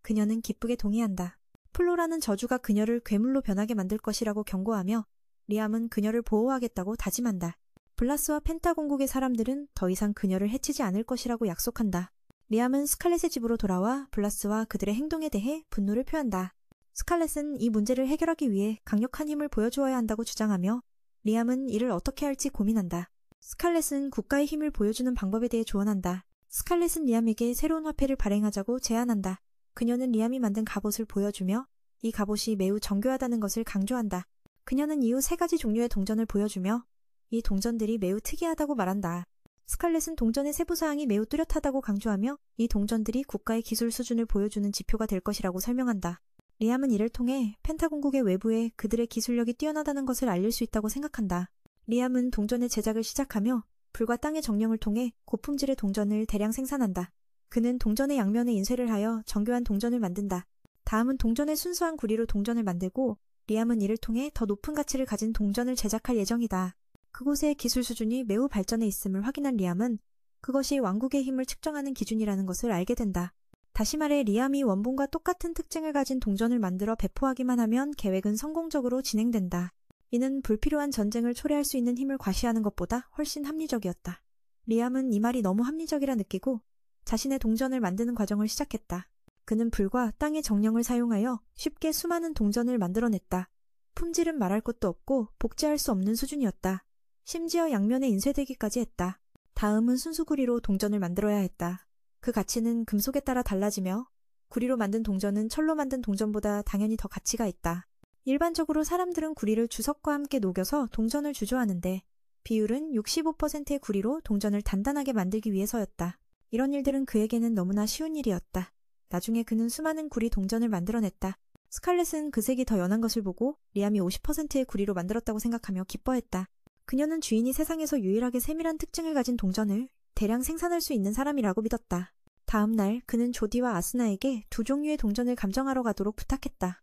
그녀는 기쁘게 동의한다. 플로라는 저주가 그녀를 괴물로 변하게 만들 것이라고 경고하며 리암은 그녀를 보호하겠다고 다짐한다. 블라스와 펜타공국의 사람들은 더 이상 그녀를 해치지 않을 것이라고 약속한다. 리암은 스칼렛의 집으로 돌아와 블라스와 그들의 행동에 대해 분노를 표한다. 스칼렛은 이 문제를 해결하기 위해 강력한 힘을 보여주어야 한다고 주장하며 리암은 이를 어떻게 할지 고민한다. 스칼렛은 국가의 힘을 보여주는 방법에 대해 조언한다. 스칼렛은 리암에게 새로운 화폐를 발행하자고 제안한다. 그녀는 리암이 만든 갑옷을 보여주며 이 갑옷이 매우 정교하다는 것을 강조한다. 그녀는 이후 3가지 종류의 동전을 보여주며 이 동전들이 매우 특이하다고 말한다. 스칼렛은 동전의 세부사항이 매우 뚜렷하다고 강조하며 이 동전들이 국가의 기술 수준을 보여주는 지표가 될 것이라고 설명한다. 리암은 이를 통해 펜타공국의 외부에 그들의 기술력이 뛰어나다는 것을 알릴 수 있다고 생각한다. 리암은 동전의 제작을 시작하며 불과 땅의 정령을 통해 고품질의 동전을 대량 생산한다. 그는 동전의 양면에 인쇄를 하여 정교한 동전을 만든다. 다음은 동전의 순수한 구리로 동전을 만들고 리암은 이를 통해 더 높은 가치를 가진 동전을 제작할 예정이다. 그곳의 기술 수준이 매우 발전해 있음을 확인한 리암은 그것이 왕국의 힘을 측정하는 기준이라는 것을 알게 된다. 다시 말해 리암이 원본과 똑같은 특징을 가진 동전을 만들어 배포하기만 하면 계획은 성공적으로 진행된다. 이는 불필요한 전쟁을 초래할 수 있는 힘을 과시하는 것보다 훨씬 합리적이었다. 리암은 이 말이 너무 합리적이라 느끼고 자신의 동전을 만드는 과정을 시작했다. 그는 불과 땅의 정령을 사용하여 쉽게 수많은 동전을 만들어냈다. 품질은 말할 것도 없고 복제할 수 없는 수준이었다. 심지어 양면에 인쇄되기까지 했다. 다음은 순수 구리로 동전을 만들어야 했다. 그 가치는 금속에 따라 달라지며 구리로 만든 동전은 철로 만든 동전보다 당연히 더 가치가 있다. 일반적으로 사람들은 구리를 주석과 함께 녹여서 동전을 주조하는데 비율은 65%의 구리로 동전을 단단하게 만들기 위해서였다. 이런 일들은 그에게는 너무나 쉬운 일이었다. 나중에 그는 수많은 구리 동전을 만들어냈다. 스칼렛은 그 색이 더 연한 것을 보고 리암이 50%의 구리로 만들었다고 생각하며 기뻐했다. 그녀는 주인이 세상에서 유일하게 세밀한 특징을 가진 동전을 대량 생산할 수 있는 사람이라고 믿었다. 다음 날 그는 조디와 아스나에게 두 종류의 동전을 감정하러 가도록 부탁했다.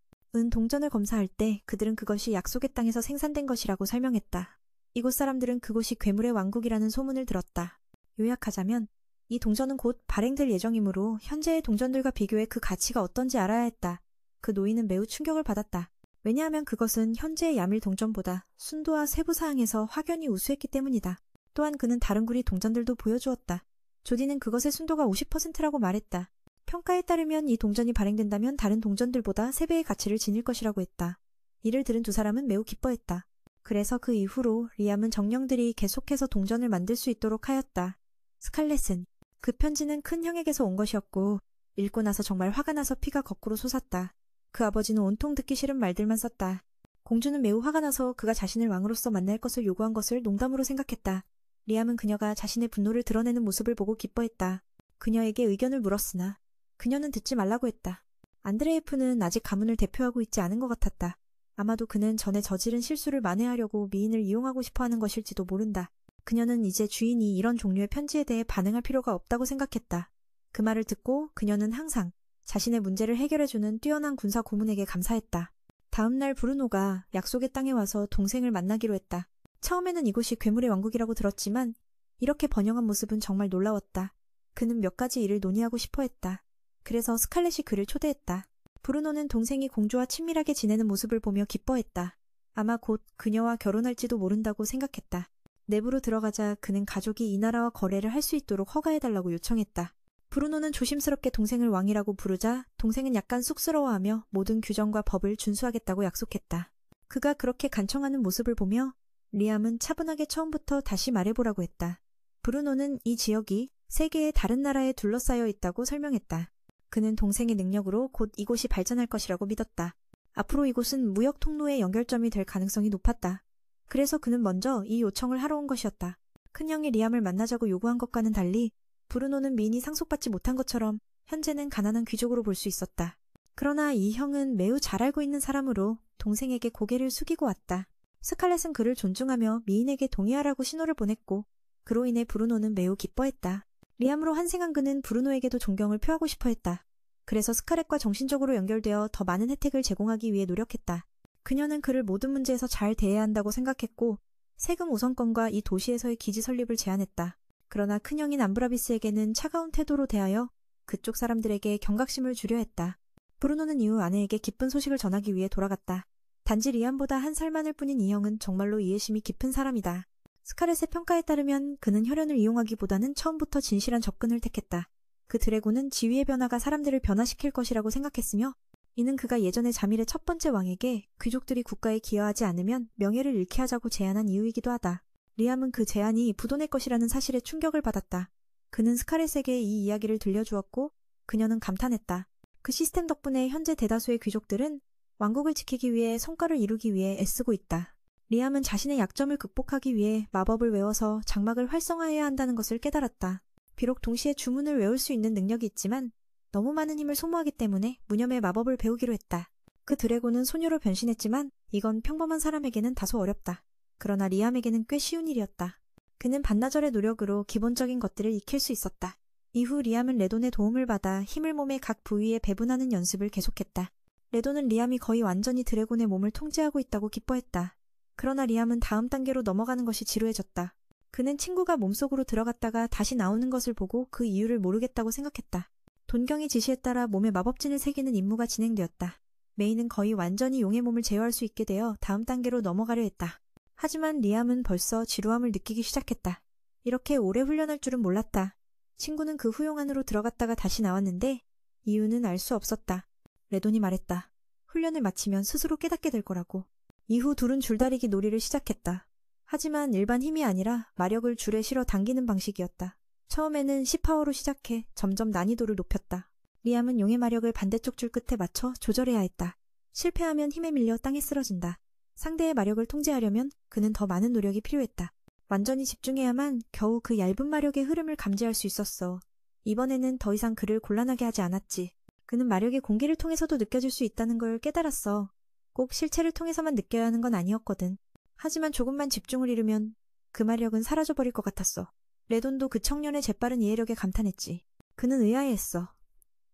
동전을 검사할 때 그들은 그것이 약속의 땅에서 생산된 것이라고 설명했다. 이곳 사람들은 그곳이 괴물의 왕국이라는 소문을 들었다. 요약하자면 이 동전은 곧 발행될 예정이므로 현재의 동전들과 비교해 그 가치가 어떤지 알아야 했다. 그 노인은 매우 충격을 받았다. 왜냐하면 그것은 현재의 야밀 동전보다 순도와 세부 사항에서 확연히 우수했기 때문이다. 또한 그는 다른 구리 동전들도 보여주었다. 조디는 그것의 순도가 50%라고 말했다. 평가에 따르면 이 동전이 발행된다면 다른 동전들보다 3배의 가치를 지닐 것이라고 했다. 이를 들은 두 사람은 매우 기뻐했다. 그래서 그 이후로 리암은 정령들이 계속해서 동전을 만들 수 있도록 하였다. 스칼렛은 그 편지는 큰 형에게서 온 것이었고 읽고 나서 정말 화가 나서 피가 거꾸로 솟았다. 그 아버지는 온통 듣기 싫은 말들만 썼다. 공주는 매우 화가 나서 그가 자신을 왕으로서 만날 것을 요구한 것을 농담으로 생각했다. 리암은 그녀가 자신의 분노를 드러내는 모습을 보고 기뻐했다. 그녀에게 의견을 물었으나 그녀는 듣지 말라고 했다. 안드레예프는 아직 가문을 대표하고 있지 않은 것 같았다. 아마도 그는 전에 저지른 실수를 만회하려고 미인을 이용하고 싶어하는 것일지도 모른다. 그녀는 이제 주인이 이런 종류의 편지에 대해 반응할 필요가 없다고 생각했다. 그 말을 듣고 그녀는 항상 자신의 문제를 해결해주는 뛰어난 군사 고문에게 감사했다. 다음 날 브루노가 약속의 땅에 와서 동생을 만나기로 했다. 처음에는 이곳이 괴물의 왕국이라고 들었지만 이렇게 번영한 모습은 정말 놀라웠다. 그는 몇 가지 일을 논의하고 싶어 했다. 그래서 스칼렛이 그를 초대했다. 브루노는 동생이 공주와 친밀하게 지내는 모습을 보며 기뻐했다. 아마 곧 그녀와 결혼할지도 모른다고 생각했다. 내부로 들어가자 그는 가족이 이 나라와 거래를 할 수 있도록 허가해달라고 요청했다. 브루노는 조심스럽게 동생을 왕이라고 부르자 동생은 약간 쑥스러워하며 모든 규정과 법을 준수하겠다고 약속했다. 그가 그렇게 간청하는 모습을 보며 리암은 차분하게 처음부터 다시 말해보라고 했다. 브루노는 이 지역이 세계의 다른 나라에 둘러싸여 있다고 설명했다. 그는 동생의 능력으로 곧 이곳이 발전할 것이라고 믿었다. 앞으로 이곳은 무역 통로의 연결점이 될 가능성이 높았다. 그래서 그는 먼저 이 요청을 하러 온 것이었다. 큰형이 리암을 만나자고 요구한 것과는 달리 브루노는 미인이 상속받지 못한 것처럼 현재는 가난한 귀족으로 볼 수 있었다. 그러나 이 형은 매우 잘 알고 있는 사람으로 동생에게 고개를 숙이고 왔다. 스칼렛은 그를 존중하며 미인에게 동의하라고 신호를 보냈고 그로 인해 브루노는 매우 기뻐했다. 리암으로 환생한 그는 브루노에게도 존경을 표하고 싶어 했다. 그래서 스칼렛과 정신적으로 연결되어 더 많은 혜택을 제공하기 위해 노력했다. 그녀는 그를 모든 문제에서 잘 대해야 한다고 생각했고 세금 우선권과 이 도시에서의 기지 설립을 제안했다. 그러나 큰형인 암브라비스에게는 차가운 태도로 대하여 그쪽 사람들에게 경각심을 주려 했다. 브루노는 이후 아내에게 기쁜 소식을 전하기 위해 돌아갔다. 단지 리암보다 한 살 많을 뿐인 이 형은 정말로 이해심이 깊은 사람이다. 스칼렛의 평가에 따르면 그는 혈연을 이용하기보다는 처음부터 진실한 접근을 택했다. 그 드래곤은 지위의 변화가 사람들을 변화시킬 것이라고 생각했으며 이는 그가 예전에 자밀의 첫 번째 왕에게 귀족들이 국가에 기여하지 않으면 명예를 잃게 하자고 제안한 이유이기도 하다. 리암은 그 제안이 부도낼 것이라는 사실에 충격을 받았다. 그는 스칼렛에게 이 이야기를 들려주었고 그녀는 감탄했다. 그 시스템 덕분에 현재 대다수의 귀족들은 왕국을 지키기 위해 성과를 이루기 위해 애쓰고 있다. 리암은 자신의 약점을 극복하기 위해 마법을 외워서 장막을 활성화해야 한다는 것을 깨달았다. 비록 동시에 주문을 외울 수 있는 능력이 있지만 너무 많은 힘을 소모하기 때문에 무념의 마법을 배우기로 했다. 그 드래곤은 소녀로 변신했지만 이건 평범한 사람에게는 다소 어렵다. 그러나 리암에게는 꽤 쉬운 일이었다. 그는 반나절의 노력으로 기본적인 것들을 익힐 수 있었다. 이후 리암은 레돈의 도움을 받아 힘을 몸의 각 부위에 배분하는 연습을 계속했다. 레돈은 리암이 거의 완전히 드래곤의 몸을 통제하고 있다고 기뻐했다. 그러나 리암은 다음 단계로 넘어가는 것이 지루해졌다. 그는 친구가 몸속으로 들어갔다가 다시 나오는 것을 보고 그 이유를 모르겠다고 생각했다. 돈경의 지시에 따라 몸에 마법진을 새기는 임무가 진행되었다. 메이는 거의 완전히 용의 몸을 제어할 수 있게 되어 다음 단계로 넘어가려 했다. 하지만 리암은 벌써 지루함을 느끼기 시작했다. 이렇게 오래 훈련할 줄은 몰랐다. 친구는 그 후용 안으로 들어갔다가 다시 나왔는데 이유는 알 수 없었다. 레돈이 말했다. 훈련을 마치면 스스로 깨닫게 될 거라고. 이후 둘은 줄다리기 놀이를 시작했다. 하지만 일반 힘이 아니라 마력을 줄에 실어 당기는 방식이었다. 처음에는 10파워로 시작해 점점 난이도를 높였다. 리암은 용의 마력을 반대쪽 줄 끝에 맞춰 조절해야 했다. 실패하면 힘에 밀려 땅에 쓰러진다. 상대의 마력을 통제하려면 그는 더 많은 노력이 필요했다. 완전히 집중해야만 겨우 그 얇은 마력의 흐름을 감지할 수 있었어. 이번에는 더 이상 그를 곤란하게 하지 않았지. 그는 마력이 공기를 통해서도 느껴질 수 있다는 걸 깨달았어. 꼭 실체를 통해서만 느껴야 하는 건 아니었거든. 하지만 조금만 집중을 잃으면 그 마력은 사라져버릴 것 같았어. 레돈도 그 청년의 재빠른 이해력에 감탄했지. 그는 의아해했어.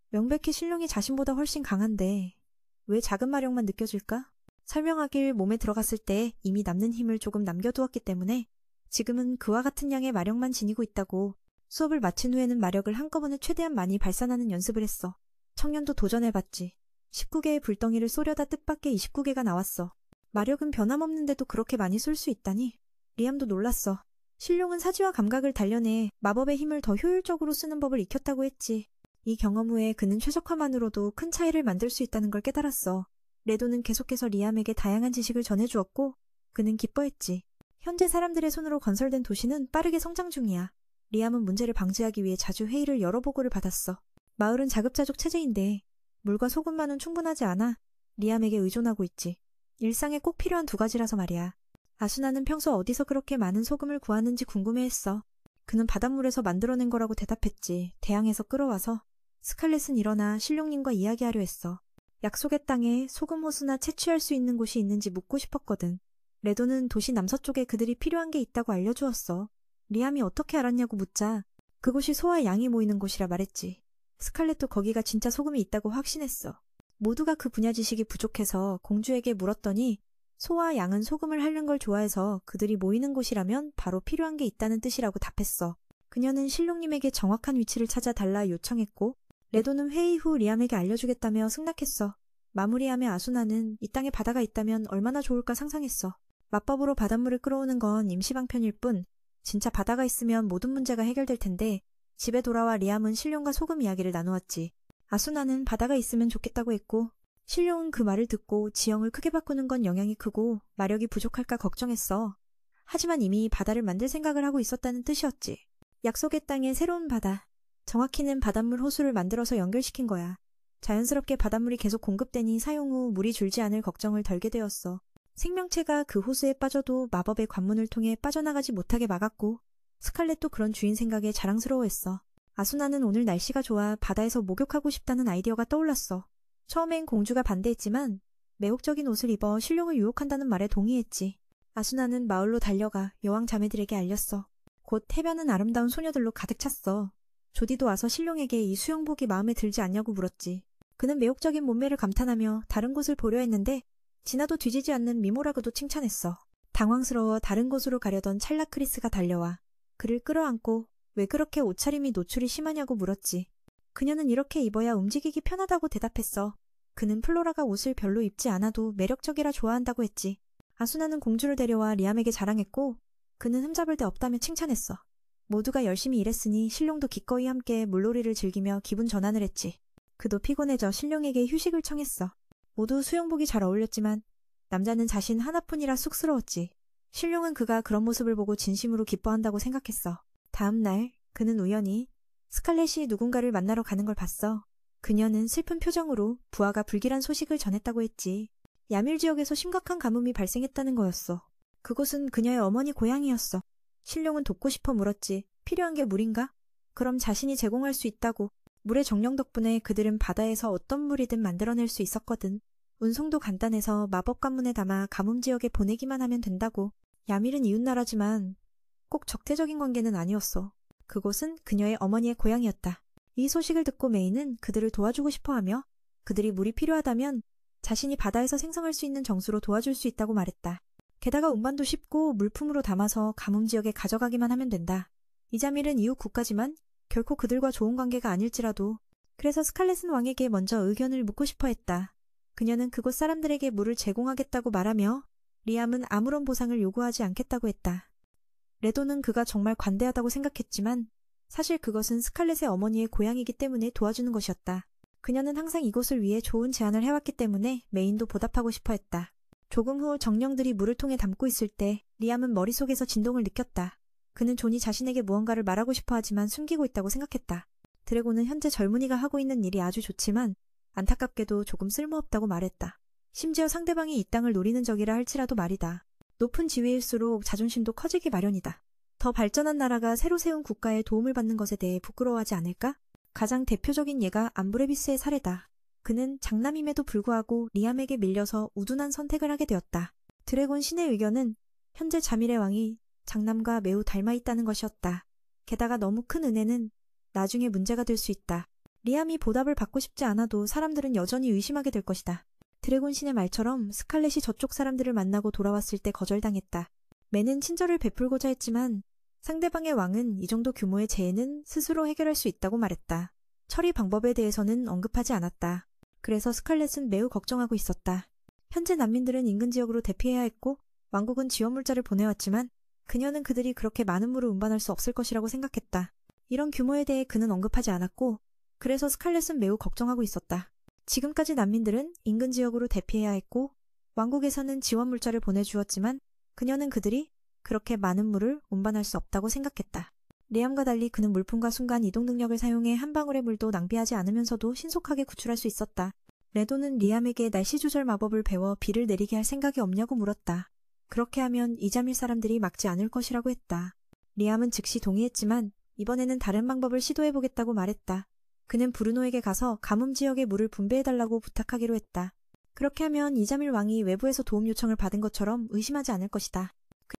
명백히 신룡이 자신보다 훨씬 강한데 왜 작은 마력만 느껴질까? 설명하길 몸에 들어갔을 때 이미 남는 힘을 조금 남겨두었기 때문에 지금은 그와 같은 양의 마력만 지니고 있다고. 수업을 마친 후에는 마력을 한꺼번에 최대한 많이 발산하는 연습을 했어. 청년도 도전해봤지. 19개의 불덩이를 쏘려다 뜻밖의 29개가 나왔어. 마력은 변함없는데도 그렇게 많이 쏠 수 있다니. 리암도 놀랐어. 신룡은 사지와 감각을 단련해 마법의 힘을 더 효율적으로 쓰는 법을 익혔다고 했지. 이 경험 후에 그는 최적화만으로도 큰 차이를 만들 수 있다는 걸 깨달았어. 레도는 계속해서 리암에게 다양한 지식을 전해주었고 그는 기뻐했지. 현재 사람들의 손으로 건설된 도시는 빠르게 성장 중이야. 리암은 문제를 방지하기 위해 자주 회의를 열어 보고를 받았어. 마을은 자급자족 체제인데 물과 소금만은 충분하지 않아 리암에게 의존하고 있지. 일상에 꼭 필요한 두 가지라서 말이야. 아수나는 평소 어디서 그렇게 많은 소금을 구하는지 궁금해했어. 그는 바닷물에서 만들어낸 거라고 대답했지. 대양에서 끌어와서. 스칼렛은 일어나 신룡님과 이야기하려 했어. 약속의 땅에 소금 호수나 채취할 수 있는 곳이 있는지 묻고 싶었거든. 레도는 도시 남서쪽에 그들이 필요한 게 있다고 알려주었어. 리암이 어떻게 알았냐고 묻자 그곳이 소와 양이 모이는 곳이라 말했지. 스칼렛도 거기가 진짜 소금이 있다고 확신했어. 모두가 그 분야 지식이 부족해서 공주에게 물었더니 소와 양은 소금을 핥는 걸 좋아해서 그들이 모이는 곳이라면 바로 필요한 게 있다는 뜻이라고 답했어. 그녀는 신룡님에게 정확한 위치를 찾아달라 요청했고 레도는 회의 후 리암에게 알려주겠다며 승낙했어. 마무리함에 아수나는 이 땅에 바다가 있다면 얼마나 좋을까 상상했어. 마법으로 바닷물을 끌어오는 건 임시방편일 뿐 진짜 바다가 있으면 모든 문제가 해결될 텐데 집에 돌아와 리암은 신룡과 소금 이야기를 나누었지. 아수나는 바다가 있으면 좋겠다고 했고 신룡은 그 말을 듣고 지형을 크게 바꾸는 건 영향이 크고 마력이 부족할까 걱정했어. 하지만 이미 바다를 만들 생각을 하고 있었다는 뜻이었지. 약속의 땅에 새로운 바다, 정확히는 바닷물 호수를 만들어서 연결시킨 거야. 자연스럽게 바닷물이 계속 공급되니 사용 후 물이 줄지 않을 걱정을 덜게 되었어. 생명체가 그 호수에 빠져도 마법의 관문을 통해 빠져나가지 못하게 막았고 스칼렛도 그런 주인 생각에 자랑스러워했어. 아수나는 오늘 날씨가 좋아 바다에서 목욕하고 싶다는 아이디어가 떠올랐어. 처음엔 공주가 반대했지만 매혹적인 옷을 입어 신룡을 유혹한다는 말에 동의했지. 아수나는 마을로 달려가 여왕 자매들에게 알렸어. 곧 해변은 아름다운 소녀들로 가득 찼어. 조디도 와서 신룡에게 이 수영복이 마음에 들지 않냐고 물었지. 그는 매혹적인 몸매를 감탄하며 다른 곳을 보려 했는데 지나도 뒤지지 않는 미모라고도 칭찬했어. 당황스러워 다른 곳으로 가려던 찰라크리스가 달려와 그를 끌어안고 왜 그렇게 옷차림이 노출이 심하냐고 물었지. 그녀는 이렇게 입어야 움직이기 편하다고 대답했어. 그는 플로라가 옷을 별로 입지 않아도 매력적이라 좋아한다고 했지. 아수나는 공주를 데려와 리암에게 자랑했고 그는 흠잡을 데 없다며 칭찬했어. 모두가 열심히 일했으니 신룡도 기꺼이 함께 물놀이를 즐기며 기분 전환을 했지. 그도 피곤해져 신룡에게 휴식을 청했어. 모두 수영복이 잘 어울렸지만 남자는 자신 하나뿐이라 쑥스러웠지. 신룡은 그가 그런 모습을 보고 진심으로 기뻐한다고 생각했어. 다음 날 그는 우연히 스칼렛이 누군가를 만나러 가는 걸 봤어. 그녀는 슬픈 표정으로 부하가 불길한 소식을 전했다고 했지. 야밀 지역에서 심각한 가뭄이 발생했다는 거였어. 그곳은 그녀의 어머니 고향이었어. 신룡은 돕고 싶어 물었지. 필요한 게 물인가? 그럼 자신이 제공할 수 있다고. 물의 정령 덕분에 그들은 바다에서 어떤 물이든 만들어낼 수 있었거든. 운송도 간단해서 마법 관문에 담아 가뭄 지역에 보내기만 하면 된다고. 야밀은 이웃나라지만 꼭 적대적인 관계는 아니었어. 그곳은 그녀의 어머니의 고향이었다. 이 소식을 듣고 메이는 그들을 도와주고 싶어하며 그들이 물이 필요하다면 자신이 바다에서 생성할 수 있는 정수로 도와줄 수 있다고 말했다. 게다가 운반도 쉽고 물품으로 담아서 가뭄 지역에 가져가기만 하면 된다. 이자밀은 이웃 국가지만 결코 그들과 좋은 관계가 아닐지라도 그래서 스칼렛은 왕에게 먼저 의견을 묻고 싶어 했다. 그녀는 그곳 사람들에게 물을 제공하겠다고 말하며 리암은 아무런 보상을 요구하지 않겠다고 했다. 레도는 그가 정말 관대하다고 생각했지만 사실 그것은 스칼렛의 어머니의 고향이기 때문에 도와주는 것이었다. 그녀는 항상 이곳을 위해 좋은 제안을 해왔기 때문에 메인도 보답하고 싶어 했다. 조금 후 정령들이 물을 통에 담고 있을 때 리암은 머릿속에서 진동을 느꼈다. 그는 존이 자신에게 무언가를 말하고 싶어 하지만 숨기고 있다고 생각했다. 드래곤은 현재 젊은이가 하고 있는 일이 아주 좋지만 안타깝게도 조금 쓸모없다고 말했다. 심지어 상대방이 이 땅을 노리는 적이라 할지라도 말이다. 높은 지위일수록 자존심도 커지기 마련이다. 더 발전한 나라가 새로 세운 국가의 도움을 받는 것에 대해 부끄러워하지 않을까? 가장 대표적인 예가 암브레비스의 사례다. 그는 장남임에도 불구하고 리암에게 밀려서 우둔한 선택을 하게 되었다. 드래곤 신의 의견은 현재 자밀의 왕이 장남과 매우 닮아 있다는 것이었다. 게다가 너무 큰 은혜는 나중에 문제가 될 수 있다. 리암이 보답을 받고 싶지 않아도 사람들은 여전히 의심하게 될 것이다. 드래곤 신의 말처럼 스칼렛이 저쪽 사람들을 만나고 돌아왔을 때 거절당했다. 매는 친절을 베풀고자 했지만 상대방의 왕은 이 정도 규모의 재해는 스스로 해결할 수 있다고 말했다. 처리 방법에 대해서는 언급하지 않았다. 그래서 스칼렛은 매우 걱정하고 있었다. 현재 난민들은 인근 지역으로 대피해야 했고 왕국은 지원 물자를 보내왔지만 그녀는 그들이 그렇게 많은 물을 운반할 수 없을 것이라고 생각했다. 이런 규모에 대해 그는 언급하지 않았고 그래서 스칼렛은 매우 걱정하고 있었다. 지금까지 난민들은 인근 지역으로 대피해야 했고 왕국에서는 지원 물자를 보내주었지만 그녀는 그들이 그렇게 많은 물을 운반할 수 없다고 생각했다. 리암과 달리 그는 물품과 순간 이동 능력을 사용해 한 방울의 물도 낭비하지 않으면서도 신속하게 구출할 수 있었다. 레도는 리암에게 날씨 조절 마법을 배워 비를 내리게 할 생각이 없냐고 물었다. 그렇게 하면 이자밀 사람들이 막지 않을 것이라고 했다. 리암은 즉시 동의했지만 이번에는 다른 방법을 시도해보겠다고 말했다. 그는 브루노에게 가서 가뭄 지역의 물을 분배해달라고 부탁하기로 했다. 그렇게 하면 이자밀 왕이 외부에서 도움 요청을 받은 것처럼 의심하지 않을 것이다.